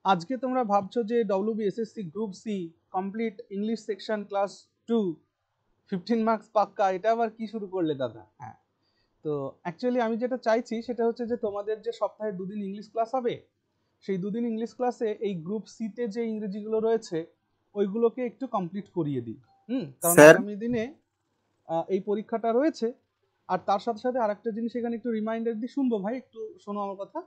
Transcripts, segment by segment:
আজকে তোমরা ভাবছো যে WBSSC group C complete English section class 2 15 marks পাক্কা, এটা আবার কি শুরু করলে দাদা? হ্যাঁ, তো অ্যাকচুয়ালি আমি যেটা চাইছি সেটা হচ্ছে যে তোমাদের যে সপ্তাহে দুদিন ইংলিশ ক্লাস হবে, সেই দুদিন ইংলিশ ক্লাসে এই গ্রুপ সিতে যে ইংরেজিগুলো রয়েছে ওইগুলোকে একটু কমপ্লিট করিয়ে দিই। কারণ আগামী দিনে এই পরীক্ষাটা রয়েছে। আর তার সাথে সাথে আরেকটা জিনিস এখানে একটু রিমাইন্ডার দিই, শুনবো ভাই, একটু শোনো আমার কথা।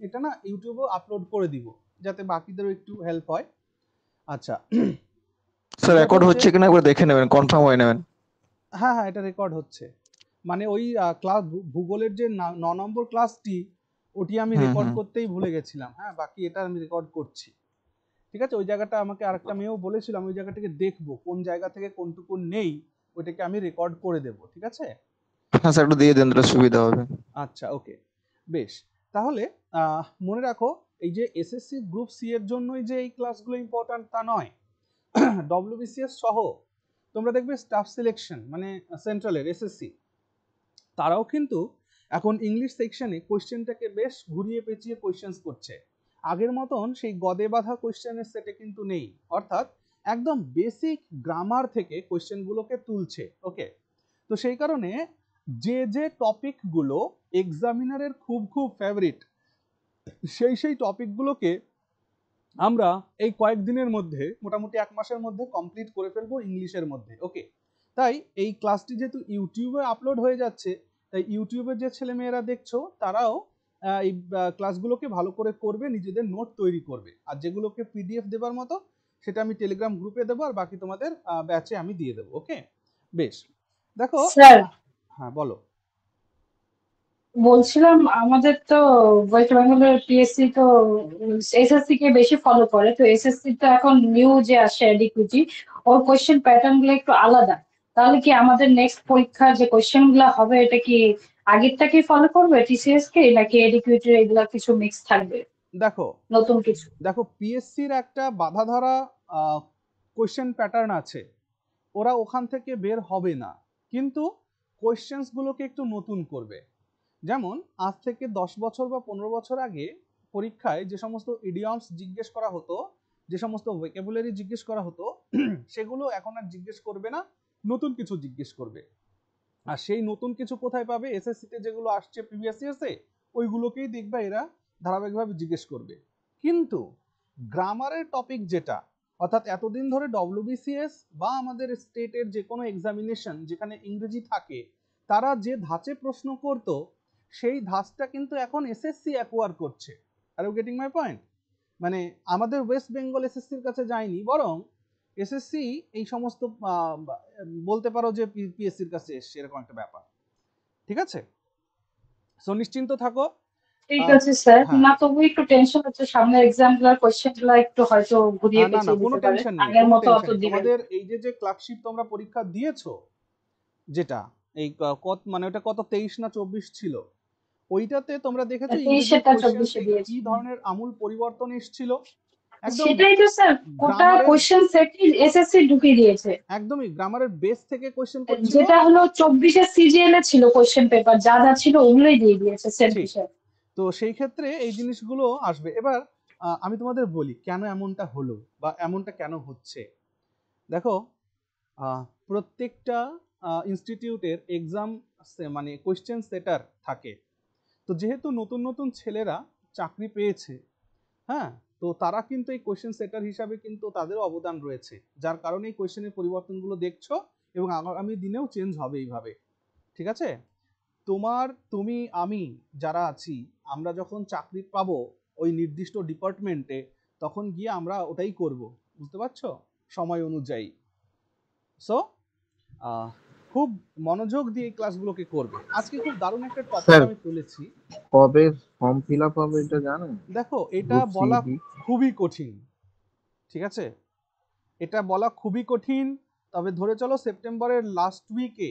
এটা না ইউটিউবেও আপলোড করে দিব যাতে বাকিদেরও একটু হেল্প হয়। আচ্ছা স্যার রেকর্ড হচ্ছে কিনা একবার দেখে নেবেন, কনফার্ম হয়ে নেবেন। হ্যাঁ হ্যাঁ, এটা রেকর্ড হচ্ছে। মানে ওই ক্লাস ভূগোলের যে 9 নম্বর ক্লাসটি, ওটি আমি রেকর্ড করতেই ভুলে গেছিলাম। হ্যাঁ, বাকি এটা আমি রেকর্ড করছি। ঠিক আছে, ওই জায়গাটা আমাকে আরেকটা মেয়েও বলেছিল, আমি ওই জায়গাটাকে দেখবো কোন জায়গা থেকে কোনটুকু নেই, ওইটাকে আমি রেকর্ড করে দেব। ঠিক আছে? হ্যাঁ স্যার, একটু দিয়ে দেন, তাহলে সুবিধা হবে। আচ্ছা, ওকে, বেশ। তাহলে মনে রাখো, এই যে এসএসসি গ্রুপ সি এর জন্যই যে এই ক্লাসগুলো ইম্পর্ট্যান্ট তা নয়, ডব্লিউবিসিএস সহ তোমরা দেখবে স্টাফ সিলেকশন মানে সেন্ট্রালের এসএসসি, তারাও কিন্তু এখন ইংলিশ সেকশনে কোশ্চেনটাকে বেশ ঘুরিয়ে পেঁচিয়ে কোশ্চেন্স করছে। আগের মতন সেই গদে বাঁধা কোশ্চেনের সেটে কিন্তু নেই, অর্থাৎ একদম বেসিক গ্রামার থেকে কোশ্চেনগুলোকে তুলছে। ওকে, তো সেই কারণে যে যে টপিকগুলো এক্সামিনারের খুব খুব ফেভারিট, সেই টপিকগুলোকে আমরা এই কয়েকদিনের মধ্যে, মোটামুটি 1 মাসের মধ্যে কমপ্লিট করে ফেলবো ইংলিশের মধ্যে। ওকে, তাই এই ক্লাসটি যেহেতু ইউটিউবে আপলোড হয়ে যাচ্ছে, তাই ইউটিউবের যে ছেলেমেয়েরা দেখছো তারাও এই ক্লাসগুলোকে ভালো করে করবে, নিজেদের নোট তৈরি করবে। আর যেগুলোকে পিডিএফ দেবার মতো সেটা আমি টেলিগ্রাম গ্রুপে দেবো, আর বাকি তোমাদের ব্যাচে আমি দিয়ে দেবো। ওকে, বেশ। দেখো স্যার, হ্যাঁ বলো। বলছিলাম আমাদের তো ওয়েস্ট বেঙ্গলের পিএসসি তো এসএসসি কে বেশি ফলো করে, তো এসএসসি তো এখন নিউ যে আসে এডিকুইটি, ওর কোয়েশ্চেন প্যাটার্ন গুলো একটু আলাদা। তাহলে কি আমাদের নেক্সট পরীক্ষার যে কোয়েশ্চেন গুলো হবে এটা কি আগেরটাকেই ফলো করবে টিসিএস কে, নাকি এডিকুইটির এগুলা কিছু মিক্স থাকবে দেখো নতুন কিছু? দেখো পিএসসির একটা বাধা ধরা কোয়েশ্চেন প্যাটার্ন আছে, ওরা ওখান থেকে বের হবে না, কিন্তু কোয়েশ্চেন্সগুলোকে একটু নতুন করবে। যেমন আজ থেকে 10 বছর বা 15 বছর আগে পরীক্ষায় যে সমস্ত ইডিয়মস জিজ্ঞেস করা হতো, যে সমস্ত ভোকাবুলারি জিজ্ঞেস করা হতো, সেগুলো এখন আর জিজ্ঞেস করবে না, নতুন কিছু জিজ্ঞেস করবে। আর সেই নতুন কিছু কোথায় পাবে? এসএসসিতে যেগুলো আসছে প্রিভিয়াস ইয়ার্সে, ওইগুলোকেই দেখবে এরা ধারাবাহিকভাবে জিজ্ঞেস করবে। কিন্তু গ্রামারের টপিক যেটা, অর্থাৎ এতদিন ধরে ডব্লিউবিসিএস বা আমাদের স্টেটের যে কোনো এক্সামিনেশন যেখানে ইংরেজি থাকে, তারা যে ধাঁচে প্রশ্ন করত, সেই ধাঁচটা কিন্তু এখন এসএসসি অ্যাকোয়ার করছে। Are you getting my point? মানে আমাদের ওয়েস্ট বেঙ্গল এসএসসির কাছে যায়নি, বরং এসএসসি এই সমস্ত বলতে পারো যে পিএসসির কাছে এসছে, এরকম একটা ব্যাপার। ঠিক আছে, সো নিশ্চিন্ত থাকো। ঠিক আছে স্যার, না তবু একটু টেনশন হচ্ছে, সামনে এক্সাম গুলার কোয়েশ্চেন গুলা একটু হয়তো ঘুরিয়ে না না, পেঁচিয়ে কোনো দিতে পারে, টেনশন নেই, আগের কোনো মতো অত টেনশন নেই। দিবেন। তোমাদের এই যে ক্লার্কশিপ তোমরা পরীক্ষা দিয়েছো, যেটা এই কত মানে ওটা কত 23 না 24 ছিল, ওইটাতে তোমরা দেখেছো ইংরেজির 23-টা 24-এ কোশ্চেন্সে দিয়েছি। কি ধরনের আমূল পরিবর্তন এসেছিল। একদম সেটাই তো স্যার, গোটা গ্রামারের, কোশ্চেন সেটই এসএসসি ঢুকিয়ে দিয়েছে। একদমই গ্রামারের বেস থেকে কোশ্চেন করছিল। যেটা হলো 24-এর সিজিএল এ ছিল কোশ্চেন পেপার, যা যা ছিল ওগুলোই দিয়ে দিয়েছে সেম টু ঠিক, সেম। তো সেই ক্ষেত্রে এই জিনিসগুলো আসবে। এবার আমি তোমাদের বলি কেন এমনটা হলো বা এমনটা কেন হচ্ছে। দেখো, প্রত্যেকটা ইনস্টিটিউটের এক্সাম মানে কোয়েশ্চেন সেটার থাকে। তো যেহেতু নতুন নতুন ছেলেরা চাকরি পেয়েছে, হ্যাঁ, তো তারা কিন্তু এই কোয়েশ্চেন সেটার হিসাবে কিন্তু তাদেরও অবদান রয়েছে, যার কারণে এই কোয়েশ্চেনের পরিবর্তনগুলো দেখছো, এবং আগামী দিনেও চেঞ্জ হবে এইভাবে। ঠিক আছে, তুমি আমি যারা আছি, আমরা যখন চাকরি পাবো ওই নির্দিষ্ট ডিপার্টমেন্টে, তখন গিয়ে আমরা ওটাই করব, বুঝতে পারছো, সময় অনুযায়ী। সো খুব মনোযোগ দিয়ে এই ক্লাসগুলোকে করবে। আজকে খুব দারুণ একটা টপিক আমি তুলেছি। কবে ফর্ম ফিল আপ হবে এটা জানেন? দেখো, এটা বলা খুবই কঠিন। ঠিক আছে, এটা বলা খুবই কঠিন, তবে ধরে চলো সেপ্টেম্বরের লাস্ট উইকে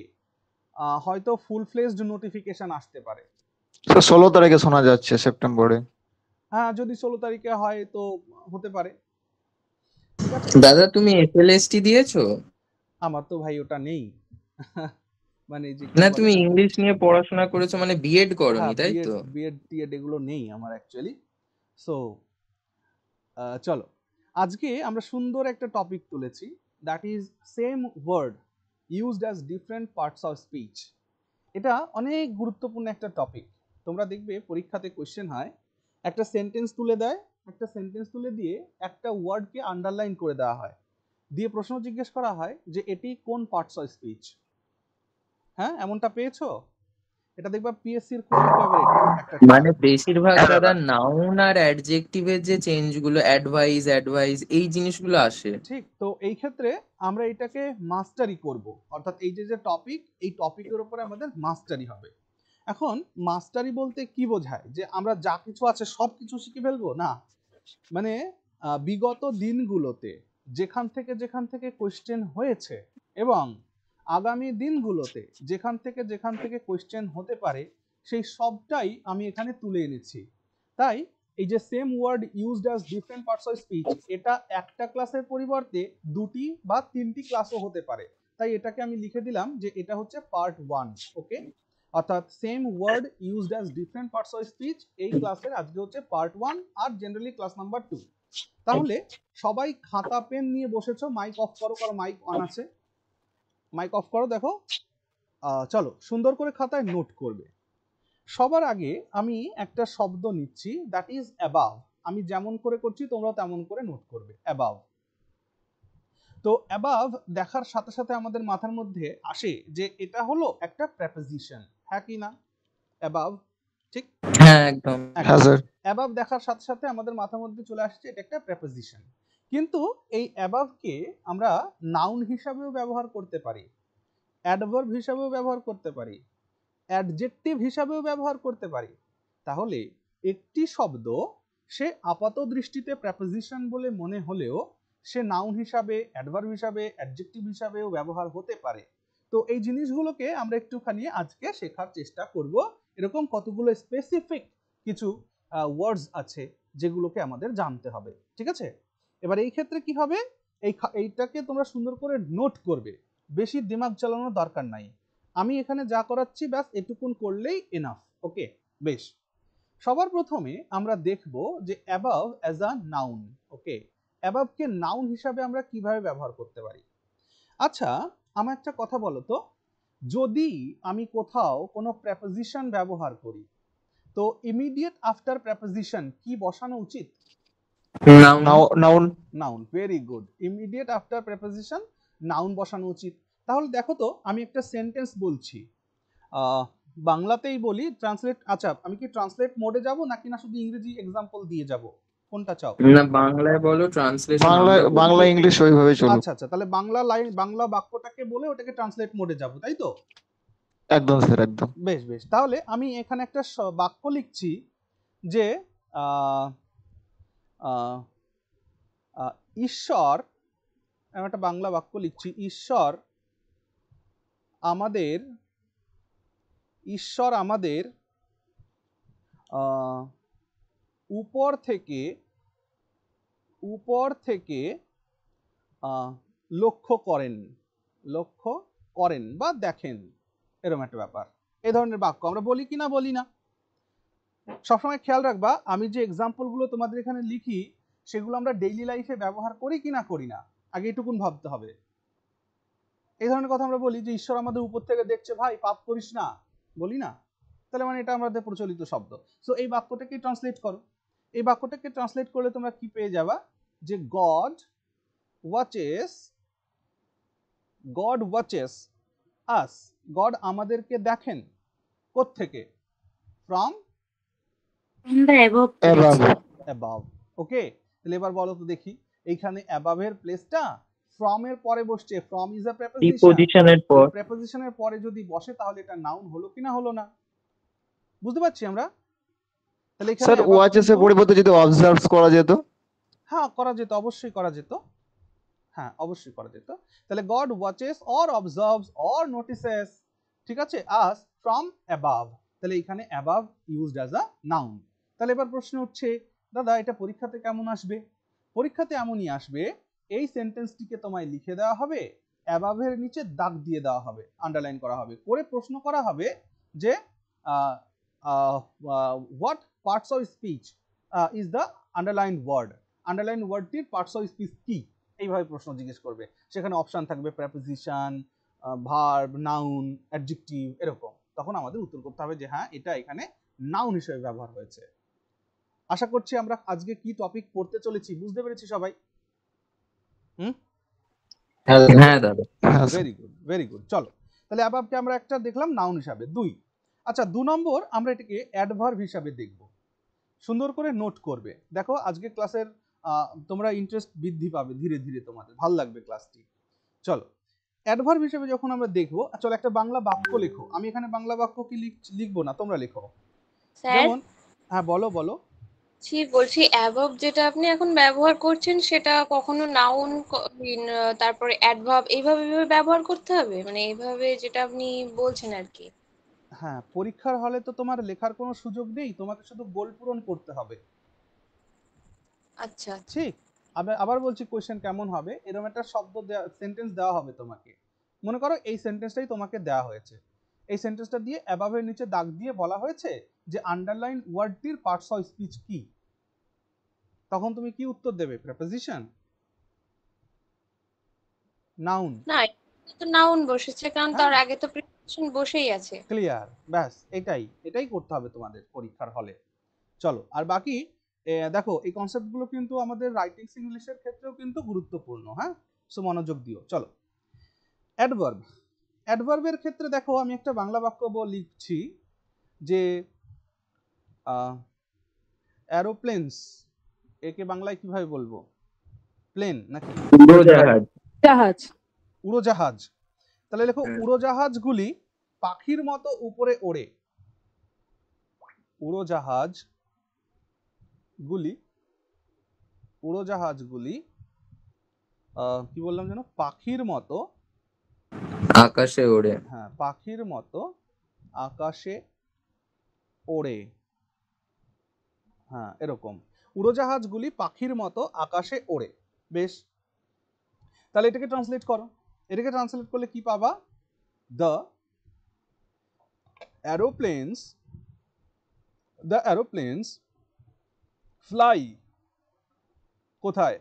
হয়তো ফুল ফ্লেজড নোটিফিকেশন আসতে পারে। 16 তারিখে শোনা যাচ্ছে সেপ্টেম্বরে। হ্যাঁ, যদি 16 তারিখে হয় তো হতে পারে। ঠিক আছে দাদা, তুমি এফএলএসটি দিয়েছো? আমার তো ভাই ওটা নেই। মানে যে না, তুমি ইংলিশ নিয়ে পড়াশোনা করেছো, মানে বিএড করনি, তাই তো? বিএড টিএড এগুলো নেই আমার অ্যাকচুয়ালি। সো চলো আজকে আমরা সুন্দর একটা টপিক তুলেছি, that is same word used as different parts of speech. এটা অনেক গুরুত্বপূর্ণ একটা টপিক। তোমরা দেখবে পরীক্ষাতে কোশ্চেন হয়, একটা সেন্টেন্স তুলে দেয়, একটা সেন্টেন্স তুলে দিয়ে একটা ওয়ার্ডকে আন্ডারলাইন করে দেওয়া হয়, দিয়ে প্রশ্ন জিজ্ঞেস করা হয় যে এটি কোন পার্টস অফ স্পিচ। হ্যাঁ, এমনটা পেয়েছো? এটা দেখবা পিএসসির খুবই ফেভারিট একটা মানে বেশিরভাগ দাদা নাউন আর অ্যাডজেক্টিভের যে চেঞ্জ গুলো, অ্যাডভাইস এই জিনিসগুলো আসে। ঠিক। তো এই ক্ষেত্রে আমরা এটাকে মাস্টারি করব, অর্থাৎ এই যে টপিক, এই টপিকের উপরে আমাদের মাস্টারি হবে। এখন মাস্টারি বলতে কি বোঝায়? যে আমরা যা কিছু আছে সব কিছু শিখে ফেলবো না, মানে বিগত দিনগুলোতে যেখান থেকে কোশ্চেন হয়েছে এবং আগামী দিনগুলোতে যেখান থেকে কোশ্চেন হতে পারে সেই সবটাই আমি এখানে তুলে এনেছি। তাই এই যে same word used as different parts of speech, এটা একটা ক্লাসের পরিবর্তে দুটি বা তিনটি ক্লাসও হতে পারে। তাই এটাকে আমি লিখে দিলাম যে এটা হচ্ছে পার্ট 1। ওকে, অর্থাৎ same word used as different parts of speech এই ক্লাসের আজকে হচ্ছে পার্ট 1 আর জেনারেলি ক্লাস নাম্বার 2। তাহলে সবাই খাতা পেন নিয়ে বসেছো, মাইক অফ করো, কারণ মাইক অন আছে, মাইক অফ করো। দেখো চলো সুন্দর করে খাতায় নোট করবে। সবার আগে আমি একটা শব্দ নিচ্ছি, দ্যাট ইজ অ্যাবাভ। আমি যেমন করে করছি তোমরাও তেমন করে নোট করবে, অ্যাবাভ। তো অ্যাবাভ দেখার সাথে সাথে আমাদের মাথার মধ্যে আসে যে এটা হলো একটা প্রেপোজিশন, হ্যাঁ কি না? অ্যাবাভ, ঠিক? হ্যাঁ একদম। হ্যাঁ স্যার। অ্যাবাভ দেখার সাথে সাথে আমাদের মাথার মধ্যে চলে আসছে এটা একটা প্রেপোজিশন। কিন্তু এই অ্যাবাভকে আমরা নাউন হিসাবেও ব্যবহার করতে পারি, অ্যাডভার্ব হিসাবেও ব্যবহার করতে পারি, অ্যাডজেক্টিভ হিসাবেও ব্যবহার করতে পারি। তাহলে একটি শব্দ সে আপাত দৃষ্টিতে প্রেপোজিশন বলে মনে হলেও সে নাউন হিসাবে, অ্যাডভার্ব হিসাবে, অ্যাডজেক্টিভ হিসাবেও ব্যবহার হতে পারে। তো এই জিনিসগুলোকে আমরা একটুখানি আজকে শেখার চেষ্টা করব। এরকম কতগুলো স্পেসিফিক কিছু ওয়ার্ডস আছে যেগুলোকে আমাদের জানতে হবে, ঠিক আছে? এবার এই ক্ষেত্রে কি হবে, এইটাকে তোমরা সুন্দর করে নোট করবে, বেশি দিমাগ চালানোর দরকার নাই। আমি এখানে যা করাচ্ছি ব্যাস এটুকুন করলেই এনাফ। ওকে, বেশ। সবার প্রথমে আমরা দেখব যে above as a noun. Okay, অ্যাবাভকে নাউন হিসাবে আমরা কিভাবে ব্যবহার করতে পারি? আচ্ছা, আমার একটা কথা বলো তো, যদি আমি কোথাও কোনো প্রেপোজিশন ব্যবহার করি তো ইমিডিয়েট আফটার প্রেপোজিশন কি বসানো উচিত? Noun. Noun, very good. Immediate after preposition noun বসানো উচিত। তাহলে দেখো তো, আমি একটা সেন্টেন্স বলছি, বাংলাতেই বলি, ট্রান্সলেট। আচ্ছা, আমি কি ট্রান্সলেট মোডে যাব নাকি না শুধু ইংরেজি এক্সাম্পল দিয়ে যাব, কোনটা চাও? না বাংলায় বলো, ট্রান্সলেশন বাংলা ইংলিশ ওইভাবে চলুক। আচ্ছা আচ্ছা, তাহলে বাংলা লাইন, বাংলা বাক্যটাকে বলে ওটাকে ট্রান্সলেট মোডে যাব, তাই তো? একদম স্যার, একদম। বেশ বেশ, তাহলে আমি এখানে একটা বাক্য লিখছি যে ঈশ্বর, আমি একটা বাংলা বাক্য লিখছি, ঈশ্বর আমাদের উপর থেকে লক্ষ্য করেন বা দেখেন, এরকম একটা ব্যাপার। এই ধরনের বাক্য আমরা বলি কি না, বলি না? সবসময় খেয়াল রাখবা, আমি যে এক্সাম্পলগুলো তোমাদের এখানে লিখি সেগুলো আমরা ডেইলি লাইফে ব্যবহার করি কি না করি না, আগে এটুকুন ভাবতে হবে। এই ধরনের কথা আমরা বলি যে ঈশ্বর আমাদের উপর থেকে দেখছে, ভাই পাপ করিস না, বলি না? তাহলে মানে এটা আমাদের প্রচলিত শব্দ। সো এই বাক্যটাকে ট্রান্সলেট করো। এই বাক্যটাকে ট্রান্সলেট করলে তোমরা কি পেয়ে যাবা, যে গড ওয়াচেস আস, গড আমাদেরকে দেখেন, কোত্থেকে? From above. ওকে, তাহলে এবার বলো তো দেখি, এইখানে অ্যাবাভের প্লেসটা ফ্রম এর পরে বসছে, ফ্রম ইজ আ প্রিপজিশনের পর। প্রেপোজিশনের পরে যদি বসে তাহলে এটা নাউন হলো কিনা হলো না? বুঝতে পারছি আমরা? তাহলে এখানে স্যার ওয়াচেস এর পরিবর্তে যদি অবজার্ভস করা যেত? হ্যাঁ করা যেত, অবশ্যই করা যেত, হ্যাঁ অবশ্যই করা যেত। তাহলে god watches or observes or notices, ঠিক আছে, আস ফ্রম অ্যাবাভ। তাহলে এখানে above used as a noun. তাহলে এবার প্রশ্ন উঠছে, দাদা এটা পরীক্ষাতে কেমন আসবে? পরীক্ষাতে এমনই আসবে, এই সেন্টেন্সটিকে তোমায় লিখে দেওয়া হবে, অ্যাবাভের নিচে দাগ দিয়ে দেওয়া হবে, আন্ডারলাইন করা হবে, করে প্রশ্ন করা হবে যে what parts of speech is the underline word. Underline ওয়ার্ডটির পার্টস অফ স্পিচ কি, এইভাবে প্রশ্ন জিজ্ঞেস করবে। সেখানে অপশন থাকবে প্রেপোজিশন, ভার্ব, নাউন, অ্যাডজেক্টিভ, এরকম। তখন আমাদের উত্তর করতে হবে যে হ্যাঁ এটা এখানে নাউন হিসেবে ব্যবহার হয়েছে। আশা করছি আমরা আজকে কি টপিক পড়তে চলেছি বুঝতে পেরেছি সবাই। হ্যাঁ দাদা। হ্যাঁ sir. Very good, very good. চলো তাহলে অ্যাবাবকে আমরা একটা দেখলাম নাউন হিসাবে। 2, আচ্ছা 2 নম্বর আমরা এটাকে অ্যাডভার্ব হিসাবে দেখব। সুন্দর করে নোট করবে। দেখো আজকে ক্লাসের তোমরা ইন্টারেস্ট বৃদ্ধি পাবে ধীরে ধীরে, তোমাদের ভালো লাগবে ক্লাসটি। চলো অ্যাডভার্ব হিসেবে যখন আমরা দেখবো, চলো একটা বাংলা বাক্য লেখো। আমি এখানে বাংলা বাক্য কি লিখবো না, তোমরা লেখো। স্যার যেমন হ্যাঁ বলো বলো। বলছি অ্যাভাব যেটা আপনি এখন ব্যবহার করছেন সেটা কখনো নাউন তারপরে অ্যাডভার্ব এইভাবে ব্যবহার করতে হবে, মানে এইভাবে যেটা আপনি বলছেন আর কি। হ্যাঁ, পরীক্ষার হলে তো তোমার লেখার কোনো সুযোগ নেই, তোমাকে শুধু গোল পূরণ করতে হবে। আচ্ছা ঠিক। আবার বলছি কোশ্চেন কেমন হবে, এরকম একটা শব্দ সেন্টেন্স দেওয়া হবে তোমাকে। মনে করো এই সেন্টেন্সটাই তোমাকে দেওয়া হয়েছে। এই সেন্টেন্সটা দিয়ে অ্যাবাভের নিচে দাগ দিয়ে বলা হয়েছে যে আন্ডারলাইন ওয়ার্ডটির পার্টস অফ স্পিচ কি। তখন তুমি কি উত্তর দেবে? Preposition, noun? না, এটা তো নাউন বসেছে কারণ তার হ্যাঁ আগে তো প্রিপোজিশন বসেই আছে। ক্লিয়ার, ব্যাস এটাই করতে হবে তোমাদের পরীক্ষার হলে। চলো আর বাকি দেখো এই কনসেপ্টগুলো কিন্তু আমাদের রাইটিং ইংলিশের ক্ষেত্রেও কিন্তু গুরুত্বপূর্ণ। হ্যাঁ, সো মনোযোগ দিও। চলো অ্যাডভার্ব। অ্যাডভার্বের ক্ষেত্রে দেখো আমি একটা বাংলা বাক্য লিখছি যে অ্যারোপ্লেনস, একে বাংলায় কিভাবে বলবো? প্লেন নাকি উড়োজাহাজ। জাহাজ। উড়োজাহাজ। তাহলে লেখো উড়োজাহাজগুলি পাখির মতো উপরে ওড়ে। উড়োজাহাজগুলি কি বললাম যেন? পাখির মতো আকাশে ওড়ে। হ্যাঁ, পাখির মতো আকাশে ওড়ে। হ্যাঁ এরকম, উড়োজাহাজগুলি পাখির মতো আকাশে ওড়ে। বেশ, তাহলে এটাকে ট্রান্সলেট করো। এটাকে ট্রান্সলেট করলে কি পাবা? দ্য অ্যারোপ্লেনস ফ্লাই কোথায়?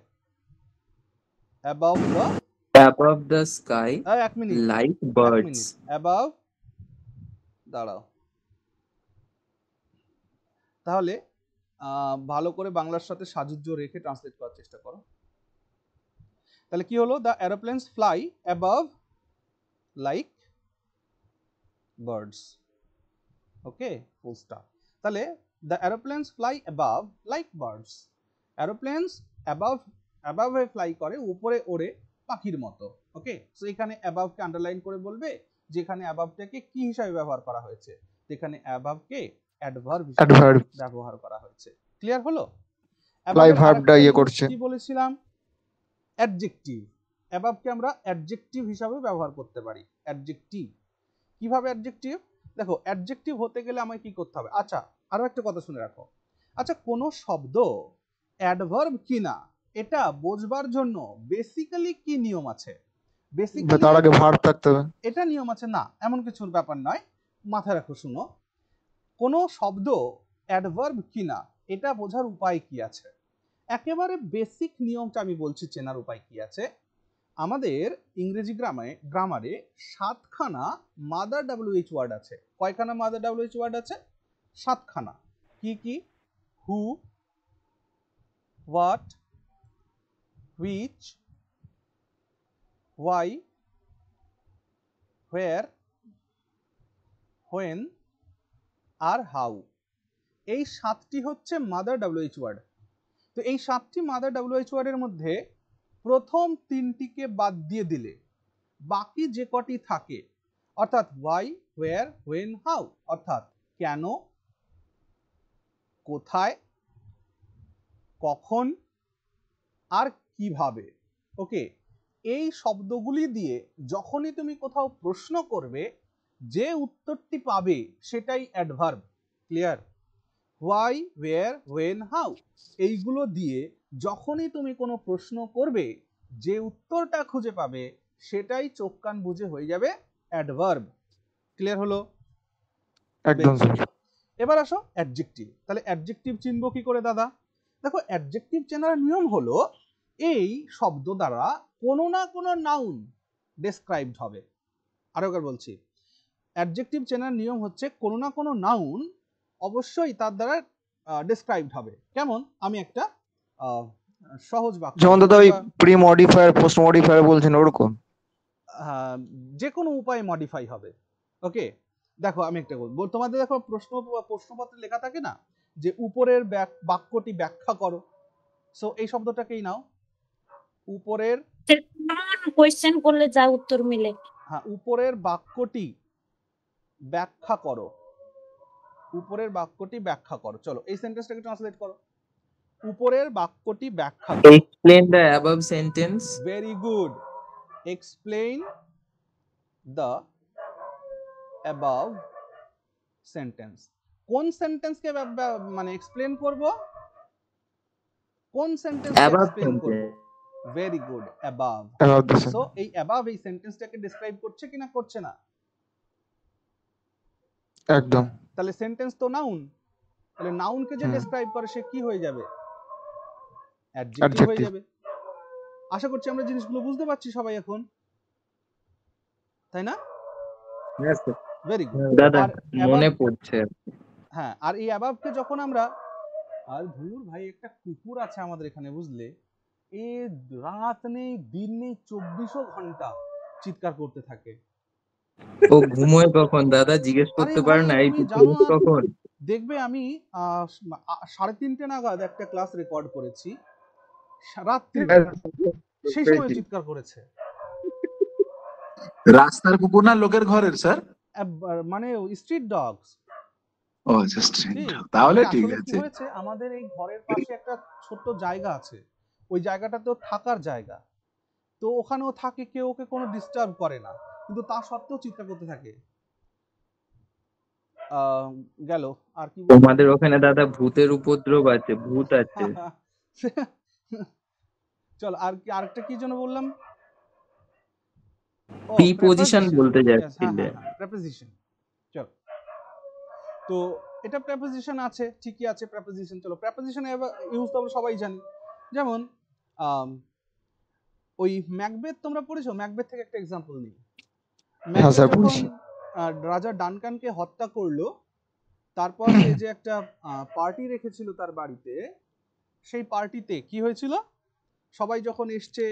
Above the, above the sky এক মিনিট, like এক birds. মিনিট, অ্যাবাভ, দাঁড়াও। তাহলে ভালো করে বাংলার সাথে সাযুজ্য রেখে ট্রান্সলেট করার চেষ্টা করো। তাহলে কি হলো? The aeroplanes fly above like birds. Okay, full stop. তাহলে the aeroplanes fly above like birds. Aeroplanes অ্যাবাভে ফ্লাই করে, উপরে ওড়ে পাখির মতো। ওকে, সো এখানে অ্যাবাভকে আন্ডারলাইন করে বলবে যেখানে অ্যাবাভটাকে কি হিসাবে ব্যবহার করা হয়েছে, যেখানে অ্যাবাভকে অ্যাডভার্ব হিসেবে অ্যাডভার্ব ব্যবহার করা হয়েছে। ক্লিয়ার হলো? ফ্লাই ভার্বটা ইয়ে জিনিস করছে। কি বলেছিলাম? অ্যাডজেক্টিভ। অ্যাবাভকে আমরা অ্যাডজেক্টিভ হিসাবে ব্যবহার করতে পারি। অ্যাডজেক্টিভ কিভাবে? অ্যাডজেক্টিভ দেখো, অ্যাডজেক্টিভ হতে গেলে আমায় কি করতে হবে? আচ্ছা আরো একটা কথা শুনে রাখো। আচ্ছা কোন শব্দ অ্যাডভার্ব কিনা এটা বোঝবার জন্য বেসিক্যালি কি নিয়ম আছে? বেসিক্যালি তার আগে ভার্ব থাকতে হবে। এটা নিয়ম আছে না, এমন কিছুর ব্যাপার নয়। মাথায় রাখো, শুনো। কোন শব্দ অ্যাডভার্ব কিনা এটা বোঝার উপায় কি আছে? একেবারে বেসিক নিয়মটা আমি বলছি, চেনার উপায় কি আছে। আমাদের ইংরেজি গ্রামারে 7খানা মাদার WH ওয়ার্ড আছে। কয়খানা মাদার WH ওয়ার্ড আছে? 7খানা। কি কি? Who, what, which, why, where, when আর হাউ। এই 7টি হচ্ছে মাদার WH ওয়ার্ড। তো এই 7টি মাদার WH ওয়ার্ডের মধ্যে প্রথম 3টিকে বাদ দিয়ে দিলে বাকি যে কটি থাকে, অর্থাৎ হোয়াই, হোয়ার, হোয়েন, হাউ, অর্থাৎ কেন, কোথায়, কখন আর কিভাবে। ওকে, এই শব্দগুলি দিয়ে যখনই তুমি কোথাও প্রশ্ন করবে যে উত্তরটি পাবে সেটাই adverb. Clear? Why, where, when, how এইগুলো দিয়ে যখনই তুমি কোনো প্রশ্ন করবে যে উত্তরটা খুঁজে পাবে সেটাই চোখ কান বুঝে হয়ে যাবে অ্যাডভার্ব। ক্লিয়ার হলো? একদম স্যার। এবার আসো অ্যাডজেক্টিভ। তাহলে অ্যাডজেক্টিভ চিনব কি করে দাদা? দেখো অ্যাডজেক্টিভ চেনার নিয়ম হলো এই শব্দ দ্বারা কোনো না কোনো নাউন ডেসক্রাইবড হবে। আরো একবার বলছি, অ্যাডজেক্টিভ চেনার নিয়ম হচ্ছে কোনো না কোনো নাউন অবশ্যই তার দ্বারা ডেসক্রাইবড হবে। কেমন? আমি একটা সহজ বাক্য, যেমন দাদা ওই প্রি মডিফায়ার পোস্ট মডিফায়ার বলছেন ওরকম যে কোনো উপায়ে মডিফাই হবে। ওকে, দেখো আমি একটা বলবো, তোমাদের দেখো প্রশ্নপত্রে লেখা থাকে না যে উপরের বাক্যটি ব্যাখ্যা করো। সো এই শব্দটাকেই নাও, উপরের কোয়েশ্চেন করলে যা উত্তর মিলে। হ্যাঁ, উপরের বাক্যটি ব্যাখ্যা করো, উপরের বাক্যটি ব্যাখ্যা করো। চলো এই সেন্টেন্সটাকে ট্রান্সলেট করো, উপরের বাক্যটি ব্যাখ্যা করো। Explain the above sentence. Very good, explain the above sentence. কোন সেন্টেন্সকে মানে এক্সপ্লেন করব? কোন সেন্টেন্সকে Above এক্সপ্লেন করব? sentence. Very good, above. about the so এই অ্যাবাভ এই সেন্টেন্সটাকে ডেসক্রাইব করছে কিনা করছে না? একদম তাহলে সেন্টেন্স তো নাউন, তাহলে নাউনকে যে ডেসক্রাইব করে সে কি হয়ে যাবে? অ্যাডজেক্টিভ হয়ে Adjective. যাবে। আশা করছি আমরা জিনিসগুলো বুঝতে পারছি সবাই এখন, তাই না? Yes, sir. Very good. দাদা আর মনে above- পড়ছে। হ্যাঁ, আর এই অ্যাবাভকে যখন আমরা, আর ধুর ভাই একটা কুকুর আছে আমাদের এখানে বুঝলে, এ রাত নেই দিন নেই 24 ঘন্টা চিৎকার করতে থাকে। ও ঘুমোয় কখন দাদা? জিজ্ঞেস করতে পারো না এই তুমি জানো না, কখন? দেখবে আমি 3:30 নাগাদ একটা ক্লাস রেকর্ড করেছি, রাত্রি সেই সময় চিৎকার করেছে। রাস্তার কুকুর না লোকের ঘরের স্যার? মানে স্ট্রিট ডগস। ও জাস্ট তাহলে ঠিক আছে। কি হয়েছে, আমাদের এই ঘরের পাশে একটা ছোট্ট জায়গা আছে, ওই জায়গাটাতেও থাকার জায়গা, তো ওখানেও থাকে, কেউ ওকে কোনো ডিস্টার্ব করে না, কিন্তু তা সত্ত্বেও চিৎকার করতে থাকে। গেল আর কি বলবো? তোমাদের ওখানে দাদা ভূতের উপদ্রব আছে, ভূত আছে। চল আর কি, আরেকটা কি জন্য বললাম? প্রিপজিশন বলতে যাচ্ছিলে। প্রেপোজিশন। চল, তো এটা প্রেপোজিশন আছে, ঠিকই আছে প্রেপোজিশন। চলো প্রেপোজিশন ইউজ তো আমরা সবাই জানি। যেমন ওই ম্যাকবেথ তোমরা পড়েছো? ম্যাকবেথ থেকে একটা एग्जांपल নিই। হ্যাঁ স্যার যখন পড়েছি। রাজা ডানকানকে হত্যা করলো, তারপর সে যে একটা পার্টি রেখেছিল তার বাড়িতে, সেই পার্টিতে কি হয়েছিল? সবাই যখন এসছে,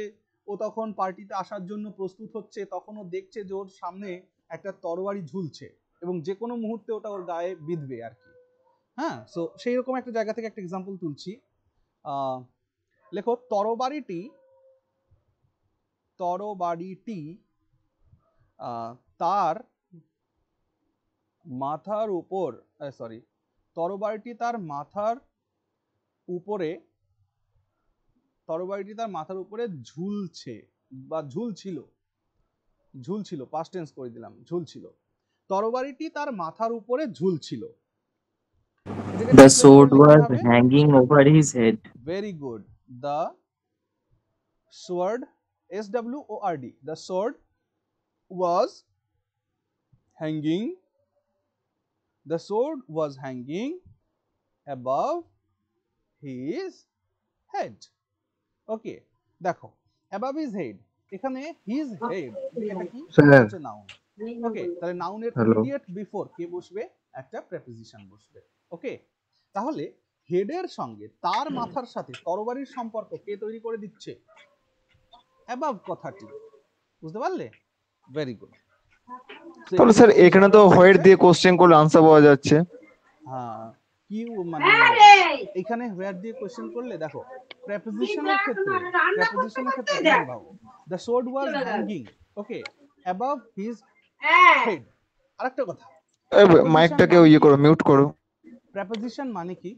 ও তখন পার্টিতে আসার জন্য প্রস্তুত হচ্ছে, তখন ও দেখছে যে ওর সামনে একটা তরবারি ঝুলছে এবং যে কোনো মুহূর্তে ওটা ওর গায়ে বিঁধবে আর কি। হ্যাঁ, সো সেই রকম একটা জায়গা থেকে একটা एग्जांपल তুলছি। লেখো তরবারিটি তার মাথার উপর, সরি, তরবারিটি তার মাথার উপরে ঝুলছে বা ঝুলছিল, পাস্ট টেন্স করে দিলাম, ঝুলছিল। তরবারিটি তার মাথার উপরে ঝুলছিল। The sword was hanging over his head. Very good. The sword, SWORD, the sword was hanging above his head. ওকে, দেখো above his head, এখানে his head এটা কি? স্যার হচ্ছে নাউন। ওকে, তাহলে নাউনের Hello. ইমিডিয়েট বিফোর কে বসবে? একটা প্রেপোজিশন বসবে। ওকে, তাহলে হেডের সঙ্গে তার মাথার সাথে তরবারির সম্পর্ক কে তৈরি করে দিচ্ছে? অ্যাবাভ কথাটি। বুঝতে পারলে? Very good. তাহলে স্যার এখানে তো হোয়াইট দিয়ে কোশ্চেন করলে আনসার পাওয়া যাচ্ছে। হ্যাঁ, কি মানে এখানে হোয়ার দিয়ে কোশ্চেন করলে দেখো প্রেপোজিশনের ক্ষেত্রে কি ভাবো? The sword was hanging, okay, above his head. আরেকটা কথা, মাইকটাকে ইয়ে করো, মিউট করো। প্রেপোজিশন মানে কি?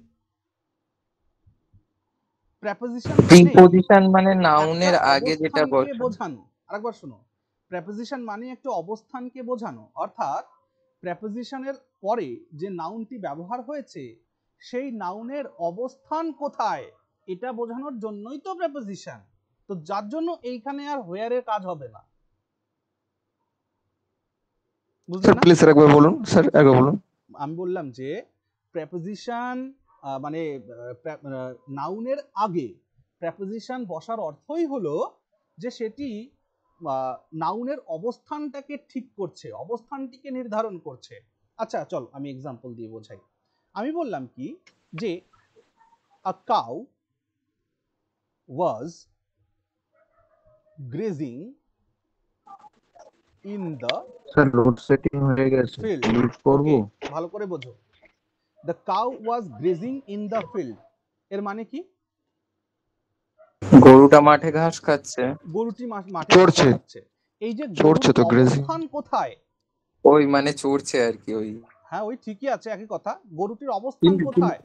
প্রেপোজিশন প্রিপজিশন মানে নাউনের আগে যেটা বোঝানো। আরেকবার শোনো, প্রেপোজিশন মানে একটা অবস্থানকে বোঝানো, অর্থাৎ প্রেপোজিশনের পরে যে নাউনটি ব্যবহার হয়েছে সেই নাউনের অবস্থান কোথায় এটা বোঝানোর জন্যই তো প্রেপোজিশন। তো যার জন্য এইখানে আর হোয়ারের কাজ হবে না। বুঝলেন স্যার না? প্লিজ স্যার একবার বলুন, স্যার একবার বলুন। আমি বললাম যে প্রেপোজিশন মানে নাউনের আগে প্রেপোজিশন বসার অর্থই হলো যে সেটি নাউনের অবস্থানটাকে ঠিক করছে, অবস্থানটিকে নির্ধারণ করছে। আচ্ছা চল আমি এক্সাম্পল দিয়ে বোঝাই। আমি বললাম কি যে আ cow was grazing in the sir load shedding হয়ে গেছে, ফিল্ড। ইউজ করবো? ভালো করে বোঝো, the cow was grazing in the field এর মানে কি? গরুটা মাঠে ঘাস খাচ্ছে। গরুটি মাঠে ঘাস চড়ছে। খাচ্ছে। এই যে চড়ছে গরুর তো, grazing। অবস্থান কোথায়? ওই মানে চড়ছে আর কি, ওই হ্যাঁ ওই ঠিকই আছে, একই কথা। গরুটির অবস্থান কোথায়?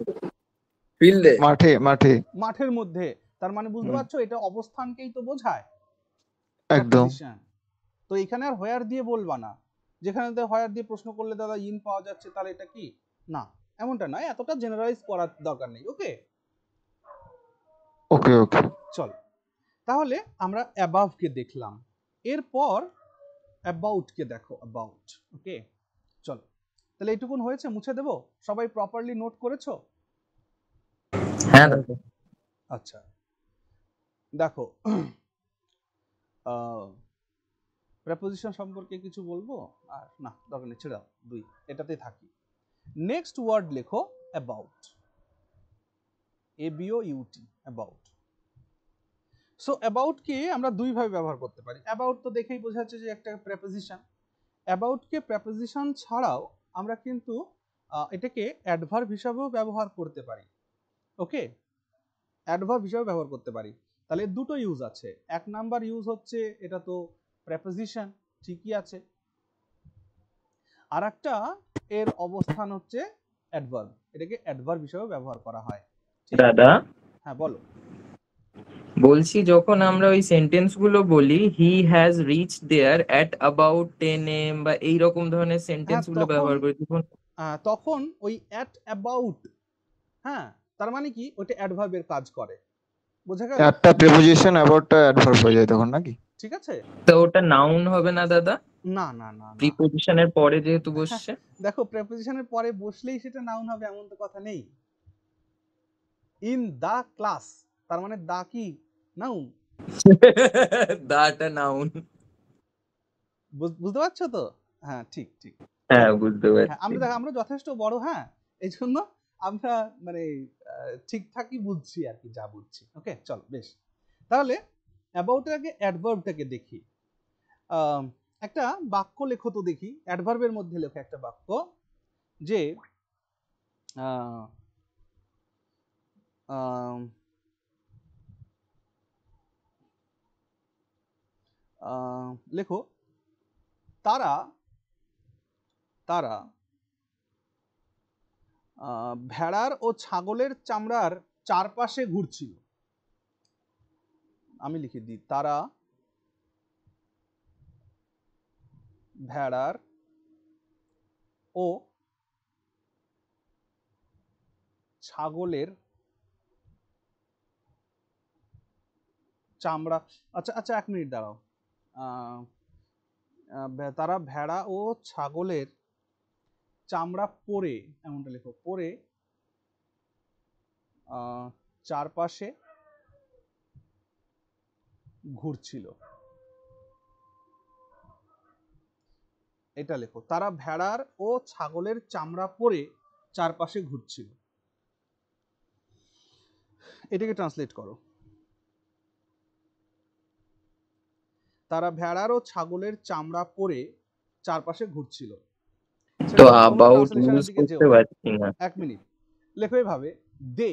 ফিল্ডে, মাঠে মাঠে মাঠের মধ্যে। তার মানে বুঝতে হুম। পারছো এটা অবস্থানকেই তো বোঝায়, একদম। preposition। তো এখানে আর হোয়ার দিয়ে বলবা না, যেখানে হোয়ার দিয়ে প্রশ্ন করলে দাদা ইন পাওয়া যাচ্ছে তাহলে এটা কি না, এমনটা নয়, এতটা জেনারেলাইজ করার দরকার নেই। ওকে ওকে ওকে। চল, তাহলে আমরা অ্যাবাভ কে দেখলাম, এরপর অ্যাবাউট কে দেখো, অ্যাবাউট। ওকে চল, তাহলে এইটুকুন হয়েছে, মুছে দেব। সবাই প্রপারলি নোট করেছো? হ্যাঁ দাদা। আচ্ছা দেখো, প্রেপোজিশন সম্পর্কে কিছু বলবো আর না, দরকার নেই, ছেড়ে দাও, 2 এটাতেই থাকি। নেক্সট ওয়ার্ড লেখো about, ABOUT, about. So about কে আমরা দুই ভাবে ব্যবহার করতে পারি। অ্যাবাউট তো দেখেই বোঝা যাচ্ছে যে একটা প্রেপোজিশন। অ্যাবাউট কে প্রেপোজিশন ছাড়াও আমরা কিন্তু এটাকে অ্যাডভার্ব হিসাবেও ব্যবহার করতে পারি। ওকে, অ্যাডভার্ব হিসাবে ব্যবহার করতে পারি। তাহলে দুটো ইউজ আছে। এক নাম্বার ইউজ হচ্ছে এটা তো প্রেপোজিশন, ঠিকই আছে। আর একটা এর অবস্থান হচ্ছে অ্যাডভার্ব, এটাকে অ্যাডভার্ব হিসাবে ব্যবহার করা হয়। দাদা হ্যাঁ বলো। বলছি, যখন আমরা ওই সেন্টেন্স গুলো বলি he has reach there at about 10 AM বা এই রকম ধরনের সেন্টেন্স গুলো ব্যবহার করি, তখন ওই অ্যাট অ্যাবাউট, হ্যাঁ তার মানে কি ওটা অ্যাডভার্বের কাজ করে, বোঝা গেল? একটা প্রিপোজিশন অ্যাবাউটটা অ্যাডভার্ব হয়ে যায় তখন নাকি? ঠিক আছে। তো ওটা নাউন হবে না দাদা? না না না না, প্রিপোজিশনের পরে যেহেতু বসছে। দেখো প্রেপোজিশনের পরে বসলেই সেটা নাউন হবে এমন তো কথা নেই। ইন দা ক্লাস, তার মানে দা কি নাউন? দাটা নাউন। বুঝতে পারছো তো? হ্যাঁ ঠিক ঠিক। হ্যাঁ বুঝতে হ্যাঁ পারছি। আমরা যথেষ্ট বড়, হ্যাঁ এই জন্য আমরা মানে ঠিকঠাকই বুঝছি আর কি, যা বুঝছি। ওকে চলো বেশ, তাহলে অ্যাবাউটের আগে অ্যাডভার্বটাকে দেখি। একটা বাক্য লেখো তো দেখি, অ্যাডভার্বের মধ্যে লেখো একটা বাক্য যে লেখো তারা তারা ভেড়ার ও ছাগলের চামড়ার চারপাশে ঘুরছিল। আমি লিখে দিই, তারা ভেড়ার ও ছাগলের চামড়া, আচ্ছা আচ্ছা 1 মিনিট দাঁড়াও। তারা ভেড়া ও ছাগলের চামড়া পরে, এমনটা লেখো, পরে চারপাশে ঘুরছিল, এটা লেখো, তারা ভেড়ার ও ছাগলের চামড়া পরে চারপাশে ঘুরছিল। এটাকে ট্রান্সলেট করো, তারা ভেড়ার ও ছাগলের চামড়া পরে চারপাশে ঘুরছিল। তো অ্যাবাউট ইউজ করতে পারছি না। 1 মিনিট, লেখো এভাবে, দে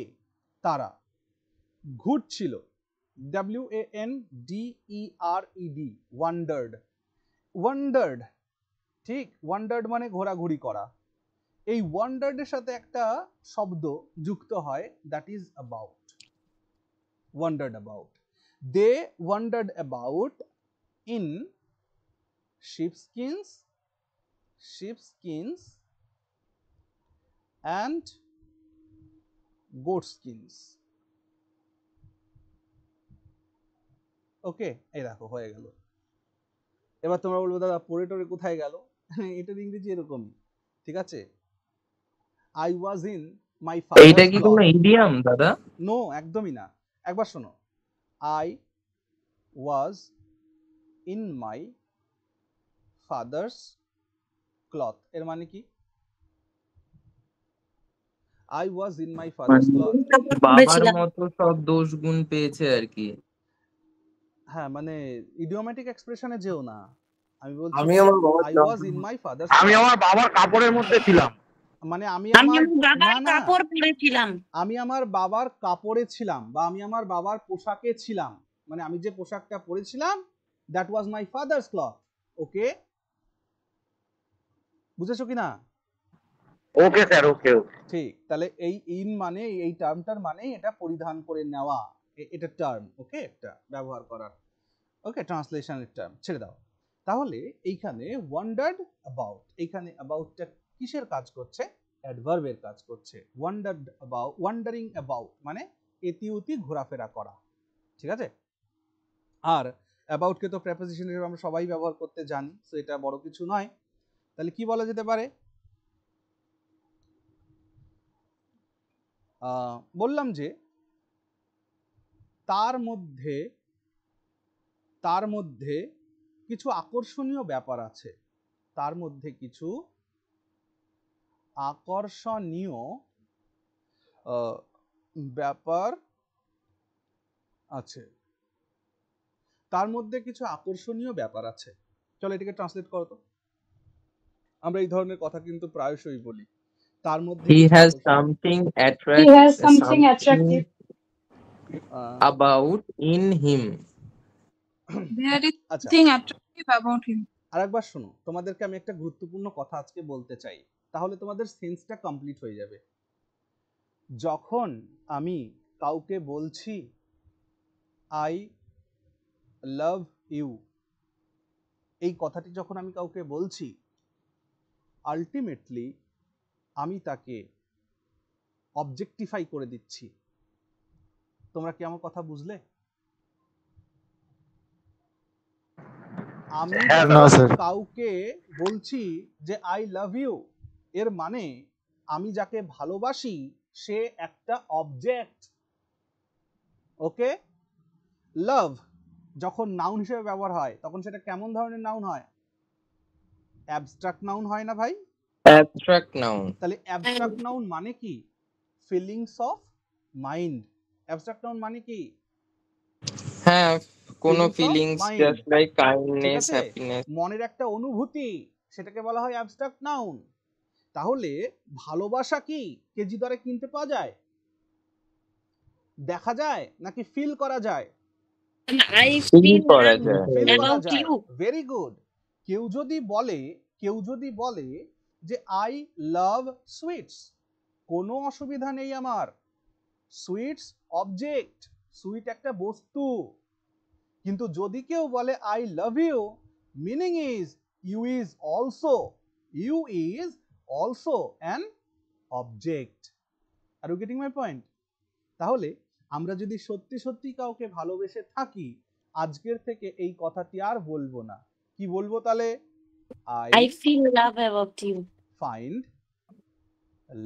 তারা ঘুরছিল, WANDERED, ওয়ান্ডার্ড, ওয়ান্ডার্ড, ঠিক, ওয়ান্ডার্ড মানে ঘোরাঘুরি করা। এই ওয়ান্ডার্ডের সাথে একটা শব্দ যুক্ত হয়, that is about, wandered about. They wandered about in sheepskins and goatskins। Okay এই দেখো হয়ে গেল। এবার তোমরা বলবে দাদা পরে টরে কোথায় গেল? এটার ইংরেজি এরকমই, ঠিক আছে। আই ওয়াজ ইন মাই এইটা ফাদার্স কি ক্লথ। কোনো ইডিয়াম দাদা? নো, একদমই না। একবার শোনো, I was in my father's cloth এর মানে কি? I was in my father's cloth, বাবার পড়েছিলাম। মতো সব দোষ গুণ পেয়েছে আর কি। হ্যাঁ মানে ইডিওমেটিক এক্সপ্রেশনে যেও না, আমি বলছি আমি যে আমার বাবার I was in my father's আমি ক্লথ, আমার বাবার কাপড়ের মধ্যে ছিলাম। মানে আমি আমি আমার আমার বাবার না না কাপড় পরেছিলাম। আমি আমার বাবার কাপড়ে ছিলাম বা আমি আমার বাবার পোশাকে ছিলাম, মানে আমি যে পোশাকটা পরেছিলাম that was my father's cloth. Okay, বুঝেছো কি না? Okay sir, okay okay. ঠিক, তাহলে এই ইন মানে এই টার্মটার মানে এটা পরিধান করে নেওয়া, এটা টার্ম, ওকে, একটা ব্যবহার করার, ওকে, ট্রান্সলেশনের টার্ম, ছেড়ে দাও। তাহলে এইখানে ওয়ান্ডার্ড অ্যাবাউট, এইখানে অ্যাবাউটটা কিসের কাজ করছে? অ্যাডভার্বের কাজ করছে। ওয়ান্ডার্ড অ্যাবাউট, ওয়ান্ডারিং অ্যাবাউট মানে এতি উতি ঘোরাফেরা করা, ঠিক আছে? আর অ্যাবাউটকে তো প্রেপোজিশন হিসেবে আমরা সবাই ব্যবহার করতে জানি, তো এটা বড় কিছু নয়। তাহলে কি বলা যেতে পারে? বললাম যে তার মধ্যে কিছু আকর্ষণীয় ব্যাপার আছে, তার মধ্যে কিছু আকর্ষণীয় ব্যাপার আছে, তার মধ্যে কিছু আকর্ষণীয় ব্যাপার আছে। চলো এটাকে ট্রান্সলেট করো তো। আমরা এই ধরনের কথা কিন্তু প্রায়শই বলি, তার মধ্যে He কিছু has আকর্ষণীয়, something He has something attractive. about in him. There is আচ্ছা something attractive about him. আরেকবার শোনো, তোমাদেরকে আমি একটা গুরুত্বপূর্ণ কথা আজকে বলতে চাই, তাহলে তোমাদের সেন্সটা কমপ্লিট হয়ে যাবে। যখন আমি কাউকে বলছি আই লাভ ইউ, এই কথাটি যখন আমি কাউকে বলছি, আলটিমেটলি আমি তাকে অবজেক্টিফাই করে দিচ্ছি। তোমরা কি আমার কথা বুঝলে? আমি যখন কাউকে বলছি যে আই লাভ ইউ, এর মানে আমি যাকে ভালোবাসি সে একটা অবজেক্ট, ওকে? লাভ যখন নাউন হিসেবে ব্যবহার হয় তখন সেটা কেমন ধরনের নাউন হয়? অ্যাবস্ট্রাক্ট নাউন হয় না ভাই? Abstract noun. তাহলে অ্যাবস্ট্রাক্ট নাউন মানে কি? Feelings of mind. Abstract noun মানে কি? হ্যাঁ, কোনো Feelings of feelings mind, just like ঠিক কাইন্ডনেস, আছে? হ্যাপিনেস। মনের একটা অনুভূতি, সেটাকে বলা হয় অ্যাবস্ট্রাক্ট নাউন। তাহলে ভালোবাসা কি কেজি দরে কিনতে পাওয়া যায়, দেখা যায়, নাকি ফিল করা যায়? I ফিল feel করা love যায়। ফিল করা about যায়। you. Very good. কেউ যদি বলে যে আই লাভ সুইটস, কোনো অসুবিধা নেই আমার, সুইটস অবজেক্ট, সুইট একটা বস্তু। কিন্তু যদি কেউ বলে I love you, meaning is you is also an object. Are you getting my point? তাহলে আমরা যদি সত্যি সত্যি কাউকে ভালোবেসে থাকি, আজকের থেকে এই কথাটি আর বলবো না। কি বলবো তাহলে? I feel love about you. Find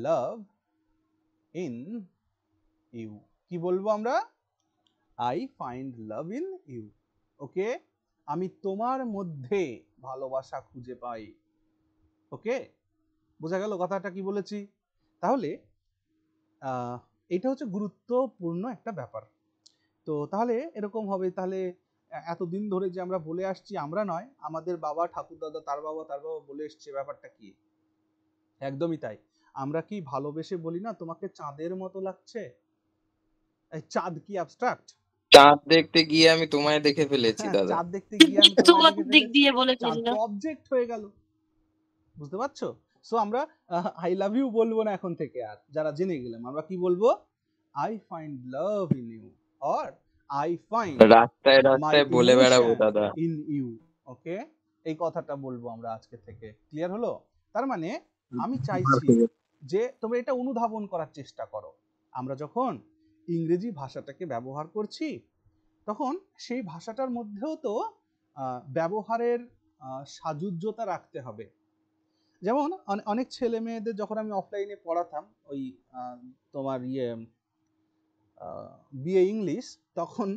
love in you. কি বলবো আমরা? I find love in you. Okay, আমি তোমার মধ্যে ভালোবাসা খুঁজে পাই। ওকে, বোঝা গেল কথাটা কি বলেছি? তাহলে এটা হচ্ছে গুরুত্বপূর্ণ একটা ব্যাপার। তো তাহলে এরকম হবে, তাহলে এতদিন ধরে যে আমরা বলে আসছি, আমরা নয়, আমাদের বাবা, ঠাকুর দাদা, তার বাবা বলে এসছে, ব্যাপারটা কি? একদমই তাই। আমরা কি ভালোবেসে বলি না তোমাকে চাঁদের মতো লাগছে? এই চাঁদ কি অ্যাবস্ট্রাক্ট? চাঁদ দেখতে গিয়ে আমি তোমায় দেখে ফেলেছি দাদা। চাঁদ দেখতে গিয়ে আমি তোমায় তোমার দেখে দিক ফেলেছি, দিয়ে বলে চাঁদ ফেলল। তো অবজেক্ট হয়ে গেল। বুঝতে পারছো? সো আমরা আই লাভ ইউ বলবো না এখন থেকে, আর যারা জেনে গেলাম আমরা কি বলবো? I find love in you, or I find রাস্তায় মাই রাস্তায় বলে বেড়াবো ইমোশন দাদা। In you. ওকে, এই কথাটা বলবো আমরা আজকে থেকে। ক্লিয়ার হলো? তার মানে আমি চাইছি যে তোমরা এটা অনুধাবন করার চেষ্টা করো। আমরা যখন ইংরেজি ভাষাটাকে ব্যবহার করছি, তখন সেই ভাষাটার মধ্যেও তো ব্যবহারের সাজুজ্যতা রাখতে হবে। যেমন অনেক ছেলে মেয়েদের যখন আমি অফলাইনে পড়াতাম ওই তোমার বিএ ইংলিশ, তখন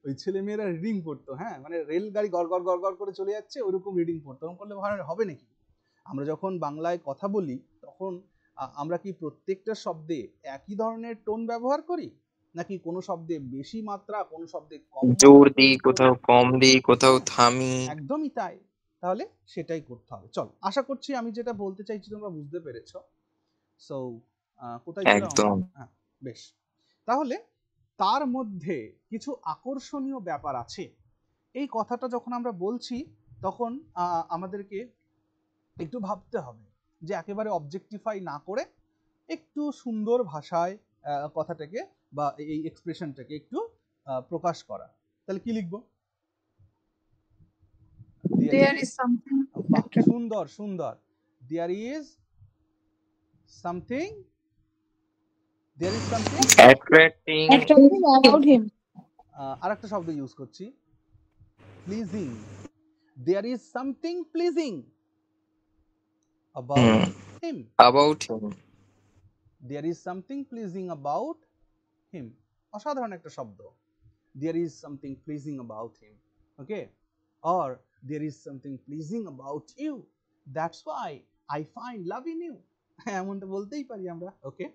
ওই ছেলে মেয়েরা রিডিং পড়তো, হ্যাঁ মানে রেলগাড়ি গড় গড় গড় গড় করে চলে যাচ্ছে ওইরকম রিডিং পড়তো। ওরকম করলে হবে নাকি? আমরা যখন বাংলায় কথা বলি তখন আমরা কি প্রত্যেকটা শব্দে একই ধরনের টোন ব্যবহার করি, নাকি কোনো শব্দে বেশি মাত্রা, কোনো শব্দে কম জোর দিই, কোথাও কম দিই, কোথাও থামি। একদমই তাই। তাহলে সেটাই করতে হবে। চল, আশা করছি আমি যেটা বলতে চাইছি তোমরা বুঝতে পেরেছো। সো কোথায় ছিল একদম। হ্যাঁ, বেশ। তাহলে তার মধ্যে কিছু আকর্ষণীয় ব্যাপার আছে, এই কথাটা যখন আমরা বলছি তখন আমাদেরকে একটু ভাবতে হবে যে একেবারে অবজেক্টিফাই না করে একটু সুন্দর ভাষায় কথাটাকে বা এই এক্সপ্রেশনটাকে একটু প্রকাশ করা। তাহলে কি লিখবো? There is something সুন্দর সুন্দর। There is something attracting about him. আরেকটা শব্দ ইউজ করছি, pleasing. There is something pleasing about him. There is something pleasing about him. অসাধারণ একটা শব্দ। There is something pleasing about him. Okay? Or there is something pleasing about you. That's why I find love in you. এমনটা বলতেই পারি আমরা। ওকে,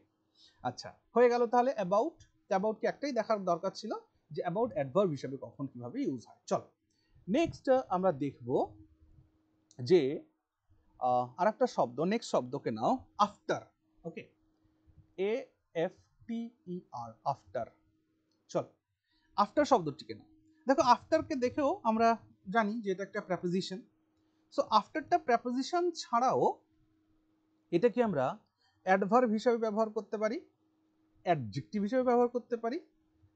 আচ্ছা হয়ে গেল। তাহলে অ্যাবাউট, অ্যাবাউট কি একটাই দেখার দরকার ছিল যে অ্যাবাউট অ্যাডভার্ব হিসেবে কখন কিভাবে ইউজ হয়। চলো নেক্সট আমরা দেখব যে আরেকটা শব্দ, নেক্সট শব্দকে নাও আফটার। ওকে, AFTER, আফটার। চলো আফটার শব্দটিকে নাও। দেখো আফটারকে দেখেও আমরা জানি যে এটা একটা প্রেপোজিশন। সো আফটারটা প্রেপোজিশন ছাড়াও এটাকে আমরা অ্যাডভার্ব হিসেবে ব্যবহার করতে পারি, অ্যাডজেক্টিভ হিসেবে ব্যবহার করতে পারি,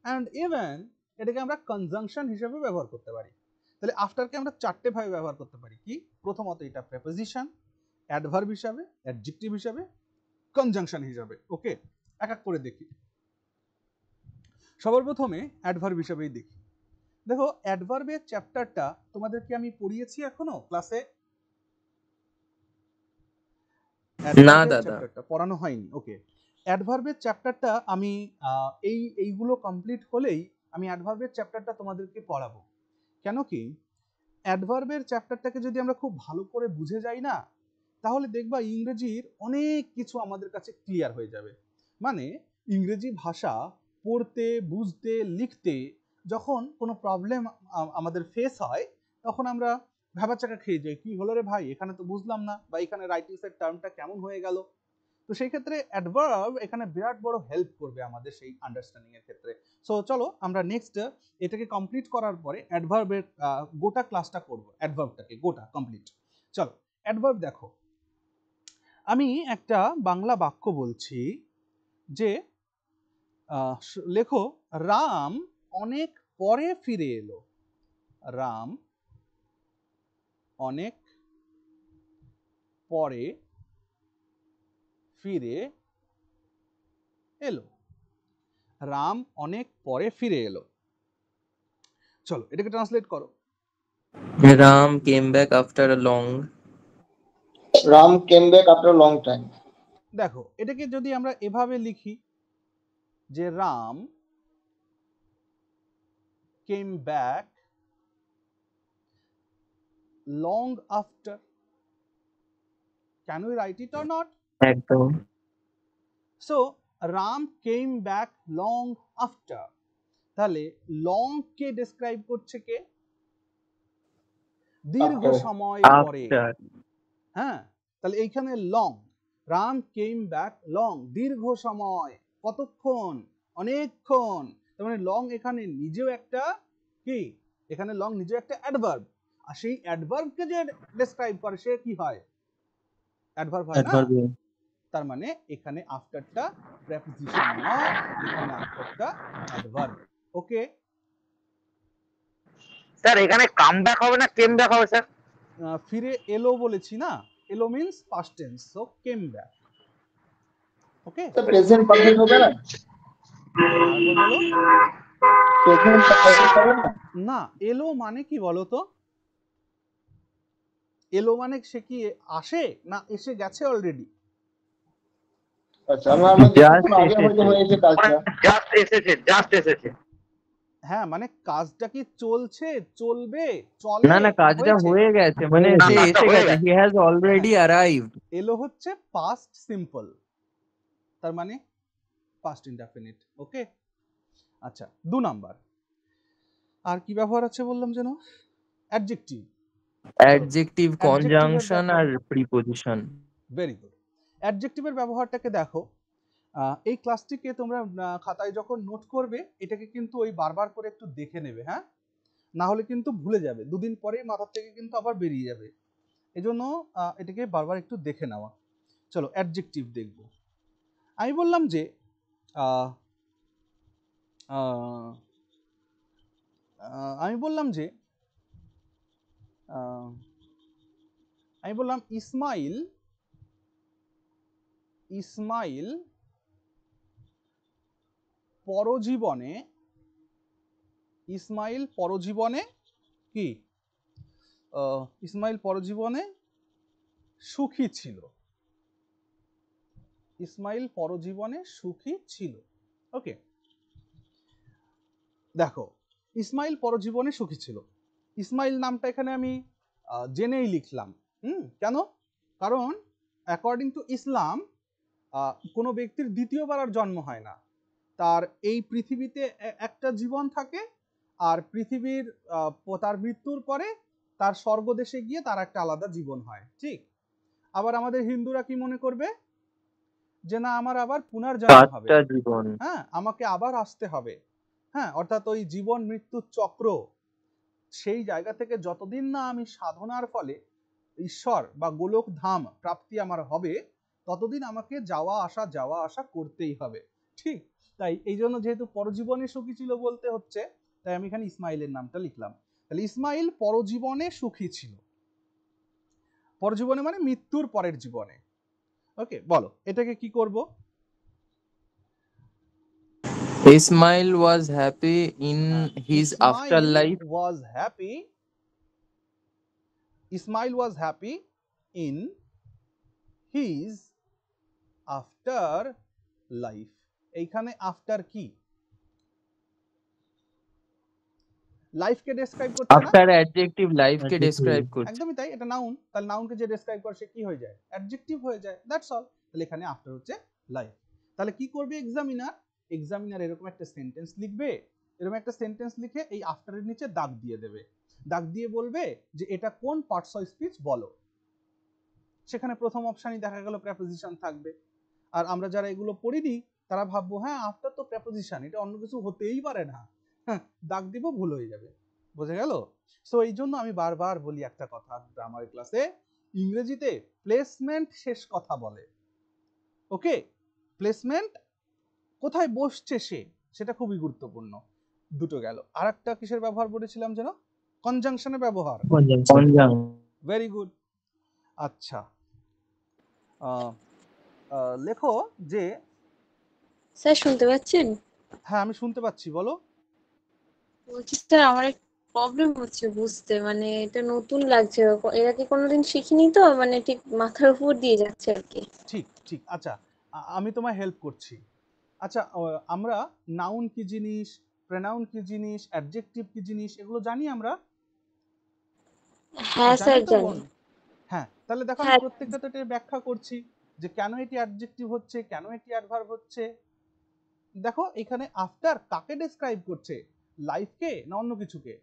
অ্যান্ড ইভেন এটাকে আমরা কনজাংশন হিসেবে ব্যবহার করতে পারি। তাহলে আফটারকে আমরা চারটে ভাবে ব্যবহার করতে পারি। কি? প্রথমত এটা প্রেপোজিশন, অ্যাডভার্ব হিসাবে, অ্যাডজেক্টিভ হিসাবে, কনজাংশন হিসাবে। ওকে, এক এক করে দেখি। সবার প্রথমে অ্যাডভার্ব হিসাবেই দেখি। দেখো অ্যাডভার্বের চ্যাপ্টারটা তোমাদেরকে আমি পড়িয়েছি এখনো ক্লাসে? না দাদা, চ্যাপ্টারটা পড়ানো হয়নি। ওকে, অ্যাডভার্বের চ্যাপ্টারটা আমি এইগুলো কমপ্লিট হলেই আমি অ্যাডভার্বের চ্যাপ্টারটা তোমাদেরকে পড়াবো। কেন কি, অ্যাডভার্বের চ্যাপ্টারটাকে যদি আমরা খুব ভালো করে বুঝে যাই না, তাহলে দেখবা ইংরেজির অনেক কিছু আমাদের কাছে ক্লিয়ার হয়ে যাবে। মানে ইংরেজি ভাষা পড়তে, বুঝতে, লিখতে যখন কোনো প্রবলেম আমাদের ফেস হয় তখন আমরা ভাবাচাকা খেয়ে যাই, কি হলো রে ভাই, এখানে তো বুঝলাম না, বা এখানে রাইটিংসের টার্মটা কেমন হয়ে গেল। তো সেই ক্ষেত্রে অ্যাডভার্ব এখানে বিরাট বড় হেল্প করবে আমাদের সেই আন্ডারস্ট্যান্ডিং এর ক্ষেত্রে। সো চলো আমরা নেক্সট এটাকে কমপ্লিট করার পরে অ্যাডভার্বের গোটা ক্লাসটা করব, অ্যাডভার্বটাকে গোটা কমপ্লিট। চলো অ্যাডভার্ব দেখো, আমি একটা বাংলা বাক্য বলছি যে লেখো রাম অনেক পরে ফিরে এলো। রাম অনেক পরে ফিরে এলো। রাম অনেক পরে ফিরে এলো। চলো এটাকে ট্রান্সলেট করো। Ram came back after a long. Ram came back after long time. দেখো এটাকে যদি আমরা এভাবে লিখি যে Ram came back long after, can we write it or not? একদম। So Ram came back long after, তাহলে লং কে ডেসক্রাইব করছে কে? দীর্ঘ সময় পরে। হ্যাঁ, তাহলে এইখানে long, Ram came back long, দীর্ঘ সময়, কতক্ষণ, অনেকক্ষণ। তার মানে লং এখানে নিজেও একটা কি, এখানে লং নিজেও একটা অ্যাডভার্ব, আর সেই অ্যাডভার্বকে যে ডেসক্রাইব করে সে কি হয়? অ্যাডভার্ব হয় না? তার মানে এখানে আফটারটা প্রেপোজিশন নয়, এখানে আফটারটা অ্যাডভার্ব। ওকে স্যার এখানে কাম ব্যাক হবে না কেম ব্যাক হবে স্যার? ফিরে এলো বলেছি না, এলো means past tense, so came back. Okay, তো প্রেজেন্ট পারফেক্ট হবে না? প্রেজেন্ট পারফেক্ট হবে না? না, এলো মানে কি বলো তো? এলো মানে সে কি আসে না এসে গেছে অলরেডি? আচ্ছা, আমরা দেখি জাস্ট একটু আগে হয়তো হয়েছে কাজটা। জাস্ট এসেছে। হ্যাঁ, মানে কাজটা কি চলছে, চলবে, চলে, না না, কাজটা হয়েছে? হয়ে গেছে, মানে হয়ে সে গেছে। এসে গেছে, হি হ্যাজ অলরেডি অ্যারাইভড। এলো হচ্ছে পাস্ট সিম্পল, তার মানে পাস্ট ইনডেফিনিট। ওকে, আচ্ছা 2 নাম্বার আর কি ব্যবহার আছে বললাম যেন? অ্যাডজেক্টিভ। অ্যাডজেক্টিভ, কনজাংশন আর প্রিপজিশন। Very good. অ্যাডজেক্টিভের ব্যবহারটাকে দেখো, এই ক্লাসটিকে তোমরা খাতায় যখন নোট করবে এটাকে কিন্তু ওই বারবার করে একটু দেখে নেবে, হ্যাঁ, না হলে কিন্তু ভুলে যাবে, 2 দিন পরেই মাথার থেকে কিন্তু আবার বেরিয়ে যাবে। এজন্য এটাকে বারবার একটু দেখে নেওয়া। চলো অ্যাডজেক্টিভ দেখব। আমি বললাম যে আমি বললাম ইসমাইল পরজীবনে কি ইসমাইল পরজীবনে সুখী ছিল। ইসমাইল পরজীবনে সুখী ছিল। ওকে, দেখো ইসমাইল পরজীবনে সুখী ছিল, ইসমাইল নামটা এখানে আমি জেনেই লিখলাম। কেন? কারণ অ্যাকর্ডিং টু ইসলাম কোনো ব্যক্তির দ্বিতীয়বার আর জন্ম হয় না, তার এই পৃথিবীতে একটা জীবন থাকে, আর পৃথিবীর তার মৃত্যুর পরে তার স্বর্গদেশে গিয়ে তার একটা আলাদা জীবন হয়। ঠিক, আবার আমাদের হিন্দুরা কি মনে করবে যে না আমার আবার পুনর্জন্ম হবে, হ্যাঁ, আমাকে আবার আসতে হবে, হ্যাঁ, অর্থাৎ ওই জীবন মৃত্যুর চক্র, সেই জায়গা থেকে যতদিন না আমি সাধনার ফলে ঈশ্বর বা গোলক ধাম প্রাপ্তি আমার হবে ততদিন আমাকে যাওয়া আসা করতেই হবে। ঠিক, তাই এই জন্য যেহেতু পরজীবনে সুখী ছিল বলতে হচ্ছে, তাই আমি এখানে ইসমাইলের নামটা লিখলাম। তাহলে ইসমাইল পরজীবনে সুখী ছিল, পরজীবনে মানে মৃত্যুর পরের জীবনে। ওকে, বলো এটাকে কি করব? Ismail was happy in his afterlife. Ismail was happy in his afterlife. এইখানে আফটার কি? লাইফকে ডেসক্রাইব করছে না? আফটার অ্যাডজেক্টিভ লাইফকে ডেসক্রাইব করছে। একদমই তাই, এটা নাউন, তাহলে নাউনকে যে ডেসক্রাইব করে সে কি হয়ে যায়? অ্যাডজেক্টিভ হয়ে যায়, দ্যাটস অল। তাহলে এখানে আফটার হচ্ছে লাইফ। তাহলে কি করবে এক্সামিনার এরকম একটা সেন্টেন্স লিখবে, এরকম একটা সেন্টেন্স লিখে এই আফটারের নিচে দাগ দিয়ে দেবে, দাগ দিয়ে বলবে যে এটা কোন পার্টস অফ স্পিচ বলো। সেখানে প্রথম অপশনই দেখা গেল প্রেপোজিশন থাকবে, আর আমরা যারা এগুলো পড়িনি তারা ভাববো হ্যাঁ আফটার তো প্রেপোজিশন, এটা অন্য কিছু হতেই পারে না, দাগ দিব ভুল হয়ে যাবে। বুঝে গেল? সো এই জন্য আমি বারবার বলি একটা কথা গ্রামার ক্লাসে, ইংরেজিতে প্লেসমেন্ট শেষ কথা বলে। ওকে, প্লেসমেন্ট কোথায় বসছে সেটা খুবই গুরুত্বপূর্ণ। দুটো গেল, আর একটা কিসের ব্যবহার বলেছিলাম যেন? কনজাংশনের ব্যবহার। Very good. আচ্ছা, লেখো যে, স্যার শুনতে পাচ্ছেন? হ্যাঁ আমি শুনতে পাচ্ছি, বলো। বলছি স্যার আমার একটা প্রবলেম হচ্ছে বুঝতে, মানে এটা নতুন লাগছে, এর আগে কোনোদিন শিখিনি তো, মানে ঠিক মাথার উপর দিয়ে যাচ্ছে আর কি। ঠিক ঠিক, আচ্ছা আমি তোমায় হেল্প করছি। আচ্ছা, আমরা নাউন কি জিনিস, প্রোনাউন কি জিনিস, অ্যাডজেক্টিভ কি জিনিস, এগুলো জানি আমরা? হ্যাঁ স্যার জানি। হ্যাঁ, তাহলে দেখো আমি প্রত্যেকটাতে ব্যাখ্যা করছি যে কেন এটি অ্যাডজেক্টিভ হচ্ছে, কেন এটি অ্যাডভার্ব হচ্ছে। দেখো এখানে আফটার কাকে ডেসক্রাইব করছে, লাইফকে না অন্য কিছুকে?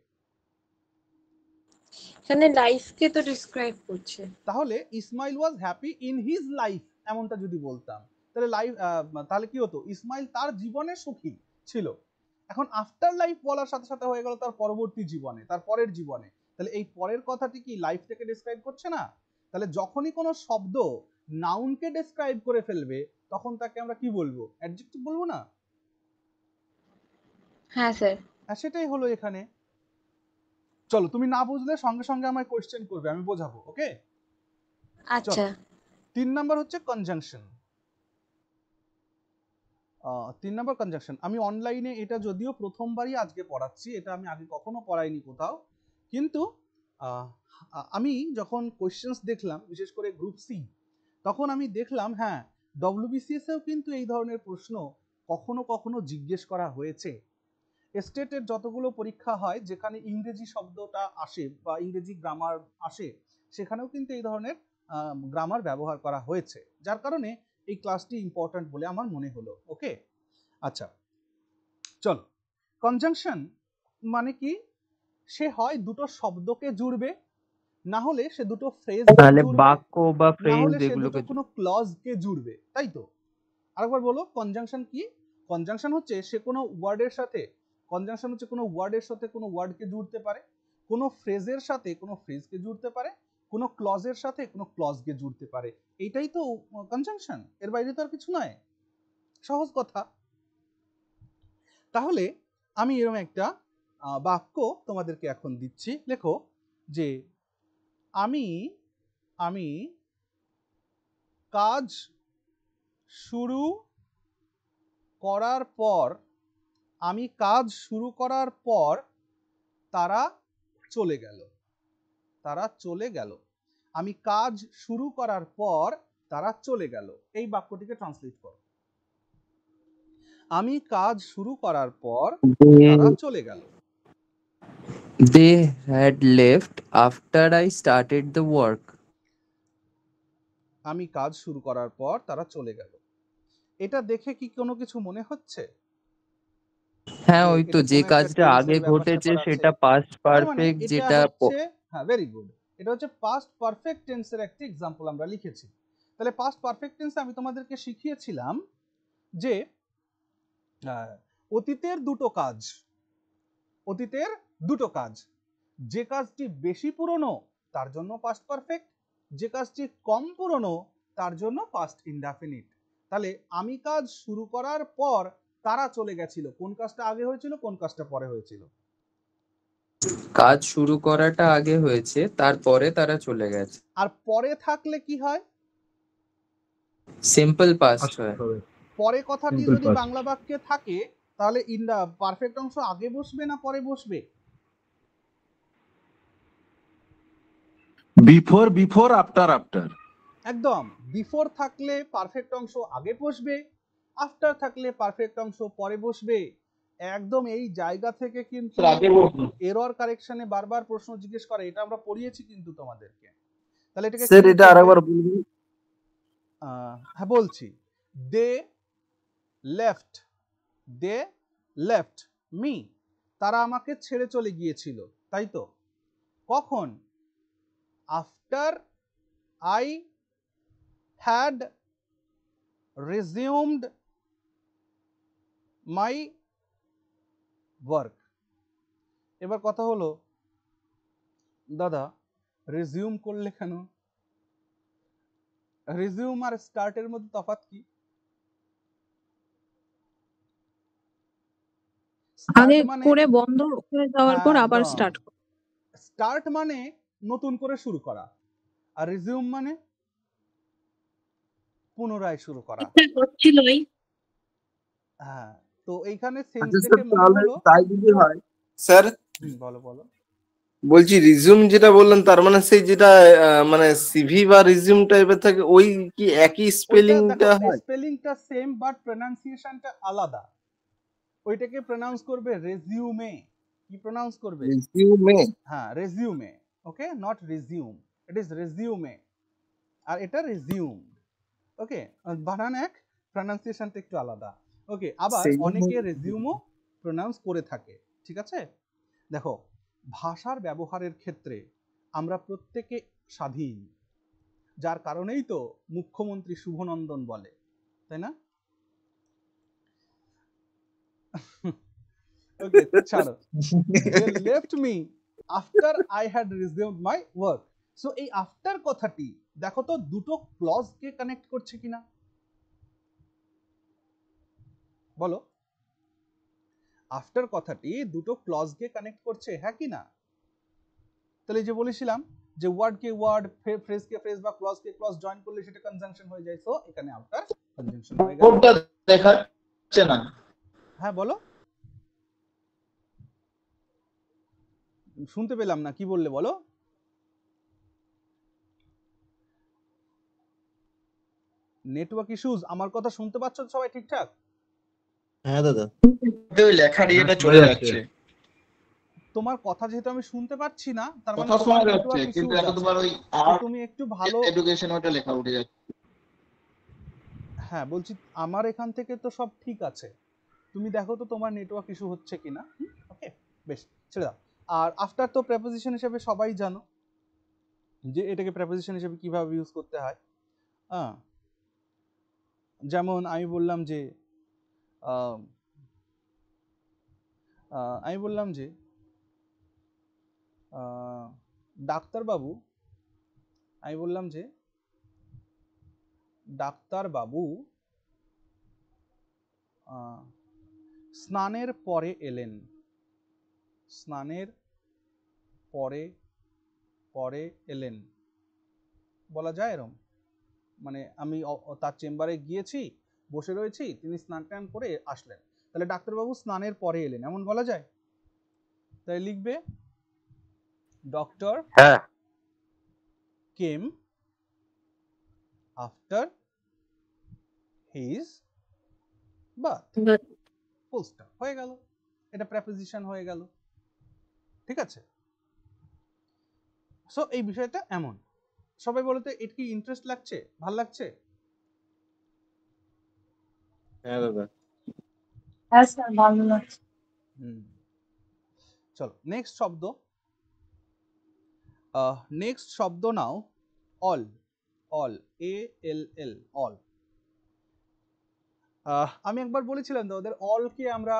এখানে লাইফকে তো ডেসক্রাইব করছে। তাহলে Ismail was happy in his life এমনটা যদি বলতাম তাহলে তাহলে কি হতো? ইসমাইল তার জীবনে সুখী ছিল। এখন আফটার লাইফ বলার সাথে সাথে হয়ে গেল তার পরবর্তী জীবনে, তার পরের জীবনে। তাহলে এই পরের কথাটি কি লাইফটাকে ডেসক্রাইব করছে না? তাহলে যখনই কোনো শব্দ নাউনকে ডেসক্রাইব করে ফেলবে তখন তাকে আমরা কি বলবো? অ্যাডজেক্টিভ বলবো না? হ্যাঁ স্যার। সেটাই হলো এখানে। চলো, তুমি না বুঝলে সঙ্গে সঙ্গে আমায় কোশ্চেন করবে, আমি বোঝাবো। ওকে, আচ্ছা। 3 নাম্বার হচ্ছে কনজাংশন। 3 নাম্বার কনজাংশন, আমি অনলাইনে এটা যদিও প্রথমবারই আজকে পড়াচ্ছি, এটা আমি আগে কখনো পড়াইনি কোথাও, কিন্তু আমি যখন কোয়েশ্চেন্স দেখলাম বিশেষ করে গ্রুপ সি, তখন আমি দেখলাম হ্যাঁ ডব্লিউবিসিএস এও কিন্তু এই ধরনের প্রশ্ন কখনো কখনো জিজ্ঞেস করা হয়েছে। স্টেটের যতগুলো পরীক্ষা হয় যেখানে ইংরেজি শব্দটা আসে বা ইংরেজি গ্রামার আসে, সেখানেও কিন্তু এই ধরনের গ্রামার ব্যবহার করা হয়েছে, যার কারণে এই ক্লাসটি ইম্পর্ট্যান্ট বলে আমার মনে হলো। ওকে, আচ্ছা চলো। কনজাংশন মানে কি? সে হয় দুটো শব্দকে জুড়বে, না হলে সে দুটো ফ্রেজ তাহলে জুড়বে, বাক্য বা না ফ্রেজ হলে সে দুটো এগুলোকে কোনো ক্লজকে জুড়বে, তাই তো? আরেকবার বলো কনজাংশন কি? কনজাংশন হচ্ছে সে কোনো ওয়ার্ডের সাথে, কনজাংশন হচ্ছে কোনো ওয়ার্ডের সাথে কোনো ওয়ার্ডকে জুড়তে পারে, কোনো ফ্রেজের সাথে কোনো ফ্রেজকে জুড়তে পারে, কোনো ক্লজের সাথে কোনো ক্লজকে জুড়তে পারে। এইটাই তো কনজাংশন, এর বাইরে তো আর কিছু নয়। সহজ কথা। তাহলে আমি এরকম একটা বাক্য তোমাদেরকে এখন দিচ্ছি। লেখো যে আমি কাজ শুরু করার পর, আমি কাজ শুরু করার পর তারা চলে গেল, তারা চলে গেল। আমি কাজ শুরু করার পর তারা চলে গেল। এই বাক্যটিকে ট্রান্সলেট করো। আমি কাজ শুরু করার পর তারা চলে গেল। They had left after I started the work. আমি কাজ শুরু করার পর তারা চলে গেল। এটা দেখে কি কোনো কিছু মনে হচ্ছে? হ্যাঁ, ওই তো যে কাজটা আগে ঘটেছে সেটা পাস্ট পারফেক্ট, যেটা হ্যাঁ ভেরি গুড, এটা হচ্ছে পাস্ট পারফেক্ট টেন্সের একটা এক্সাম্পল আমরা লিখেছি। তাহলে পাস্ট পারফেক্ট টেন্সে আমি তোমাদেরকে শিখিয়েছিলাম যে অতীতের দুটো কাজ, অতীতের দুটো কাজ, যে কাজটি বেশি পুরনো তার জন্য পাস্ট পারফেক্ট, যে কাজটি কম পুরনো তার জন্য পাস্ট ইনডেফিনিট। তাহলে আমি কাজ শুরু করার পর তারা চলে গেছিল, কোন কাজটা আগে হয়েছিল কোন কাজটা পরে হয়েছিল? কাজ শুরু করাটা আগে হয়েছে, তারপরে তারা চলে গেছে। আর পরে থাকলে কি হয়? সিম্পল পাস্ট হয়। পরে কথাটি যদি বাংলা বাক্যে থাকে তাহলে পারফেক্ট অংশ আগে বসবে না পরে বসবে? Before, before, after, after. একদম। বিফোর থাকলে পারফেক্ট অংশ আগে বসবে, আফটার থাকলে পারফেক্ট অংশ পরে বসবে। একদম এই জায়গা থেকে কিন্তু এরর কারেকশনে বারবার প্রশ্ন জিজ্ঞেস করে, এটা আমরা পড়িয়েছি কিন্তু তোমাদেরকে। তাহলে এটাকে স্যার এটা আরেকবার বলুন। হ্যাঁ বলছি। দে লেফট মি, তারা আমাকে ছেড়ে চলে গিয়েছিল, তাই তো? কখন? After I had resumed my work। এবার কথা হলো দাদা রিজিউম করলে কেন? রিজিউম আর স্টার্টের মধ্যে তফাৎ কি? আগে করে বন্ধ হয়ে যাওয়ার পর আবার স্টার্ট করা। স্টার্ট মানে নতুন করে শুরু করা, আর রিজিউম মানে পুনরায় শুরু করা। হ্যাঁ, তো এইখানে সেন্স দেখে মনে হলো তাই যদি হয় স্যার। বলো বলো। বলছি রিজিউম যেটা বললেন তার মানে সেই যেটা মানে সিভি বা রিজিউম টাইপের থাকে, ওই কি একই স্পেলিংটা হয়? স্পেলিংটা সেম বাট প্রনাউন্সিয়েশনটা আলাদা। ওইটাকে প্রনাউন্স করবে রেজিউমে। কি প্রনাউন্স করবে? রেজিউমে। হ্যাঁ resume. Okay, not resume, it is resume. আর এটা রিজিউম। ওকে, বানান এক, প্রনাউন্সিয়েশনটা একটু আলাদা। ওকে, আবার অনেকে রেজিউমও প্রনাউন্স করে থাকে। ঠিক আছে, দেখো ভাষার ব্যবহারের ক্ষেত্রে আমরা প্রত্যেকে স্বাধীন, যার কারণেই তো মুখ্যমন্ত্রী শুভনন্দন বলে, তাই না? ওকে ছাড়ো। They left me after I had resumed my work. So এই আফটার কথাটি দেখো তো দুটো ক্লজকে কানেক্ট করছে কিনা, বলো। আফটার কথাটি দুটো ক্লজকে কানেক্ট করছে, হ্যাঁ কি না? তাহলে যে বলেছিলাম যে ওয়ার্ডকে ওয়ার্ড, ফ্রেজকে ফ্রেজ বা ক্লজকে ক্লজ জয়েন করলে সেটা কনজাংশন হয়ে যায়। সো এখানে আফটার কনজাংশন হয়ে গেল। কোডটা দেখাচ্ছে না। হ্যাঁ বলো, শুনতে পেলাম না, কি বললে বলো। নেটওয়ার্ক ইস্যুজ, আমার কথা শুনতে পাচ্ছ তো সবাই ঠিকঠাক? হ্যাঁ দাদা। ওই লেখার ইয়েটা চলে যাচ্ছে। তোমার কথা যেহেতু আমি শুনতে পাচ্ছি না, তার মানে কথা তোমার শোনা যাচ্ছে নেটওয়ার্ক কিন্তু ইস্যুজ এখন আছে। তোমার ওই তো আর্ট তুমি একটু ভালো, এডুকেশন ওটা লেখা উঠে যাচ্ছে। হ্যাঁ বলছি আমার এখান থেকে তো সব ঠিক আছে, তুমি দেখো তো তোমার নেটওয়ার্ক ইস্যু হচ্ছে কিনা। ওকে, বেশ, ছেড়ে দাও। আর আফটার তো প্রেপোজিশন হিসেবে সবাই জানো যে এটাকে প্রেপোজিশন হিসেবে কিভাবে ইউজ করতে হয়। যেমন আমি বললাম যে ডাক্তারবাবু, আমি বললাম যে ডাক্তারবাবু স্নানের পরে এলেন। স্নানের পরে পরে এলেন বলা যায় এরম, মানে আমি তার চেম্বারে গিয়েছি, বসে রয়েছি, তিনি স্নান টান করে আসলেন, তাহলে ডাক্তারবাবু স্নানের পরে এলেন, এমন বলা যায়? তাই লিখবে doctor came after his bath, full stop, হয়ে গেল, এটা প্রেপোজিশন হয়ে গেল। ঠিক আছে, সো এই বিষয়টা এমন। সবাই বলো তো এটা কি ইন্টারেস্ট লাগছে, ভাল লাগছে? হ্যাঁ দাদা। হ্যাঁ স্যার, ভালো লাগছে। চলো নেক্সট শব্দ। নেক্সট শব্দ নাও অল। All, ALL, all. আমি একবার বলেছিলাম তো ওদের অলকে আমরা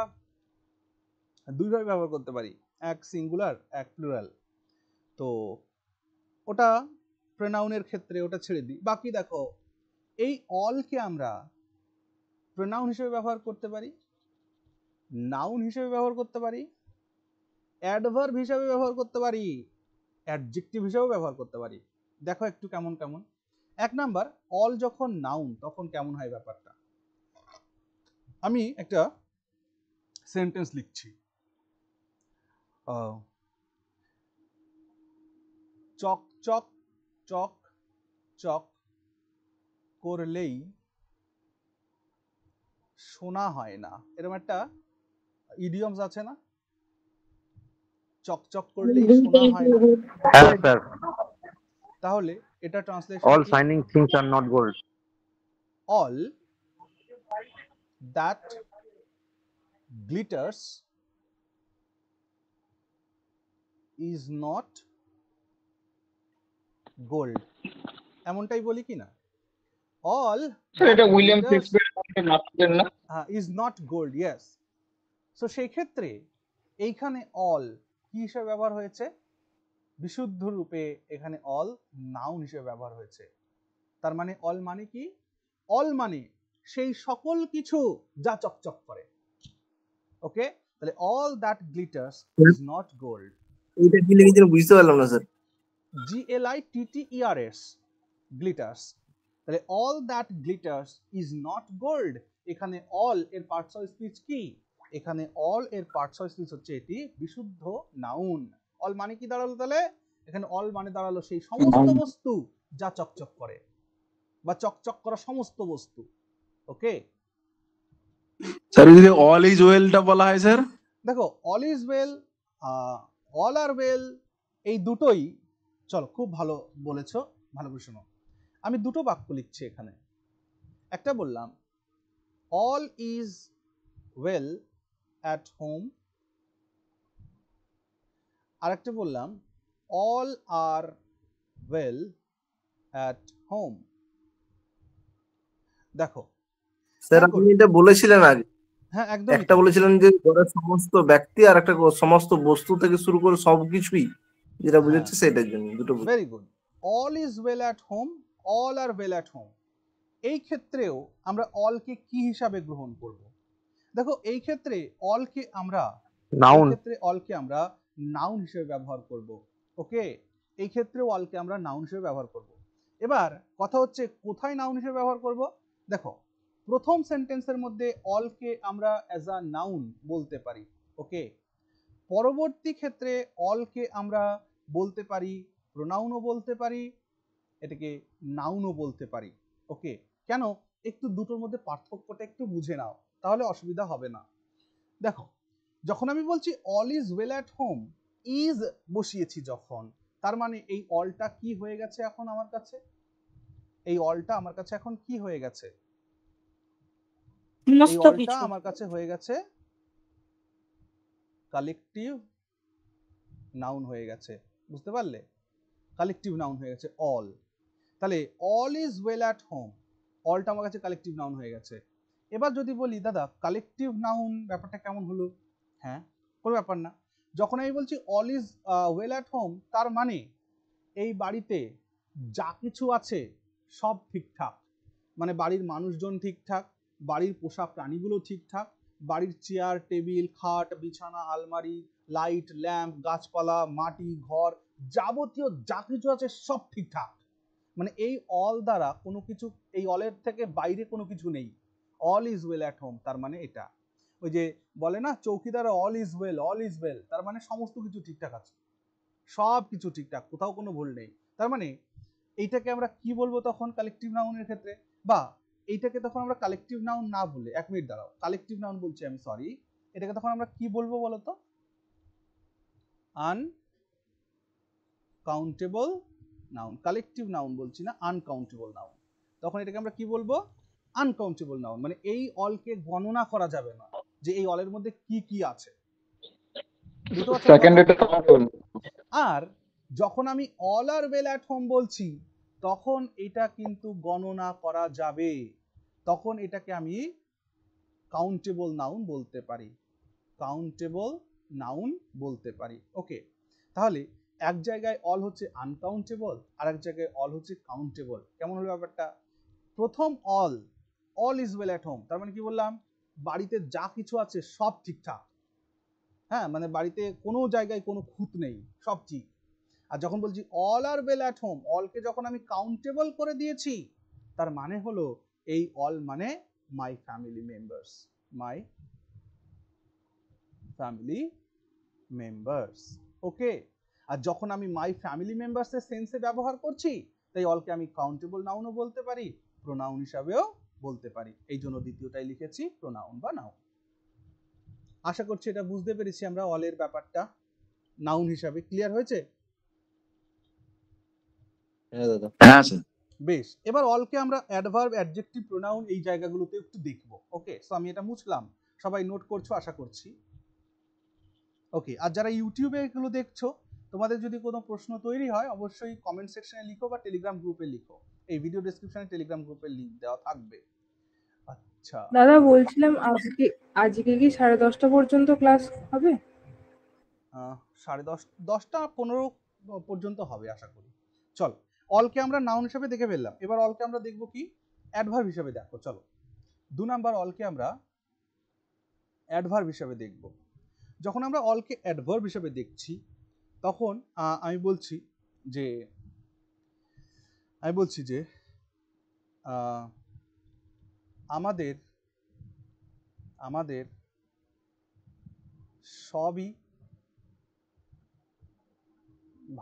দুইভাবে ব্যবহার করতে পারি, এক সিঙ্গুলার এক প্লুরাল। তো ওটা প্রোনাউনের ক্ষেত্রে ওটা ছেড়ে দিই, বাকি দেখো এই অলকে আমরা প্রোনাউন হিসেবে ব্যবহার করতে পারি, নাউন হিসেবে ব্যবহার করতে পারি, অ্যাডভার্ব হিসেবে ব্যবহার করতে পারি, অ্যাডজেক্টিভ হিসেবেও ব্যবহার করতে পারি। দেখো একটু কেমন কেমন। এক নাম্বার, অল যখন নাউন তখন কেমন হয় ব্যাপারটা। আমি একটা সেন্টেন্স লিখছি, চক চক চক চক করলেই শোনা হয় না, এরকম একটা ইডিয়মস আছে না, চকচক করলেই শোনা হয় না। হ্যাঁ স্যার। তাহলে এটা ট্রান্সলেশন অল কি? Shining things are not gold. All that glitters is not gold, এমনটাই বলি কি না? অল স্যার এটা উইলিয়াম শেক্সপিয়ারের নাটকের না? Is not gold, yes. So সেই ক্ষেত্রে এইখানে অল কি হিসেবে ব্যবহার হয়েছে? বিশুদ্ধ রূপে এখানে অল নাউন হিসেবে ব্যবহার হয়েছে। তার মানে অল মানে কি? অল মানে সেই সকল কিছু যা চকচক করে। ওকে, তাহলে all that glitters is not gold. এটা কি লিখেছেন বুঝতে পারলাম না স্যার। GLITTERS, glitters. তাহলে all that glitters is not gold, এখানে অল এর পার্টস অফ স্পিচ কি? এখানে অল এর পার্টস অফ স্পিচ হচ্ছে এটি বিশুদ্ধ নাউন। অল মানে কি দাঁড়ালো তাহলে? এখানে অল মানে দাঁড়ালো সেই সমস্ত বস্তু যা চকচক করে বা চকচক করা সমস্ত বস্তু। ওকে স্যার যদি অল ইজ ওয়েলটা বলা হয় স্যার, দেখো all is well, all are well, এই দুটোই, চলো খুব ভালো বলেছো, ভালো করে শোনো। আমি দুটো বাক্য লিখছি এখানে। একটা বললাম all is well at home, আর একটা বললাম all are well at home. দেখো স্যার আপনি এটা বলেছিলেন আগে, হ্যাঁ একদম, একটা বলেছিলেন যে ঘরের সমস্ত ব্যক্তি আর একটা সমস্ত বস্তু থেকে শুরু করে সবকিছুই, যেটা বুঝাচ্ছে সেটার জন্য দুটো। Very good. All is well at home, all are well at home. এই ক্ষেত্রেও আমরা অলকে কি হিসাবে গ্রহণ করব? দেখো এই ক্ষেত্রে অলকে আমরা নাউন হিসেবে ব্যবহার করব। ওকে, এই ক্ষেত্রে অলকে আমরা নাউন হিসেবে ব্যবহার করব। এবার কথা হচ্ছে কোথায় নাউন হিসেবে ব্যবহার করব। দেখো প্রথম সেন্টেন্সের মধ্যে অলকে আমরা অ্যাজ আ নাউন বলতে পারি। ওকে, পরবর্তী ক্ষেত্রে অলকে আমরা বলতে পারি প্রোনাউনও বলতে পারি, এটাকে নাউনও বলতে পারি। ওকে, কেন? একটু দুটোর মধ্যে পার্থক্যটা একটু বুঝে নাও, তাহলে অসুবিধা হবে না। দেখো, যখন আমি বলছি all is well at home, is বসিয়েছি যখন, তার মানে এই অলটা কি হয়ে গেছে এখন আমার কাছে? এই অলটা আমার কাছে এখন কি হয়ে গেছে? এই অলটা আমার কাছে হয়ে গেছে কালেকটিভ নাউন হয়ে গেছে। বুঝতে পারলে? কালেকটিভ নাউন হয়ে গেছে অল। তাহলে all is well at home, অলটা আমার কাছে কালেকটিভ নাউন হয়ে গেছে। এবার যদি বলি দাদা কালেকটিভ নাউন ব্যাপারটা কেমন হলো? হ্যাঁ, কোনো ব্যাপার না। যখন আমি বলছি all is well at home, তার মানে এই বাড়িতে যা কিছু আছে সব ঠিকঠাক, মানে বাড়ির মানুষজন ঠিকঠাক, বাড়ির পোষা প্রাণীগুলো ঠিকঠাক, বাড়ির চেয়ার টেবিল খাট বিছানা আলমারি লাইট ল্যাম্প গাছপালা মাটি ঘর যাবতীয় যা কিছু আছে সব ঠিকঠাক। মানে এই অল দ্বারা কোনো কিছু, এই অলের থেকে বাইরে কোনো কিছু নেই। All is well at home, তার মানে এটা। ওই যে বলে না চৌকিদার all is well, all is well, তার মানে সমস্ত কিছু ঠিকঠাক আছে, সব কিছু ঠিকঠাক, কোথাও কোনো ভুল নেই। তার মানে এইটাকে আমরা কি বলবো তখন কালেকটিভ নাউনের ক্ষেত্রে? বা এইটাকে তখন আমরা কালেকটিভ নাউন না বলে, 1 মিনিট দাঁড়াও, কালেকটিভ নাউন বলছি আমি, সরি, এটাকে তখন আমরা কি বলবো বলো তো? Uncountable noun. কালেকটিভ নাউন বলছি না, আনকাউন্টেবল নাউন। তখন এটাকে আমরা কি বলবো? Uncountable noun. মানে এই অলকে গণনা করা যাবে না যে এই অলের মধ্যে কি কি আছে। আর যখন আমি all are well at home বলছি তখন এটা কিন্তু গণনা করা যাবে, তখন এটাকে আমি কাউন্টেবল নাউন বলতে পারি, কাউন্টেবল নাউন বলতে পারি। ওকে, তাহলে এক জায়গায় অল হচ্ছে আনকাউন্টেবল আর এক জায়গায় অল হচ্ছে কাউন্টেবল। কেমন হলো ব্যাপারটা? প্রথম all, all is well at home, তার মানে কি বললাম? বাড়িতে যা কিছু আছে সব ঠিকঠাক, হ্যাঁ, মানে বাড়িতে কোনো জায়গায় কোনো খুঁত নেই, সব ঠিক। আর যখন বলছি all are well at home, অলকে যখন আমি কাউন্টেবল করে দিয়েছি তার মানে হলো এই অল মানে my family members, my family members. Okay, আর যখন আমি মাই ফ্যামিলি মেম্বার্সের সেন্সে ব্যবহার করছি তাই অলকে আমি কাউন্টেবল নাউনও বলতে পারি, প্রোনাউন হিসাবেও বলতে পারি। এই জন্য দ্বিতীয়টাই লিখেছি প্রোনাউন বা নাউন। আশা করছি এটা বুঝতে পেরেছি আমরা অলের ব্যাপারটা নাউন হিসাবে। ক্লিয়ার হয়েছে? হ্যাঁ দাদা, হ্যাঁ স্যার। বেশ, এবার অলকে আমরা অ্যাডভার্ব অ্যাডজেক্টিভ প্রোনাউন এই জায়গাগুলোতে একটু দেখব। ওকে, সো আমি এটা মুছলাম, সবাই নোট করছো আশা করছি। ওকে, আর যারা ইউটিউবে এগুলো দেখছো তোমাদের যদি কোনো প্রশ্ন তৈরি হয় অবশ্যই কমেন্ট সেকশনে লিখো বা টেলিগ্রাম গ্রুপে লিখো, এই ভিডিও ডেসক্রিপশনে টেলিগ্রাম গ্রুপের লিংক দেওয়া থাকবে। আচ্ছা দাদা বলছিলাম আজকে কি 10:30 পর্যন্ত ক্লাস হবে? 10:30, 10টা 15 পর্যন্ত হবে আশা করি। চল, অলকে আমরা নাউন হিসেবে দেখে ফেললাম, এবার অলকে আমরা দেখব কি অ্যাডভার্ব হিসেবে। দেখো চলো, 2 নাম্বার অলকে আমরা অ্যাডভার্ব হিসেবে দেখব। যখন আমরা অলকে অ্যাডভার্ব হিসেবে দেখছি তখন আমি বলছি যে আমাদের সবই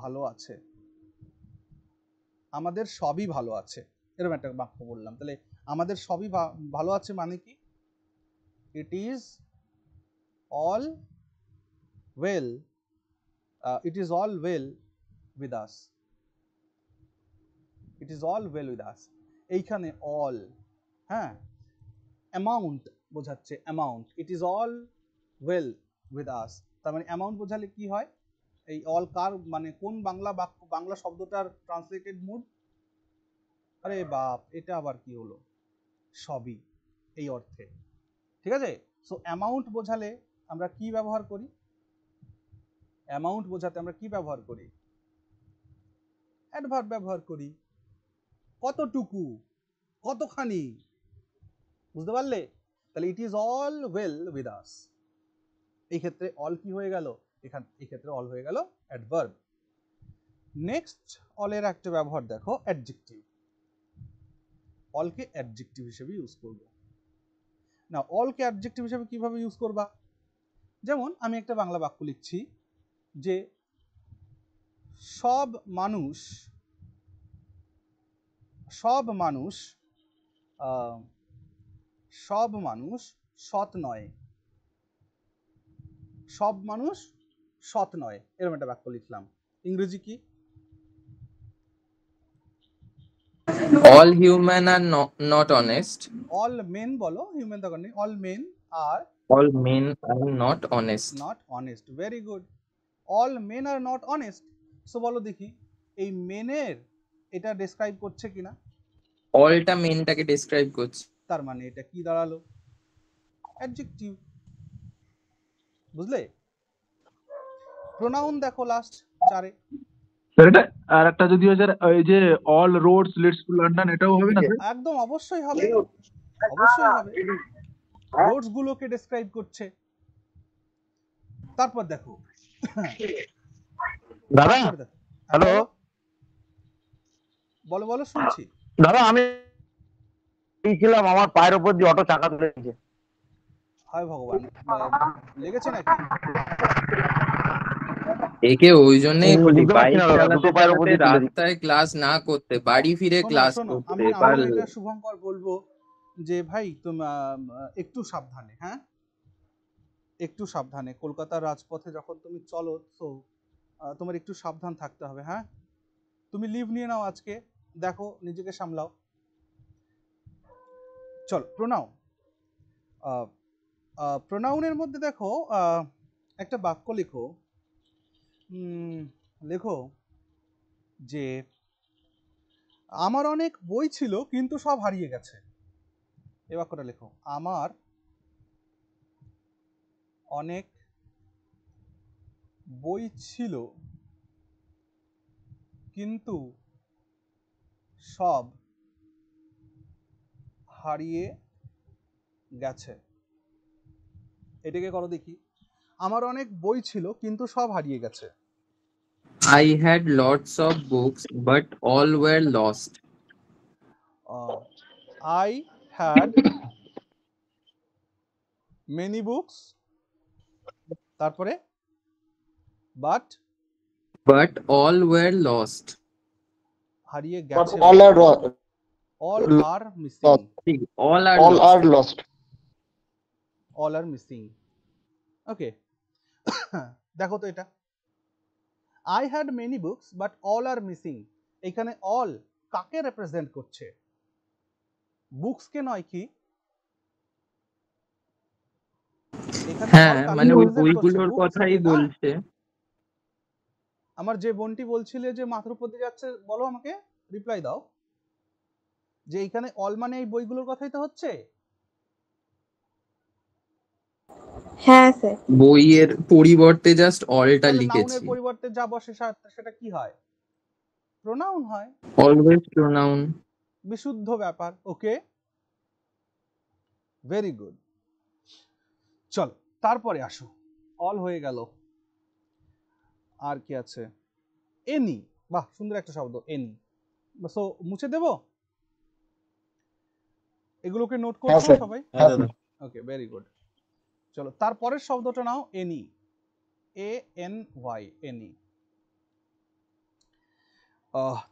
ভালো আছে, আমাদের সবই ভালো আছে, এরকম একটা বাক্য বললাম। তাহলে আমাদের সবই ভালো আছে মানে কি? It is all well, it is all well with us, it is all well with us. এইখানে অল, হ্যাঁ, অ্যামাউন্ট বোঝাচ্ছে, amount, it is all well with us. তার মানে অ্যামাউন্ট বোঝালে কি হয়? এই অল কার মানে কোন বাংলা বাক্য, বাংলা শব্দটার ট্রান্সলেটেড মুড? আরে বাপ, এটা আবার কি হলো? সবই, এই অর্থে। ঠিক আছে, সো অ্যামাউন্ট বোঝালে আমরা কি ব্যবহার করি? অ্যামাউন্ট বোঝাতে আমরা কি ব্যবহার করি? অ্যাডভার্ব ব্যবহার করি। কতটুকু, কতখানি, বুঝতে পারলে? তাহলে it is all well with us, এই ক্ষেত্রে অল কি হয়ে গেল? এই ক্ষেত্রে অল হয়ে গেল অ্যাডভার্ব। নেক্সট অলের একটা ব্যবহার দেখো, অ্যাডজেক্টিভ। অলকে অ্যাডজেক্টিভ হিসেবে ইউজ করব না। অলকে অ্যাডজেক্টিভ হিসেবে কিভাবে ইউজ করবা? যেমন আমি একটা বাংলা বাক্য লিখছি যে সব মানুষ সব মানুষ সৎ নয়, সব মানুষ সৎ নয়, এরকম একটা বাক্য লিখলাম। ইংরেজি কি? all human are not honest. All men বলো, হিউম্যান দরকার নেই। All men are All men are not honest. Not honest. Very good. All men are not honest. So বলো দেখি এই মেনের এটা ডেসক্রাইব করছে কিনা? allটা মেনটাকে ডেসক্রাইব করছে। তার মানে এটা কি দাঁড়ালো? অ্যাডজেক্টিভ। বুঝলে? প্রোনাউন দেখো লাস্ট 4 এ। স্যার এটা আর একটা যদি হয় স্যার ওই যে all Rhodes leads to London, এটাও হবে না স্যার? একদম অবশ্যই হবে, অবশ্যই হবে। রোডস গুলোকে ডেসক্রাইব করছে। তারপর দেখো দাদা হ্যালো বলো বলো শুনছি। দাদা আমি ছিলাম, আমার পায়ের উপর দিয়ে অটো চাকা তুলে দিয়েছে। হায় ভগবান, লেগেছে নাকি? একে ওই জন্যই বলি বুঝতে পারছি বাইক না দাদা, দুটো পায়ের উপর চালাতে দিয়ে তুলে দিয়েছে। রাস্তায় ক্লাস না করতে, বাড়ি ফিরে শোনো ক্লাস শোনো, করতে আমি পারলে। এটা শুভঙ্কর বলবো যে ভাই তুমি একটু সাবধানে, হ্যাঁ একটু সাবধানে। কলকাতার রাজপথে যখন তুমি চলো তো তোমার একটু সাবধান থাকতে হবে। হ্যাঁ তুমি লিভ নিয়ে নাও আজকে, দেখো নিজেকে সামলাও। চল প্রোনাউন। প্রোনাউনের মধ্যে দেখো একটা বাক্য লেখো। লেখো যে আমার অনেক বই ছিল কিন্তু সব হারিয়ে গেছে। এই বাক্যটা লেখো, আমার অনেক বই ছিল কিন্তু সব হারিয়ে গেছে। এটাকে করো দেখি, আমার অনেক বই ছিল কিন্তু সব হারিয়ে গেছে। I had lots of books but all were lost. I had many books, তারপরে but all were lost. হারিয়ে গেছে। all are missing। all are all lost. are lost। all are missing। ওকে দেখো তো এটা, I had many books but all are missing। এখানে all কাকে represent করছে? Books কে নয় কি? এখানে হ্যাঁ all কাকে মানে ওই represent করছে? বইগুলোর Books কথাই কে না? বলছে। আমার যে বোনটি বলছিলে যে মাথার উপর দিয়ে যাচ্ছে, বলো আমাকে, রিপ্লাই দাও যে এখানে অল মানে এই বইগুলোর কথাই তো হচ্ছে। হ্যাঁ স্যার। বইয়ের পরিবর্তে জাস্ট অলটা নাউনের লিখেছি। পরিবর্তে যা বসে সেটা কি হয়? প্রোনাউন হয়। Always pronoun. বিশুদ্ধ ব্যাপার। Okay very good. চল তারপরে আসো, অল হয়ে গেল, আর কি আছে? এনি। বাহ সুন্দর একটা শব্দ, এনি। সো মুছে দেব, এগুলোকে নোট করছো সবাই? Okay very good. চলো তারপরের শব্দটা নাও, এনি। ANY, any.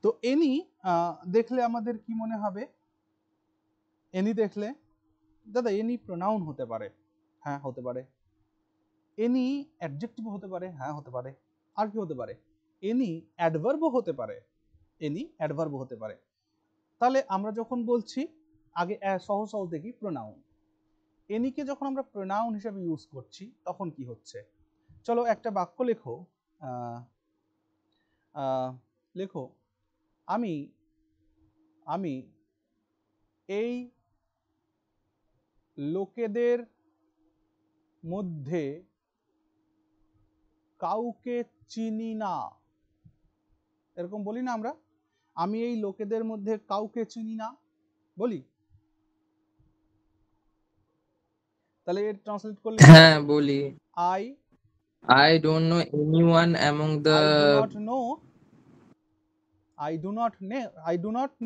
তো এনি দেখলে আমাদের কি মনে হবে? এনি দেখলে দাদা এনি প্রোনাউন হতে পারে, হ্যাঁ হতে পারে। এনি অ্যাডজেক্টিভ হতে পারে, হ্যাঁ হতে পারে। আর কি হতে পারে? এনি অ্যাডভার্বও হতে পারে, এনি অ্যাডভার্ব হতে পারে। তাহলে আমরা যখন বলছি আগে সহজ সহজ দেখি, প্রোনাউন। এনিকে যখন আমরা প্রোনাউন হিসেবে ইউজ করছি তখন কি হচ্ছে? চলো একটা বাক্য লেখো, লেখো আমি আমি এই লোকেদের মধ্যে কাউকে চিনি না। এরকম বলি না আমরা, আমি এই লোকেদের মধ্যে কাউকে চিনি না বলি। তাহলে এর ট্রান্সলেট করলে হ্যাঁ বলি। I don't know anyone among the I do not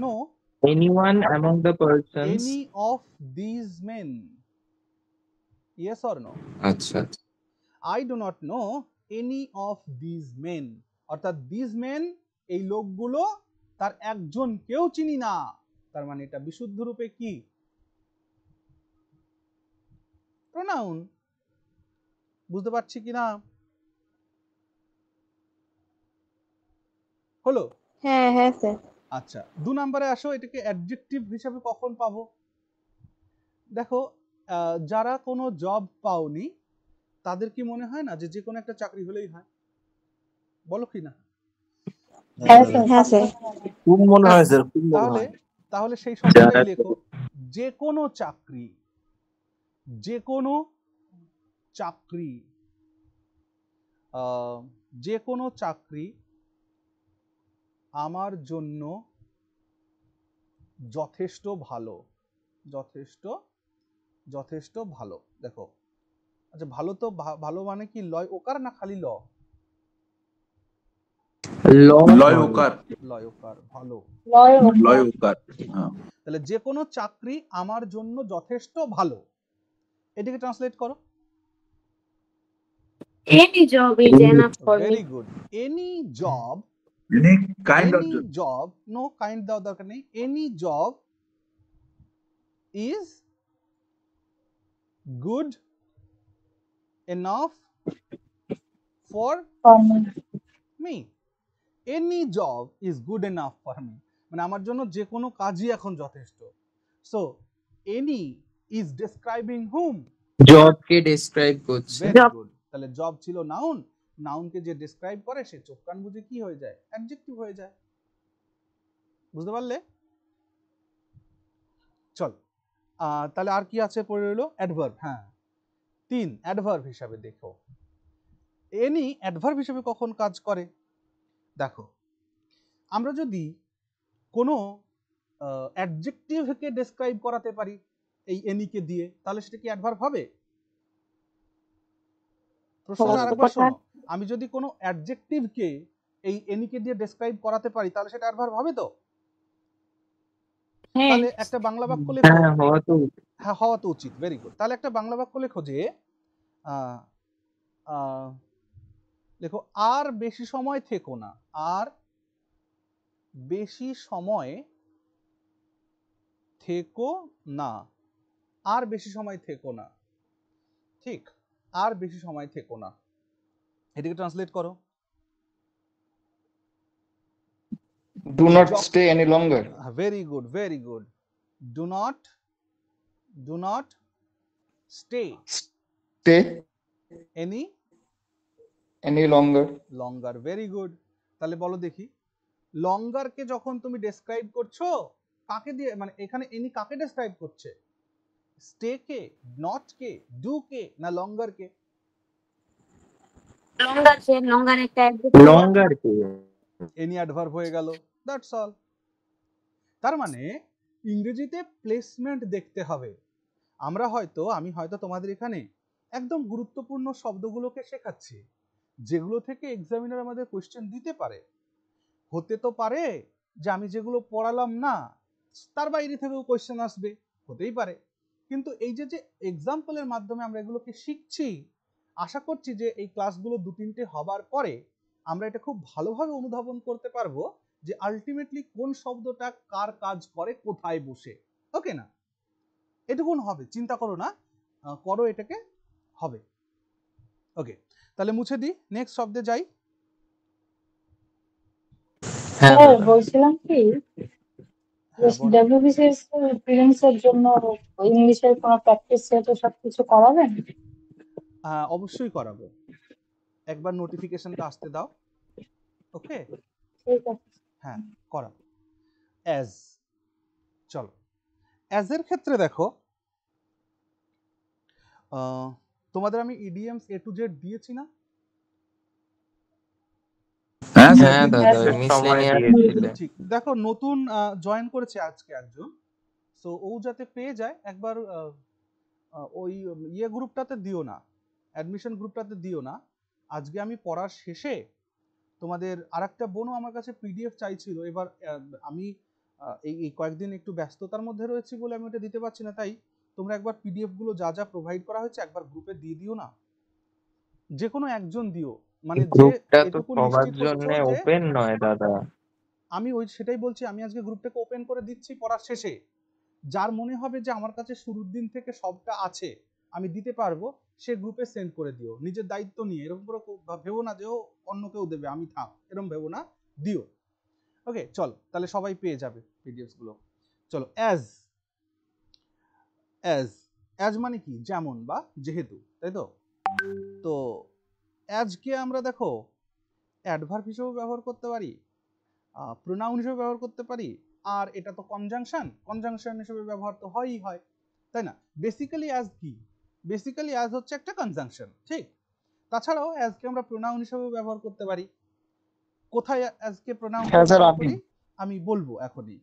know anyone among the persons any of these men। Yes or no? আচ্ছা। I do not know any of these men, অর্থাৎ these men এই লোকগুলো তার একজন কেউ চিনি না। তার মানে এটা বিশুদ্ধ রূপে কি? প্রোনাউন। বুঝতে পারছি কিনা? হলো? হ্যাঁ হ্যাঁ স্যার। আচ্ছা 2 নম্বরে আসো, এটাকে অ্যাডজেক্টিভ হিসাবে কখন পাবো? দেখো যারা কোনো জব পাওনি তাদের কি মনে হয় না যে যে কোনো একটা চাকরি হলেই হয়? বলো কি না? হ্যাঁ স্যার। খুব মনে হয় স্যার, খুব মনে তাহলে হয়। তাহলে সেই শব্দটাই লেখো, যে কোনো চাকরি, যে কোনো চাকরি, যে কোনো চাকরি আমার জন্য যথেষ্ট ভালো, যথেষ্ট যথেষ্ট ভালো। দেখো আচ্ছা, ভালো তো ভালো মানে কি লয় ওকার না খালি ল? লয় ওকার। লয় ওকার, ভালো। লয় ওকার। হ্যাঁ। তাহলে যে কোনো চাকরি আমার জন্য যথেষ্ট ভালো, এটাকে ট্রান্সলেট করো। Any job is enough for me. Very good. Any job, any kind of any job, no kind দেওয়ার দরকার নেই। Any job is good enough for me. Any job is good enough for me মানে আমার জন্য যে কোনো কাজই এখন যথেষ্ট। So any is describing hmm? জবকে ডেসক্রাইব করছে। Very good. তাহলে জব ছিল নাউন, নাউনকে যে ডেসক্রাইব করে সে চোখ কান বুঝে কি হয়ে যায়? অ্যাডজেক্টিভ হয়ে যায়। বুঝতে পারলে? চল তাহলে আর কি আছে পড়ে রইলো? অ্যাডভার্ব। হ্যাঁ 3 অ্যাডভার্ব হিসাবে দেখো। এনি অ্যাডভার্ব হিসাবে কখন কাজ করে? দেখো আমরা যদি কোনো অ্যাডজেক্টিভকে ডেসক্রাইব করাতে পারি এই এনিকে দিয়ে, তাহলে সেটা কি অ্যাডভার্ব হবে? প্রশ্নটা আরেকবার শোনো, আমি যদি কোনো অ্যাডজেক্টিভকে এই এনিকে দিয়ে ডেসক্রাইব করাতে পারি তাহলে সেটা অ্যাডভার্ব হবে তো? তাহলে একটা বাংলা বাক্য লেখো। হ্যাঁ হওয়া তো হ্যাঁ হওয়া তো উচিত। Very good. তাহলে একটা বাংলা বাক্য লেখো যে লেখো আর বেশি সময় থেকো না। আর বেশি সময় থেকো না। আর বেশি সময় থেকো না। ঠিক, আর বেশি সময় থেকো না। এটাকে ট্রান্সলেট করো। Do not stay any longer. Very good, very good. Do not stay any longer. longer. Very good. তাহলে বলো দেখি, লঙ্গার কে যখন তুমি ডেসক্রাইব করছো কাকে দিয়ে, মানে এখানে এনি কাকে ডেসক্রাইব করছে? স্টে কে, নট কে, ডু কে, না লঙ্গার কে? Longer একটা লঙ্গার কে। এনি অ্যাডভার্ব হয়ে গেল। That's all. তার মানে ইংরেজিতে প্লেসমেন্ট দেখতে হবে। আমি হয়তো তোমাদের এখানে একদম গুরুত্বপূর্ণ শব্দগুলোকে শেখাচ্ছি যেগুলো থেকে এক্সামিনার আমাদের কোশ্চেন দিতে পারে। হতে তো পারে যে আমি যেগুলো পড়ালাম না তার বাইরে থেকেও কোশ্চেন আসবে, হতেই পারে। কিন্তু এই যে এক্সাম্পলের মাধ্যমে আমরা এগুলোকে শিখছি, আশা করছি যে এই ক্লাসগুলো 2-3টে হবার পরে আমরা এটা খুব ভালোভাবে অনুধাবন করতে পারবো যে আলটিমেটলি কোন শব্দটা কার কাজ করে কোথায় বসে। ওকে না? এটুকুন হবে, চিন্তা করো না, করো, এটাকে হবে। ওকে, তাহলে মুছে দিই, নেক্সট শব্দে যাই। স্যার বলছিলাম কি ডব্লিউবিসিএস প্রিলিমস এর জন্য ইংলিশের কোনো প্র্যাকটিস সেট সবকিছু করাবেন? অবশ্যই করাবো, একবার নোটিফিকেশনটা আসতে দাও। ওকে, ঠিক আছে। হ্যাঁ করাবো। অ্যাজ, চলো অ্যাজ এর ক্ষেত্রে দেখো তোমাদের আমি ইডিএমস এ টু জেড দিয়েছি না? হ্যাঁ দাদা মিসলেনিয়াস। ঠিক, দেখো নতুন জয়েন করেছে আজকে একজন, সো ও যাতে পেয়ে যায় একবার ওই ইয়ে গ্রুপটাতে দিও না, অ্যাডমিশন গ্রুপটাতে দিও না। আজকে আমি পড়ার শেষে তোমাদের আরেকটা বোনও আমার কাছে পিডিএফ চাইছিল, এবার আমি এই কয়েকদিন একটু ব্যস্ততার মধ্যে রয়েছি বলে আমি ওটা দিতে পারছি না, তাই তোমরা একবার পিডিএফ গুলো যা যা প্রোভাইড করা হয়েছে একবার গ্রুপে দিয়ে দিও না, যে কোনো একজন দিও, মানে যে গ্রুপটা তো এটুকু সবার নিশ্চিত জন্য হচ্ছ যে ওপেন নয় দাদা। আমি সেটাই বলছি, আমি আজকে গ্রুপটাকে ওপেন করে দিচ্ছি পড়ার শেষে। যার মনে হবে যে আমার কাছে শুরুর দিন থেকে সবটা আছে, আমি দিতে পারবো, সে গ্রুপে সেন্ড করে দিও নিজের দায়িত্ব নিয়ে। এরকম করে ভেবো না যে ও অন্য কেউ দেবে, আমি থাক, এরকম ভেবো না, দিও। ওকে, চলো তাহলে সবাই পেয়ে যাবে পিডিএফস গুলো। চলো, অ্যাজ অ্যাজ অ্যাজ মানে কি? যেমন বা যেহেতু, তাই তো? তো অ্যাজকে আমরা দেখো অ্যাডভার্ব হিসেবে ব্যবহার করতে পারি, প্রোনাউন হিসেবে ব্যবহার করতে পারি, আর এটা তো কনজাংশন হিসেবে ব্যবহার তো হয়ই হয়, তাই না? বেসিক্যালি অ্যাজ কি? বেসিক্যালি অ্যাজ হচ্ছে একটা কনজাংশন, ঠিক? তাছাড়াও অ্যাজকে আমরা প্রোনাউন হিসেবে ব্যবহার করতে পারি। কোথায় অ্যাজকে প্রোনাউন ব্যবহার করি আমি বলবো এখনই,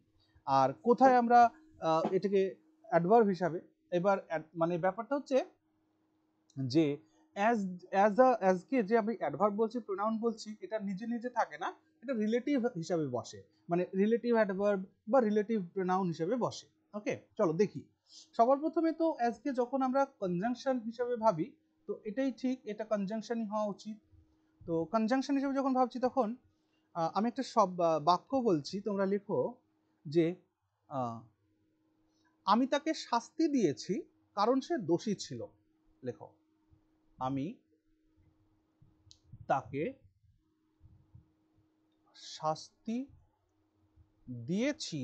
আর কোথায় আমরা এটাকে অ্যাডভার্ব হিসাবে। এবার মানে ব্যাপারটা হচ্ছে যে অ্যাজকে যে আমি অ্যাডভার্ব বলছি, প্রোনাউন বলছি, এটা নিজে নিজে থাকে না, এটা রিলেটিভ হিসাবে বসে, মানে রিলেটিভ অ্যাডভার্ব বা রিলেটিভ প্রোনাউন হিসাবে বসে। ওকে, চলো দেখি। সবার প্রথমে তো অ্যাজকে যখন আমরা কনজাংশন হিসাবে ভাবি, তো এটাই ঠিক, এটা কনজাংশনই হওয়া উচিত। তো কনজাংশন হিসেবে যখন ভাবছি, তখন আমি একটা বাক্য বলছি, তোমরা লেখো যে আমি তাকে শাস্তি দিয়েছি কারণ সে দোষী ছিল। লেখো, আমি তাকে শাস্তি দিয়েছি,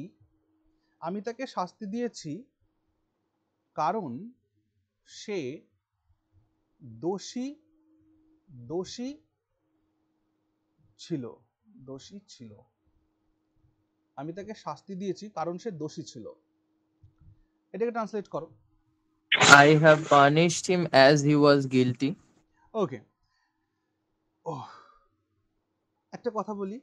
আমি তাকে শাস্তি দিয়েছি কারণ সে দোষী ছিল। আমি তাকে শাস্তি দিয়েছি কারণ সে দোষী ছিল। এটাকে ট্রান্সলেট করো। I have punished him as he was guilty. ওকে, একটা কথা বলি,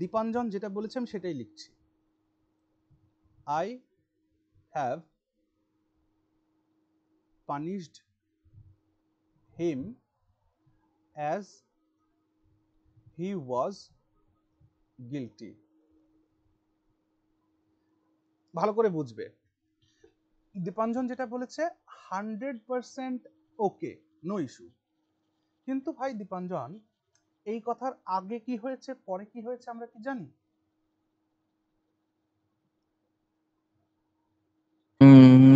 দীপাঞ্জন যেটা বলেছে আমি সেটাই লিখছি। I have punished him as he was guilty. ভালো করে বুঝবে, দীপাঞ্জন যেটা বলেছে 100% ওকে, নো ইস্যু। কিন্তু ভাই দীপাঞ্জন, এই কথার আগে কি হয়েছে পরে কি হয়েছে আমরা কি জানি?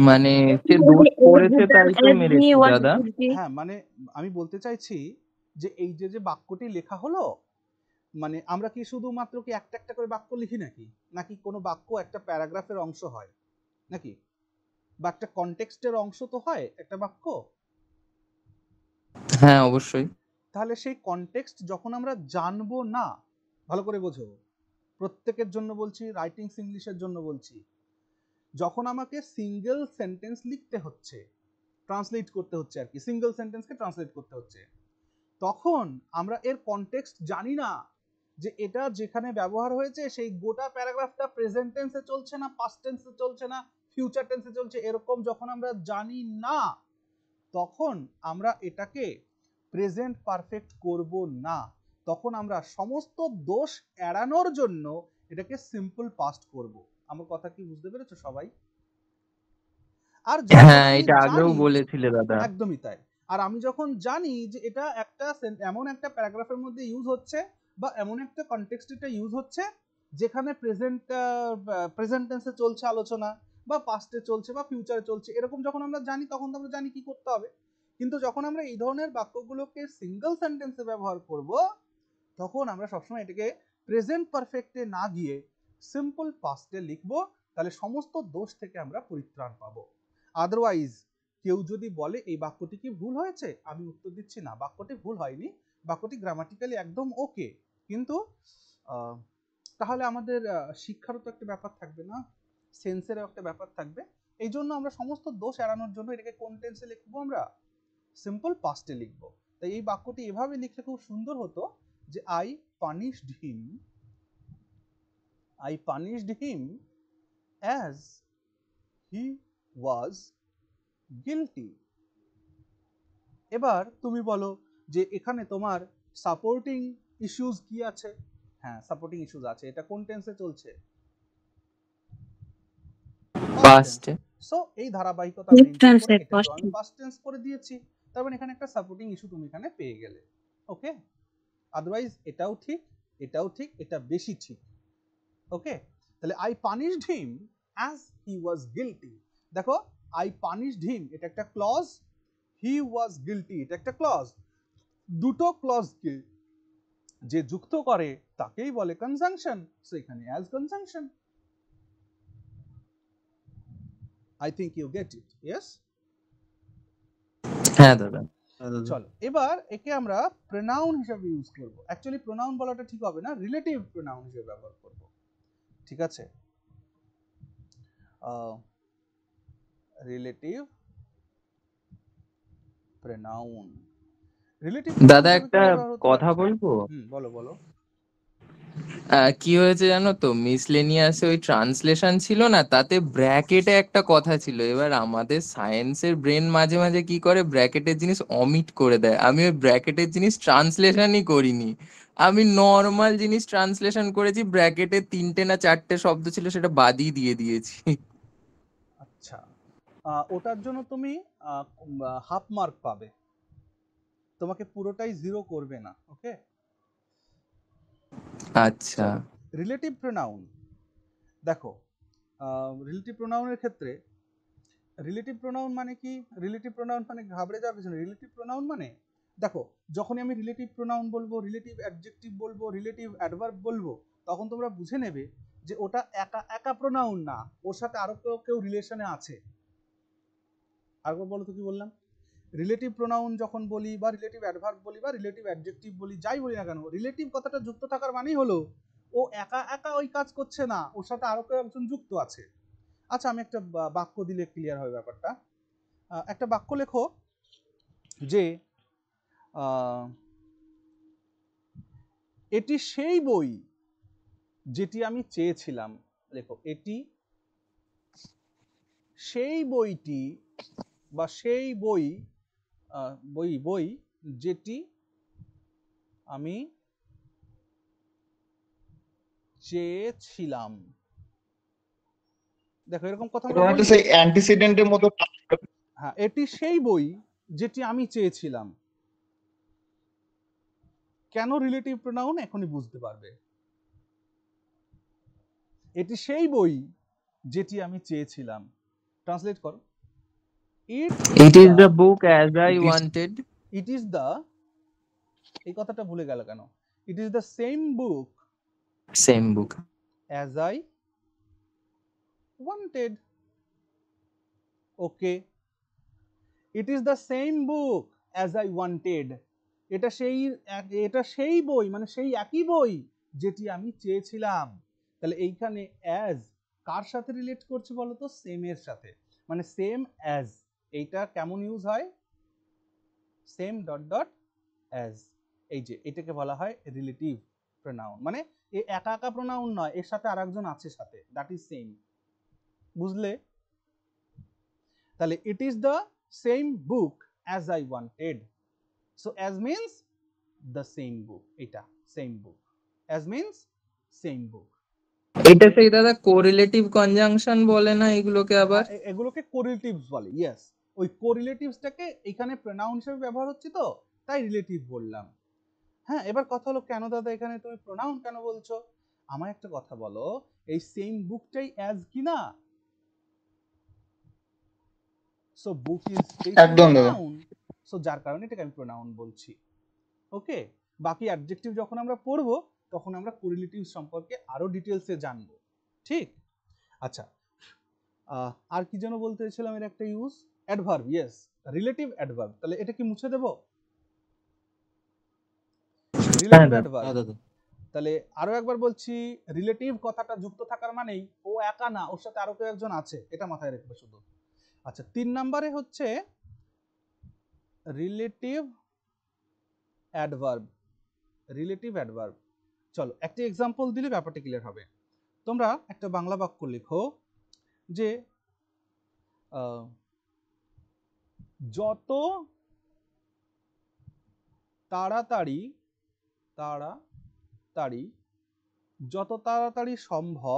মানে সে দোষ করেছে তাই তো মেরেছে দাদা। হ্যাঁ, মানে আমি বলতে চাইছি যে এই যে বাক্যটি লেখা হলো, মানে আমরা কি শুধুমাত্র কি একটা একটা করে বাক্য লিখি নাকি কোনো বাক্য একটা প্যারাগ্রাফের অংশ হয় নাকি, বা একটা কনটেক্সটের অংশ তো হয় একটা বাক্য? হ্যাঁ অবশ্যই। তাহলে সেই কনটেক্সট যখন আমরা জানবো না, ভালো করে বোঝো, প্রত্যেকের জন্য বলছি, রাইটিংস ইংলিশের জন্য বলছি, যখন আমাকে সিঙ্গেল সেন্টেন্স লিখতে হচ্ছে, ট্রান্সলেট করতে হচ্ছে আর কি, সিঙ্গেল সেন্টেন্সকে ট্রান্সলেট করতে হচ্ছে, তখন আমরা এর কনটেক্সট জানি না যে এটা যেখানে ব্যবহার হয়েছে সেই গোটা প্যারাগ্রাফটা প্রেজেন্ট টেন্সে চলছে না, পাস্ট টেন্সে চলছে না, ফিউচার টেন্সে চলছে, এরকম যখন আমরা জানি না, তখন আমরা এটাকে প্রেজেন্ট পারফেক্ট করব না, তখন আমরা সমস্ত দোষ এড়ানোর জন্য এটাকে সিম্পল পাস্ট করব। আমার কথা কি বুঝতে পেরেছো সবাই? আর হ্যাঁ এটা আগেও বলেছিলে দাদা। একদমই তাই। আর আমি যখন জানি যে এটা একটা এমন একটা প্যারাগ্রাফের মধ্যে ইউজ হচ্ছে বা এমন একটা কনটেক্সট এটা ইউজ হচ্ছে যেখানে প্রেজেন্ট টেন্সে চলছে আলোচনা, বা পাস্টে চলছে বা ফিউচারে চলছে, এরকম যখন আমরা জানি তখন তো আমরা জানি কি করতে হবে। কিন্তু যখন আমরা এই ধরনের বাক্যগুলোকে সিঙ্গেল সেন্টেন্সে ব্যবহার করব, তখন আমরা সবসময় এটাকে প্রেজেন্ট পারফেক্টে না গিয়ে সিম্পল পাস্টে লিখবো, তাহলে সমস্ত দোষ থেকে আমরা পরিত্রাণ পাবো। আদারওয়াইজ কেউ যদি বলে এই বাক্যটি কি ভুল হয়েছে, আমি উত্তর দিচ্ছি না, বাক্যটি ভুল হয়নি, বাক্যটি গ্রামাটিক্যালি একদম ওকে, কিন্তু তাহলে আমাদের শিক্ষারও তো একটা ব্যাপার থাকবে না, সেন্সেরও একটা ব্যাপার থাকবে। এই জন্য আমরা সমস্ত দোষ এড়ানোর জন্য এটাকে কোন টেন্সে লিখবো, আমরা সিম্পল পাস্টে লিখবো। তাই এই বাক্যটি এভাবে লিখলে খুব সুন্দর হতো যে I punished him as he was guilty. এবার তুমি বলো যে এখানে তোমার সাপোর্টিং ইস্যুস কি আছে? হ্যাঁ, সাপোর্টিং ইস্যুস আছে। এটা কোন টেন্সে চলছে? পাস্ট। সো এই ধারাবাহিকতা মেইনটেইন করে এটা আমি পাস্ট টেন্স করে দিয়েছি, তার মানে এখানে একটা সাপোর্টিং ইস্যু তুমি এখানে পেয়ে গেলে। ওকে, আদারওয়াইজ এটাও ঠিক এটাও ঠিক, এটা বেশি ঠিক। ওকে, তাহলে I punished him as he was guilty. দেখো আই পানিশড হিম এটা একটা ক্লজ, হি ওয়াজ গিলটি এটা একটা ক্লজ। দুটো ক্লজকে যে যুক্ত করে তাকেই বলে কনজাংশন। সো এখানে as conjunction. I think you get it. Yes, হ্যাঁ দাদা। চলো এবার একে আমরা প্রোনাউন হিসেবে ইউজ করব। অ্যাকচুয়ালি প্রোনাউন বলাটা ঠিক হবে না, রিলেটিভ প্রোনাউন হিসেবে ব্যবহার করব। ঠিক আছে, রিলেটিভ প্রোনাউন। রিলেটিভ দাদা একটা কথা বলবো। বলো বলো। কি হয়েছে জানো তো, মিসলেনিয়াসে ওই ট্রান্সলেশন ছিল না, তাতে ব্র্যাকেটে একটা কথা ছিল। এবার আমাদের সায়েন্সের ব্রেন মাঝে মাঝে কি করে, ব্র্যাকেটের জিনিস অমিট করে দেয়। আমি ওই ব্র্যাকেটের জিনিস ট্রান্সলেশনই করিনি, আমি নর্মাল জিনিস ট্রান্সলেশন করেছি। ব্র্যাকেটে 3টে না 4টে শব্দ ছিল, সেটা বাদই দিয়ে দিয়েছি। আচ্ছা, ওটার জন্য তুমি হাফ মার্ক পাবে, তোমাকে পুরোটাই 0 করবে না। ওকে, আচ্ছা। রিলেটিভ প্রোনাউন দেখো, রিলেটিভ প্রোনাউনের ক্ষেত্রে রিলেটিভ প্রোনাউন মানে কি? রিলেটিভ প্রোনাউন মানে ঘাবড়ে যাওয়ার কিছু নেই। রিলেটিভ প্রোনাউন মানে দেখো, যখনই আমি রিলেটিভ প্রোনাউন বলবো, রিলেটিভ অ্যাডজেক্টিভ বলবো, রিলেটিভ অ্যাডভার্ব বলবো, তখন তোমরা বুঝে নেবে যে ওটা একা একা প্রোনাউন না, ওর সাথে আরো কেউ রিলেশনে আছে। আরেকবার বলো তো কি বললাম? রিলেটিভ প্রোনাউন যখন বলি বা রিলেটিভ অ্যাডভার্ব বলি বা রিলেটিভ অ্যাডজেক্টিভ বলি, যাই বলি না কেন, রিলেটিভ কথাটা যুক্ত থাকার মানেই হলো ও একা একা ওই কাজ করছে না, ওর সাথে আরো কেউ একজন যুক্ত আছে। আচ্ছা, আমি একটা বাক্য দিলে ক্লিয়ার হয় ব্যাপারটা। একটা বাক্য লেখো যে এটি সেই বই যেটি আমি চেয়েছিলাম। লেখো, এটি সেই বইটি বা সেই বই বই যেটি আমি চেয়েছিলাম। দেখো এরকম কথা আমরা বলি, সেই অ্যান্টিসিডেন্টের মতো। হ্যাঁ, এটি সেই বই যেটি আমি চেয়েছিলাম। কেন রিলেটিভ প্রোনাউন এখনই বুঝতে পারবে। এটি সেই বই যেটি আমি চেয়েছিলাম। ট্রান্সলেট করো। ইট is the book as I wanted. It is the, এই কথাটা ভুলে গেল কেন? ইট is the same book as I wanted. Okay, it is the same book as I wanted. এটা সেই বই মানে সেই একই বই যেটি আমি চেয়েছিলাম। তাহলে এইখানে অ্যাজ কার সাথে রিলেট করছে বলো তো? সেম এর সাথে, মানে সেম অ্যাজ। এইটা কেমন ইউজ হয়? Same dot dot as. এই যে এটাকে বলা হয় রিলেটিভ প্রোনাউন, মানে এই একা একা প্রোনাউন নয়, এর সাথে আরেকজন আছে সাথে, দ্যাট ইজ সেম। বুঝলে? তাহলে it is the same book as I wanted. So as means the same book, এটা same book. As means same book. এটা সেই দাদা কোরিলেটিভ কনজাংশন বলে না এগুলোকে? আবার এগুলোকে কোরিলেটিভস বলে। ইয়েস, ওই কোরিলেটিভসটাকে এখানে প্রোনাউন হিসেবে ব্যবহার হচ্ছে তো, তাই রিলেটিভ বললাম। হ্যাঁ, এবার কথা হলো কেন দাদা এখানে তুমি প্রোনাউন কেন বলছো? আমার একটা কথা বলো, এই সেম বুকটাই অ্যাজ কি না? সো বুক ইজ একদম দাদা। প্রোনাউন, সো যার কারণে এটাকে আমি প্রোনাউন বলছি। ওকে, বাকি অ্যাডজেক্টিভ যখন আমরা পড়বো তখন আমরা কোরিলেটিভ সম্পর্কে আরো ডিটেলসে জানবো। ঠিক? আচ্ছা, আর কি যেন বলতে চাইছিলাম, এর একটা use adverb. Yes, relative adverb. তাহলে এটা কি মুছে দেব? Relative adverb. তাহলে আরো একবার বলছি, রিলেটিভ কথাটা যুক্ত থাকার মানেই ও একা না, ওর সাথে আরো কেউ একজন আছে, এটা মাথায় রাখবে শুধু। আচ্ছা, 3 নম্বরে হচ্ছে রিলেটিভ অ্যাডভার্ব। রিলেটিভ অ্যাডভার্ব, চলো একটা এক্সাম্পল দিলে ব্যাপারটা ক্লিয়ার হবে। তোমরা একটা বাংলা বাক্য লেখো যে যত তাড়াতাড়ি সম্ভব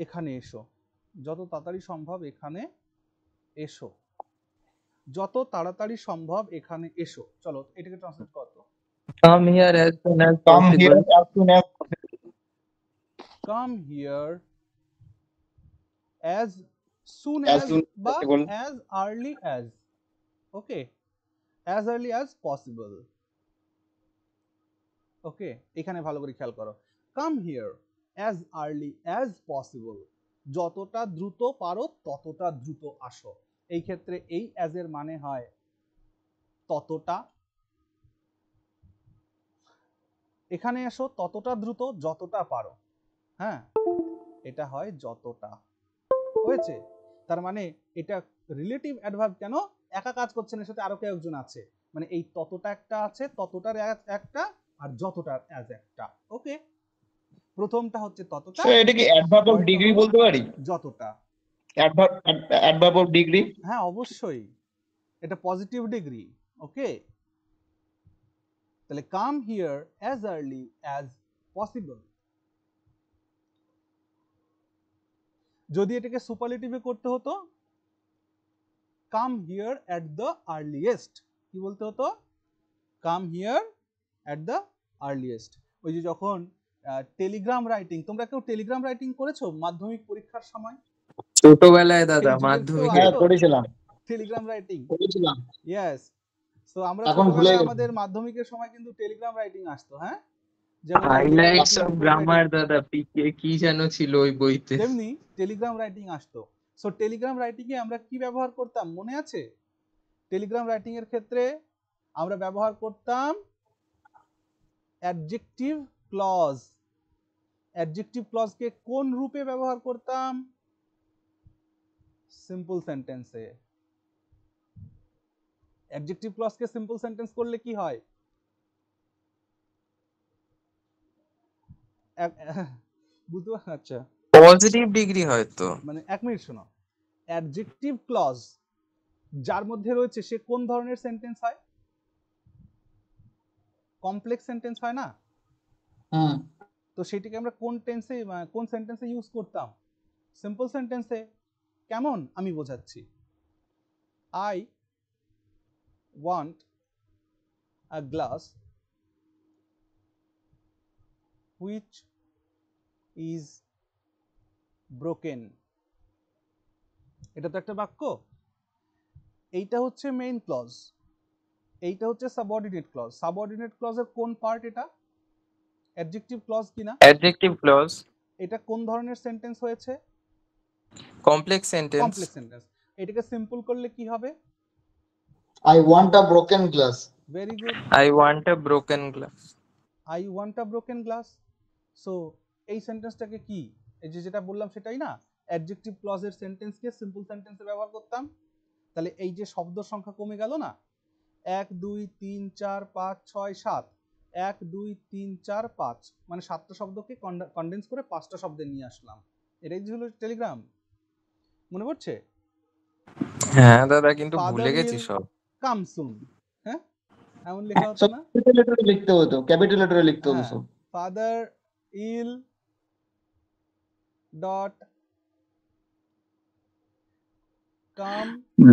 এখানে এসো। যত তাড়াতাড়ি সম্ভব এখানে এসো। যত তাড়াতাড়ি সম্ভব এখানে এসো। চলো এটাকে ট্রান্সলেট করো। Come here as soon as Come here possible. as soon as Come here as soon as as soon as বা possible. as early as, ওকে, as early as possible। ওকে, এখানে ভালো করে খেয়াল করো, come here as early as possible, যতটা দ্রুত পারো ততটা দ্রুত আসো। এই ক্ষেত্রে এই as এর মানে হয় ততটা, এখানে এসো ততটা দ্রুত যতটা পারো, হ্যাঁ এটা হয় যতটা। হয়েছে? তার মানে এটা রিলেটিভ অ্যাডভার্ব, কেন একা কাজ করছে না, এর সাথে আরো কয়েকজন আছে, মানে এই ততটা একটা আছে, ততটার একটা, আর যতটার অ্যাজ একটা। ওকে, প্রথমটা হচ্ছে ততটা, স্যার এটা কি অ্যাডভার্ব অফ ডিগ্রি বলতে পারি? যতটা। Adverb of degree? হ্যাঁ অবশ্যই, এটা পজিটিভ ডিগ্রি। ওকে, তাহলে come here as early as possible. যদি এটাকে সুপারলেটিভে করতে হতো, come here at the earliest, কি বলতে হতো? Come here at the earliest. ওই যে যখন টেলিগ্রাম রাইটিং, তোমরা কেউ টেলিগ্রাম রাইটিং করেছো মাধ্যমিক পরীক্ষার সময়? ছোটবেলায় দাদা মাধ্যমিকে করেছিলাম। টেলিগ্রাম রাইটিং করেছিলাম। ইয়েস। সো আমরা এখন ভুলে ছোটবেলায় গেছি। আমাদের মাধ্যমিকের সময় কিন্তু টেলিগ্রাম রাইটিং আসতো, হ্যাঁ, যেমন হাইলাইটস অফ গ্রামার দাদা পিকে কি যেন ছিল ওই বইতে, তেমনি টেলিগ্রাম রাইটিং আসতো। সো টেলিগ্রাম রাইটিং এ আমরা কি ব্যবহার করতাম মনে আছে? টেলিগ্রাম রাইটিং এর ক্ষেত্রে আমরা ব্যবহার করতাম অ্যাডজেক্টিভ ক্লজ। অ্যাডজেক্টিভ ক্লজ কে কোন রূপে ব্যবহার করতাম? সিম্পল সেন্টেন্সে। অ্যাডজেক্টিভ ক্লজ কে সিম্পল সেন্টেন্স করলে কি হয়? বুঝতে পারছো? আচ্ছা, পজিটিভ ডিগ্রি হয়তো। মানে এক মিনিট শোনো, অ্যাডজেক্টিভ ক্লজ যার মধ্যে রয়েছে সে কোন ধরনের সেন্টেন্স হয়? কমপ্লেক্স সেন্টেন্স হয় না? তো সেটাকে আমরা কোন টেন্সে, কোন সেন্টেন্সে ইউজ করতাম? সিম্পল সেন্টেন্সে। কেমন আমি বোঝাচ্ছি। I want a glass which is broken. এটা তো একটা বাক্য। এইটা হচ্ছে মেইন ক্লজ, এইটা হচ্ছে সাবঅর্ডিনেট ক্লজ। সাবঅর্ডিনেট ক্লজের কোন পার্ট এটা? অ্যাডজেক্টিভ ক্লজ কিনা? Adjective clause. এটা কোন ধরনের সেন্টেন্স হয়েছে? Complex sentence. Complex sentence. এটাকে সিম্পল করলে কি হবে? I want a broken glass. Very good. I want a broken glass. I want a broken glass. So এই সেন্টেন্সটাকে কি, এই যে যেটা বললাম সেটাই না, অ্যাডজেক্টিভ ক্লজের সেন্টেন্সকে সিম্পল সেন্টেন্সে ব্যবহার করতাম। তাহলে এই যে শব্দ সংখ্যা কমে গেল না, 1 2 3 4 5 6 7, 1 2 3 4 5, মানে 7টা শব্দকে কনডেন্স করে 5টা শব্দে নিয়ে আসলাম। এটাই যে হলো টেলিগ্রাম। মনে পড়ছে? হ্যাঁ দাদা, কিন্তু ভুলে গেছি সব। কাম সুন, হ্যাঁ এমন লেখা হতো না? ক্যাপিটাল লেটারে লিখতে হতো, ক্যাপিটাল লেটারে লিখতে হতো সব। ফাদার ইল ডট কাম,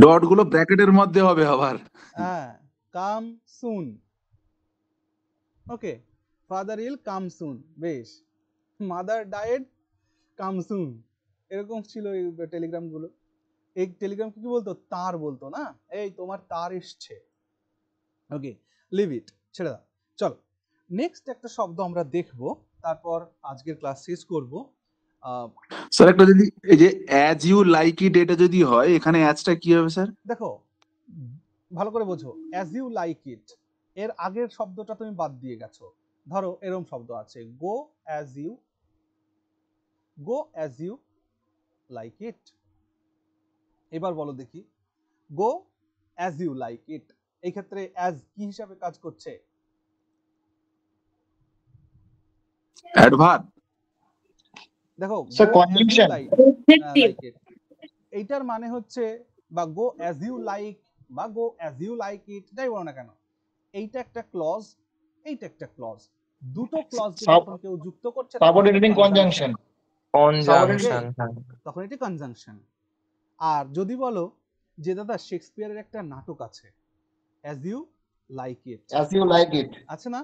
ডট গুলো ব্র্যাকেটের মধ্যে হবে আবার। হ্যাঁ, কাম সুন। ওকে, ফাদার ইল কাম সুন, বেশ। মাদার ডায়েড কাম সুন, এরকম ছিল এই টেলিগ্রাম গুলো। এই টেলিগ্রাম কি বলতো? তার বলতো না, এই তোমার তার এসছে। ওকে, লিভ ইট, ছেড়ে দাও। চলো নেক্সট একটা শব্দ আমরা দেখব, তারপর আজকের ক্লাস শেষ করব। স্যার একটা যদি এই যে অ্যাজ ইউ লাইক ইট এটা যদি হয়, এখানে অ্যাজটা কি হবে স্যার? দেখো ভালো করে বোঝো, অ্যাজ ইউ লাইক ইট এর আগের শব্দটা তুমি বাদ দিয়ে গেছো। ধরো এরকম শব্দ আছে, go as you like it. এবার বলো দেখি, go as you like it, এই ক্ষেত্রে অ্যাজ কি হিসাবে কাজ করছে? অ্যাডভার্ব। দেখো স্যার কনজাংশন। এইটার মানে হচ্ছে, বা গো অ্যাজ ইউ লাইক বা go as you like it, যাই বলো না কেন, এইটা একটা ক্লজ, এইটা একটা ক্লজ। দুটো ক্লজ যখন কেউ যুক্ত করছে সাবঅর্ডিনেটিং কনজাংশন। তখন এটি কনজাংশন। আর যদি বলো যে দাদা শেক্সপিয়ারের একটা নাটক আছে as you like it, As you like it. আছে না?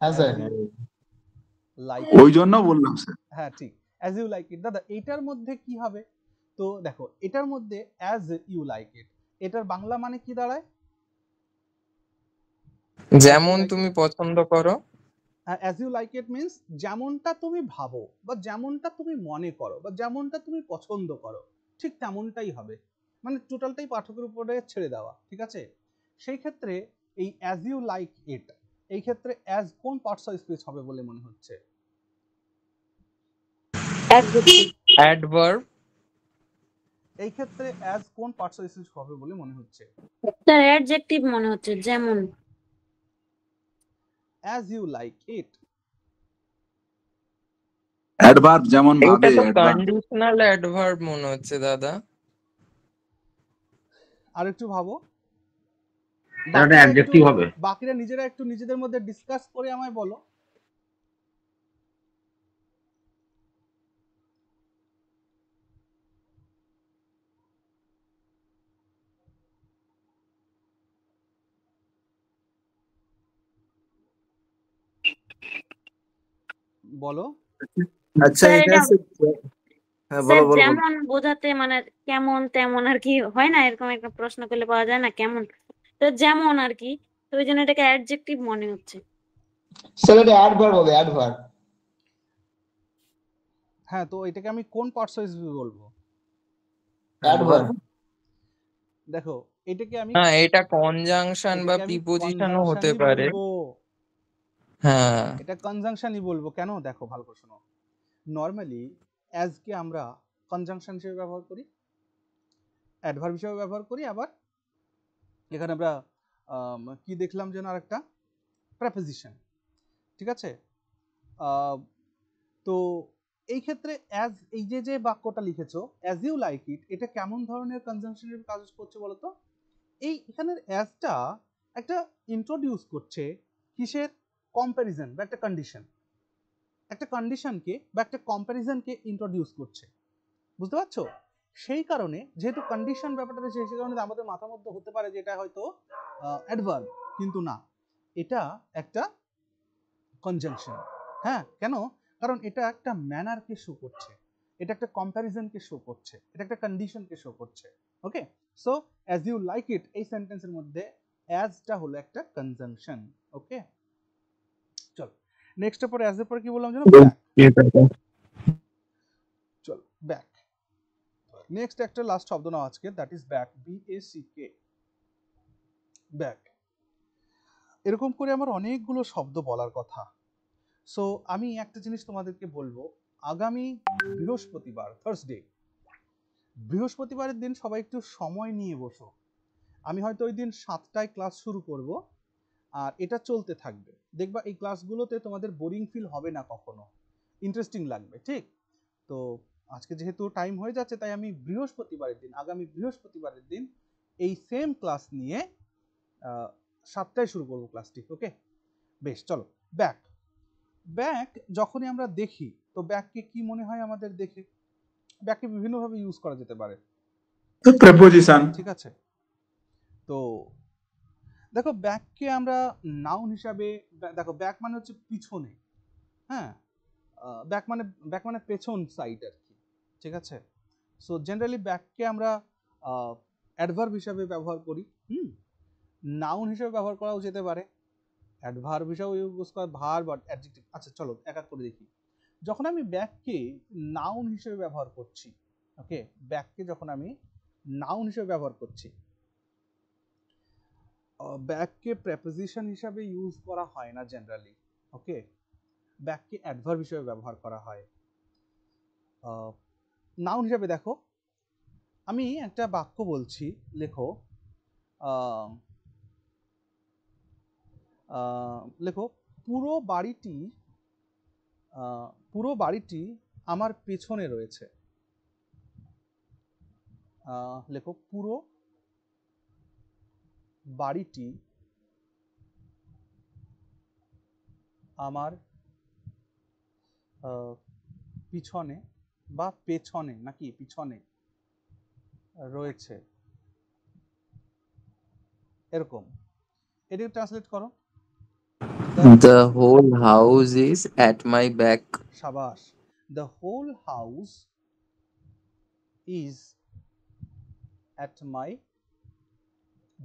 হ্যাঁ As স্যার। you like ওই it, জন্য বললাম স্যার। হ্যাঁ ঠিক, অ্যাজ ইউ লাইক ইট। দাদা এটার মধ্যে কি হবে? তো দেখো এটার মধ্যে অ্যাজ ইউ লাইক ইট, এটার বাংলা মানে কি দাঁড়ায়? যেমন তুমি পছন্দ করো। As you like it means যেমনটা তুমি ভাবো বা যেমনটা তুমি মনে করো বা যেমনটা তুমি পছন্দ করো ঠিক তেমনটাই হবে, মানে টোটালটাই পাঠকের উপরে ছেড়ে দেওয়া, ঠিক আছে? সেই ক্ষেত্রে এই অ্যাজ ইউ লাইক ইট, এই ক্ষেত্রে অ্যাজ কোন পার্টস অফ স্পিচ হবে বলে মনে হচ্ছে? অ্যাডভার্ব। এই ক্ষেত্রে অ্যাজ কোন পার্টস অফ স্পিচ হবে বলে মনে হচ্ছে? স্যার অ্যাডজেক্টিভ মনে হচ্ছে, যেমন। As you like it, adverb যেমন এটা ভাবে তো অ্যাডভার্ব। কন্ডিশনাল অ্যাডভার্ব মনে হচ্ছে দাদা। আর একটু ভাবো, এটা অ্যাডজেক্টিভ হবে। বাকিরা নিজেরা একটু নিজেদের মধ্যে ডিসকাস করে আমায় বলো। বলো। আচ্ছা স্যার এটা এটা আছে, হ্যাঁ স্যার বলো বলো বলো। যেমন বোঝাতে মানে কেমন তেমন আর কি হয় না, এরকম একটা প্রশ্ন করলে পাওয়া যায় না কেমন, তো যেমন আর কি, তো ওই জন্য এটাকে অ্যাডজেক্টিভ মনে হচ্ছে। স্যার এটা অ্যাডভার্ব হবে, অ্যাডভার্ব। হ্যাঁ, তো এটাকে আমি কোন পার্টস অফ স্পিচ বলবো? অ্যাডভার্ব। দেখো এটাকে আমি হ্যাঁ, এটা কনজাংশন বা প্রিপোজিশনও হতে পারে। বলবো, হ্যাঁ, এটা কনজাংশনই বলবো। কেন? দেখো ভালো করে শোনো, নর্মালি অ্যাজ কে আমরা কনজাংশন হিসেবে ব্যবহার করি, অ্যাডভার্ব হিসেবে ব্যবহার করি, আবার এখানে আমরা কি দেখলাম যেন আরেকটা প্রেপোজিশন, ঠিক আছে? তো এই ক্ষেত্রে অ্যাজ এই যে বাক্যটা লিখেছো অ্যাজ ইউ লাইক ইট, এটা কেমন ধরনের কনজাংশন হিসেবে কাজ করছে বলো তো? এই এখানের অ্যাজটা একটা ইন্ট্রোডিউস করছে কিসের? কম্প্যারিজন বা একটা কন্ডিশন, একটা কন্ডিশনকে বা একটা কম্প্যারিজনকে ইন্ট্রোডিউস করছে, বুঝতে পারছো? সেই কারণে যেহেতু কন্ডিশন ব্যাপারটা রয়েছে, সেই কারণে আমাদের মাথার মধ্যে হতে পারে যে এটা হয়তো অ্যাডভার্ব, কিন্তু না, এটা একটা কনজাংশন। হ্যাঁ, কেন? কারণ এটা একটা ম্যানারকে শো করছে, এটা একটা কম্প্যারিজনকে শো করছে, এটা একটা কন্ডিশনকে শো করছে। Okay, so as you like it এই সেন্টেন্সের মধ্যে অ্যাজটা হলো একটা কনজাংশন। ওকে, চল নেক্সটের পরে অ্যাজ এর পরে কি বললাম জানো? ব্যাক। চল ব্যাক, নেক্সট একটা লাস্ট শব্দ নাও আজকে, that is back, BACK, back. এরকম করে আমার অনেকগুলো শব্দ বলার কথা। সো আমি একটা জিনিস তোমাদেরকে বলবো, আগামী বৃহস্পতিবার, থার্সডে, বৃহস্পতিবারের দিন সবাই একটু সময় নিয়ে বসো। আমি হয়তো ওই দিন 7টায় ক্লাস শুরু করব, আর এটা চলতে থাকবে। দেখবা এই ক্লাসগুলোতে তোমাদের বোরিং ফিল হবে না, কখনো ইন্টারেস্টিং লাগবে, ঠিক? তো আজকে যেহেতু টাইম হয়ে যাচ্ছে, তাই আমি বৃহস্পতিবারের দিন, আগামী বৃহস্পতিবারের দিন এই সেম ক্লাস নিয়ে 7টায় শুরু করবো ক্লাসটি। ওকে, বেশ, চলো ব্যাক। ব্যাক যখনই আমরা দেখি, তো ব্যাককে কি মনে হয় আমাদের দেখে? ব্যাককে বিভিন্নভাবে ইউজ করা যেতে পারে, প্রেপোজিশন। ঠিক আছে? তো দেখো ব্যাককে আমরা নাউন হিসাবে, দেখো ব্যাক মানে হচ্ছে পিছনে, হ্যাঁ, ব্যাক মানে পেছন সাইড আর কি, ঠিক আছে? সো জেনারেলি ব্যাককে আমরা অ্যাডভার্ব হিসাবে ব্যবহার করি, নাউন হিসাবে ব্যবহার করাও যেতে পারে, অ্যাডভার্ব হিসাবেও ইউজ করা, ভার্ব আর অ্যাডজেক্টিভ। আচ্ছা চলো এক এক করে দেখি। যখন আমি ব্যাককে নাউন হিসেবে ব্যবহার করছি, ওকে, ব্যাককে যখন আমি নাউন হিসেবে ব্যবহার করছি, ব্যাককে প্রেপোজিশন হিসাবে ইউজ করা হয় না জেনারেলি। ওকে, ব্যাককে অ্যাডভার্ব হিসেবে ব্যবহার করা হয়। নাউন হিসেবে দেখো, আমি একটা বাক্য বলছি, লেখো, লেখো পুরো বাড়িটি আমার পেছনে রয়েছে। লেখো পুরো বাড়িটি আমার পিছনে, বা পেছনে, নাকি পিছনে, রয়েছে, এরকম। এটাকে ট্রান্সলেট করো। The whole house is at my back. শাবাশ। The whole house is at my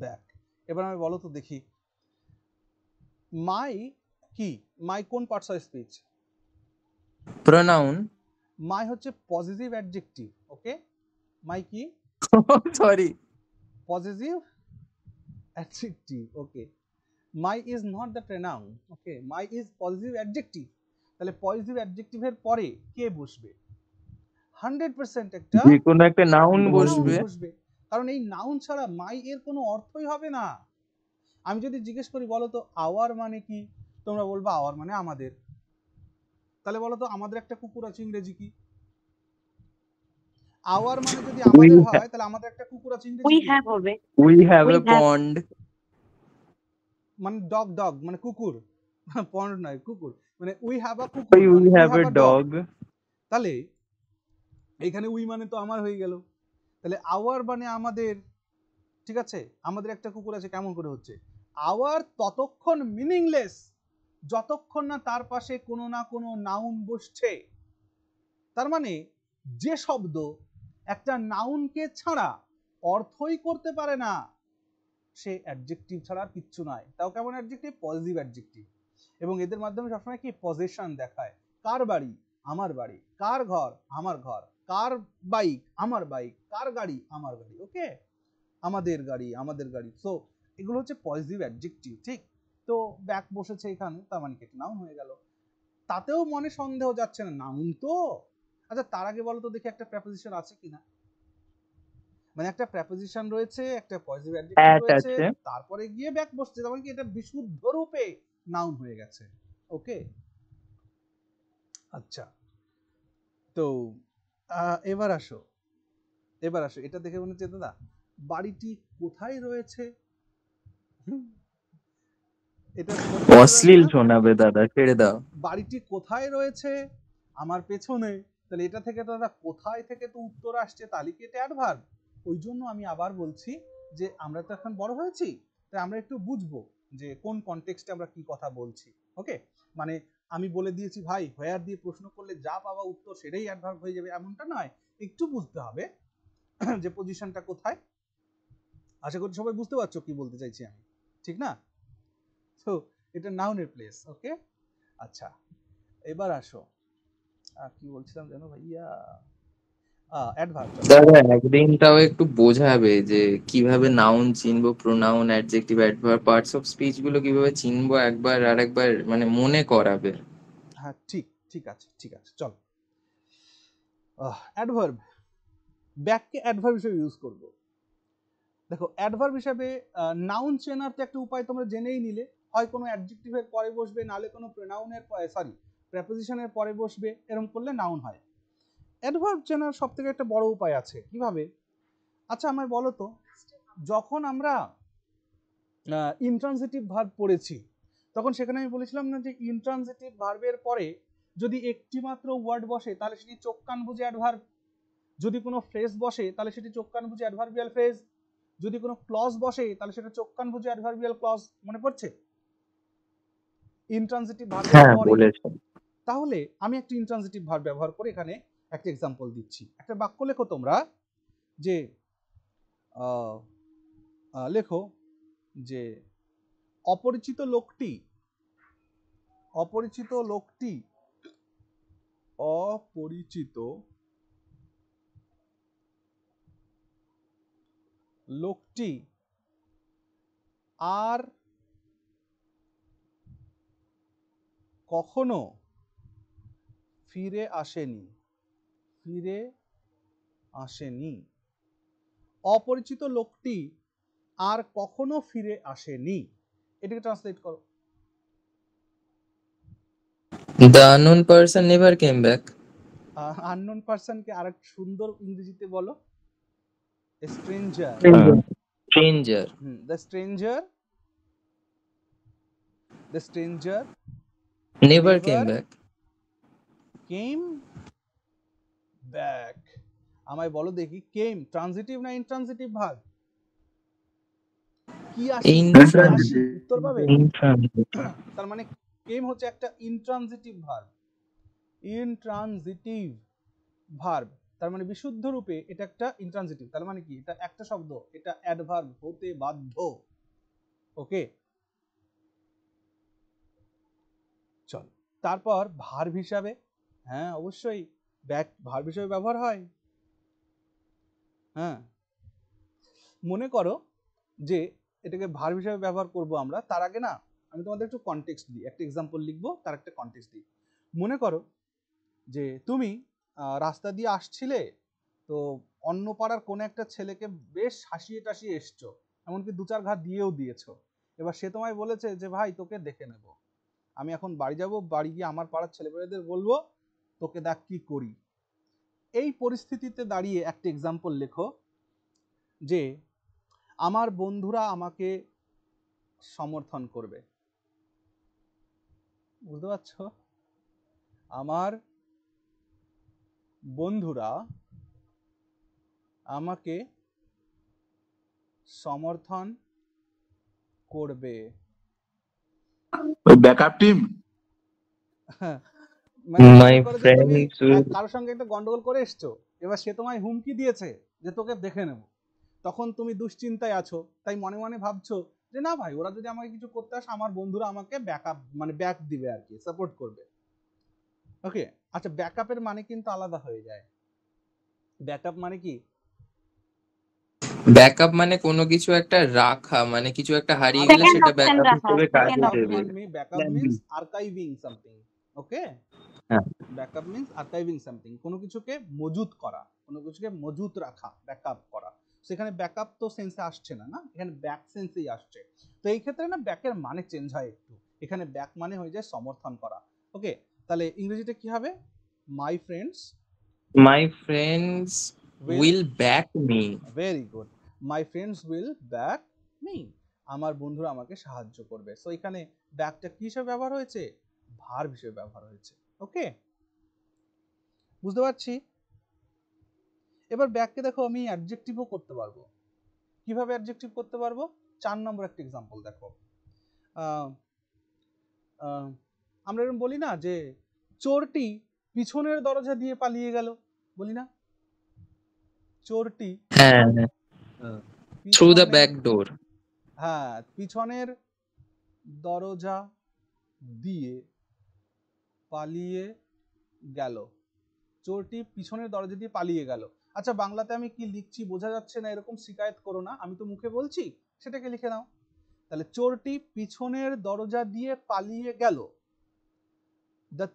back। এবার আমি বলো তো দেখি, মাই কি? মাই কোন পার্টস অফ স্পিচ? Pronoun. মাই হচ্ছে পজিটিভ অ্যাডজেক্টিভ, ওকে? মাই কি? Sorry. Positive adjective, okay? My is not the pronoun, okay? My is positive adjective. তাহলে পজিটিভ অ্যাডজেক্টিভের পরে কে বসবে? 100% একটা যে কোনো একটা নাউন বসবে। কারণ এই নাউন ছাড়া মাই এর কোনো অর্থই হবে না। আমি যদি জিজ্ঞেস করি বলো তো আওয়ার মানে কি, তোমরা বলবা আওয়ার মানে আমাদের। তাহলে বলো তো আমাদের একটা কুকুর আছে, ইংরেজি কি? আওয়ার মানে যদি আমাদের হয় তাহলে আমাদের একটা কুকুর আছে, ইংরেজি উই কি? হ্যাভ হবে। We have a pond. মানে ডগ মানে কুকুর, পন্ড নয়, কুকুর মানে উই হ্যাভ আ কুকুর, We have a dog. তাহলে এখানে উই মানে তো আমার হয়ে গেল। তাহলে আওয়ার মানে আমাদের, ঠিক আছে? আমাদের একটা কুকুর আছে, কেমন করে হচ্ছে? আওয়ার ততক্ষণ মিনিংলেস যতক্ষণ না তার পাশে কোনো না কোনো নাউন বসছে। তার মানে যে শব্দ একটা নাউনকে ছাড়া অর্থই করতে পারে না, সে অ্যাডজেক্টিভ ছাড়া আর কিচ্ছু নয়। তাও কেমন অ্যাডজেক্টিভ? Positive adjective. এবং এদের মাধ্যমে সবসময় কি পজেশন দেখায়। কার বাড়ি? আমার বাড়ি। কার ঘর? আমার ঘর। কার বাইক? আমার বাইক। কার গাড়ি? আমার গাড়ি, ওকে? আমাদের গাড়ি, আমাদের গাড়ি। সো এগুলো হচ্ছে পজিটিভ অ্যাডজেক্টিভ, ঠিক? তো ব্যাক বসেছে এখানে, তার মানে কি নাউন হয়ে গেল। তাতেও মনে সন্দেহ যাচ্ছে না, নাউন তো। আচ্ছা তার আগে বলো তো দেখি একটা প্রেপোজিশন আছে কিনা। মানে একটা প্রেপোজিশন রয়েছে, একটা পজিটিভ অ্যাডজেক্টিভ রয়েছে, তারপরে গিয়ে ব্যাক বসছে, তার মানে কি এটা বিশুদ্ধ রূপে নাউন হয়ে গেছে, ওকে? আচ্ছা, তো এবার আসো এটা দেখে মনে হচ্ছে দাদা বাড়িটি কোথায় রয়েছে? এটা অশ্লীল শোনাবে দাদা, ছেড়ে দাও। বাড়িটি কোথায় রয়েছে? আমার পেছনে। তাহলে এটা থেকে তো দাদা কোথায় থেকে তো উত্তর আসছে, তাহলে কি এটা অ্যাডভার্ব? ওই জন্য আমি আবার বলছি যে আমরা তো এখন বড় হয়েছি, তাই আমরা একটু বুঝবো যে কোন কনটেক্সটে আমরা কি কথা বলছি, ওকে? মানে আমি বলে দিয়েছি ভাই হোয়ার দিয়ে প্রশ্ন করলে যা পাওয়া উত্তর সেটাই অ্যাডভার্ব হয়ে যাবে, এমনটা নয়। একটু বুঝতে হবে যে পজিশনটা কোথায়। আশা করি সবাই বুঝতে পারছো কি বলতে চাইছি আমি, ঠিক না? তো এটা নাউনের প্লেস, ওকে? আচ্ছা এবার আসো, কি বলছিলাম জানো ভাইয়া? অ্যাডভার্ব। দাদা একদিন তাও একটু বোঝাবে যে কিভাবে নাউন চিনবো, pronoun, adjective, adverb, parts of speech গুলো কিভাবে চিনবো, একবার আরেকবার মানে মনে করাবে। হ্যাঁ ঠিক আছে চলো। অ্যাডভার্ব, ব্যাককে অ্যাডভার্ব হিসেবে ইউজ করব। দেখো অ্যাডভার্ব হিসেবে নাউন চেনার তো একটা উপায় তোমরা জেনেই নিলে, হয় কোনো অ্যাডজেক্টিভের পরে বসবে, নালে কোনো প্রোনাউনের প্রেপোজিশনের পরে বসবে, এরকম করলে নাউন হয়। অ্যাডভার্ব চেনার সবথেকে একটা বড় উপায় আছে, কিভাবে? আচ্ছা আমায় বলো তো, যখন আমরা ইন্ট্রানজিটিভ ভার্ব পড়েছি তখন সেখানে আমি বলেছিলাম না যে ইন্ট্রানজিটিভ ভার্বের পরে যদি একটি মাত্র ওয়ার্ড বসে তাহলে সেটি চোখ কান বুঝে অ্যাডভার্ব, যদি কোনো ফ্রেজ বসে তাহলে সেটি চোখ কান বুঝে অ্যাডভার্বিয়াল ফ্রেজ, যদি কোনো ক্লজ বসে তাহলে সেটা চোখ কান বুঝে অ্যাডভার্বিয়াল ক্লজ। মনে পড়ছে ইন্ট্রানজিটিভ ভার্বের পরে? তাহলে আমি একটা ইন্ট্রানজিটিভ ভার্ব ব্যবহার করে এখানে একটা এক্সাম্পল দিচ্ছি। একটা বাক্য লেখো তোমরা, যে লেখো যে অপরিচিত লোকটি আর কখনো ফিরে আসেনি। অপরিচিত লোকটি আর কখনো ফিরে আসেনি, এটাকে ট্রান্সলেট করো। The unknown person never came back. Unknown পারসনকে আরেক সুন্দর ইংরেজিতে বলো, stranger. The stranger never came back. আমায় বলো দেখি, কেম ট্রানজিটিভ না ইনট্রানজিটিভ ভার্ব? কি আসি উত্তর পাবে। তার মানে কেম হচ্ছে একটা ইনট্রানজিটিভ ভার্ব। ইনট্রানজিটিভ ভার্ব তার মানে বিশুদ্ধ রূপে এটা একটা ইনট্রানজিটিভ। তার মানে কি, এটা একটা শব্দ, এটা অ্যাডভার্ব হতে বাধ্য। ওকে, চল তারপর ভার্ব হিসাবে, হ্যাঁ অবশ্যই ব্যাক ভার্ব হিসাবে ব্যবহার হয়। হ্যাঁ, মনে করো যে এটাকে ভার্ব হিসাবে ব্যবহার করব আমরা, তার আগে না আমি তোমাদের একটু কনটেক্সট দিই, একটা এক্সাম্পল লিখবো, তার একটা কনটেক্সট দিই। মনে করো যে তুমি রাস্তা দিয়ে আসছিলে, তো অন্য পাড়ার কোনো একটা ছেলেকে বেশ হাসিয়ে টাসিয়ে এসছো, এমনকি 2-4 ঘা দিয়েও দিয়েছো। এবার সে তোমায় বলেছে যে ভাই তোকে দেখে নেব, আমি এখন বাড়ি যাব, বাড়ি গিয়ে আমার পাড়ার ছেলেপেলেদের বলবো তোকে দেখ কি করি। এই পরিস্থিতিতে দাঁড়িয়ে একটা এক্সাম্পল লেখো যে আমার বন্ধুরা আমাকে সমর্থন করবে। বুঝতে পারছো? আমার বন্ধুরা আমাকে সমর্থন করবে। Backup team. My friends will কারোর সঙ্গে একটা গন্ডগোল করে এসছো, এবার সে তোমায় হুমকি দিয়েছে যে তোকে দেখে নেব। তখন তুমি দুশ্চিন্তায় আছো, তাই মনে মনে ভাবছো যে না ভাই, ওরা যদি আমাকে কিছু করতে আসে, আমার বন্ধুরা আমাকে ব্যাকআপ মানে ব্যাক দিবে আর কি, সাপোর্ট করবে। ওকে, আচ্ছা ব্যাকআপের মানে কিন্তু আলাদা হয়ে যায়। ব্যাকআপ মানে কি? ব্যাকআপ মানে কোনো কিছু একটা রাখা, মানে কিছু একটা হারিয়ে গেলে সেকেন্ড সেটা অপশন ব্যাকআপ রাখা, হিসেবে কাজে সেকেন্ড দেবে। Option. Backup means archiving something. Okay, হ্যাঁ। ব্যাকআপ মিন্স আর্কাইভিং সামথিং, কোনো কিছুকে মজুত করা, কোনো কিছুকে মজুত রাখা, ব্যাকআপ করা। সেখানে ব্যাকআপ তো সেন্সে আসছে না, না এখানে ব্যাক সেন্সেই আসছে। তো এই ক্ষেত্রে না ব্যাকের মানে চেঞ্জ হয় একটু, এখানে ব্যাক মানে হয়ে যায় সমর্থন করা। ওকে, তাহলে ইংরেজিতে কি হবে? My friends My friends will back me. Very good, my friends will back me, আমার বন্ধুরা আমাকে সাহায্য করবে। সো এখানে ব্যাকটা কি হিসেবে ব্যবহার হয়েছে? ভার্ব হিসেবে ব্যবহার হয়েছে। ওকে, বুঝতে পারছি। এবার ব্যাককে দেখো আমি অ্যাডজেক্টিভও করতে পারবো। কিভাবে অ্যাডজেক্টিভ করতে পারবো? 4 নম্বর একটা এক্সাম্পল দেখো। আমরা এরকম বলি না যে চোরটি পিছনের দরজা দিয়ে পালিয়ে গেল, বলি না? চোরটি হ্যাঁ, through the back door. হ্যাঁ, পিছনের দরজা দিয়ে পালিয়ে গেল। চোরটি পিছনের দরজা দিয়ে পালিয়ে গেল। আচ্ছা বাংলাতে আমি কি লিখছি বোঝা যাচ্ছে না, এরকম শিকায়ত করো না, আমি তো মুখে বলছি, সেটাকে লিখে নাও। তাহলে চোরটি পিছনের দরজা দিয়ে পালিয়ে গেল। The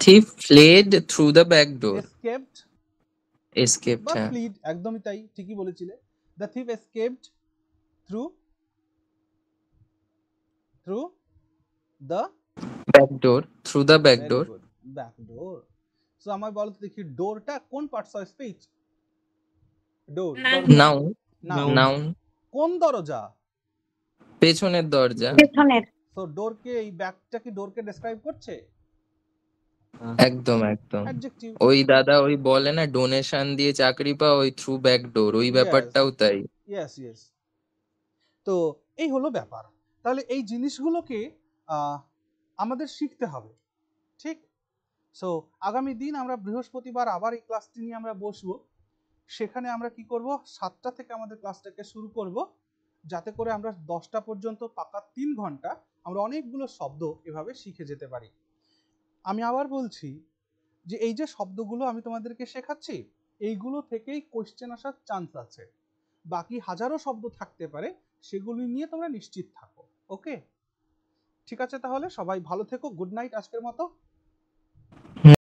thief fled through the back door. escaped বা হ্যাঁ। fled, একদমই তাই, ঠিকই বলেছিলে। The thief escaped through the back door, through the back door. back door. So আমায় বলো তো দেখি, ডোরটা কোন parts of speech? Door Noun. কোন দরজা? পেছনের দরজা। পেছনের। সো ডোরকে, এই ব্যাকটা কি ডোরকে ডেসক্রাইব করছে? একদম একদম। অ্যাডজেক্টিভ। ওই দাদা ওই বলে না ডোনেশন দিয়ে চাকরি পাও, ওই থ্রু ব্যাক ডোর, ওই ব্যাপারটাও তাই। Yes yes. তো এই হলো ব্যাপার। তাহলে এই জিনিসগুলোকে আমাদের শিখতে হবে, ঠিক? সো আগামী দিন আমরা বৃহস্পতিবার আবার এই ক্লাসটি নিয়ে আমরা বসবো। সেখানে আমরা কি করব, 7টা থেকে আমাদের ক্লাসটাকে শুরু করব, যাতে করে আমরা 10টা পর্যন্ত পাকা 3 ঘন্টা আমরা অনেকগুলো শব্দ এভাবে শিখে যেতে পারি। আমি আবার বলছি যে এই যে শব্দগুলো আমি তোমাদেরকে শেখাচ্ছি, এইগুলো থেকেই কোশ্চেন আসার চান্স আছে। বাকি হাজারো শব্দ থাকতে পারে, সেগুলি নিয়ে তোমরা নিশ্চিত থাকো। ওকে, ঠিক আছে, তাহলে সবাই ভালো থেকো। গুড নাইট আজকের মতো।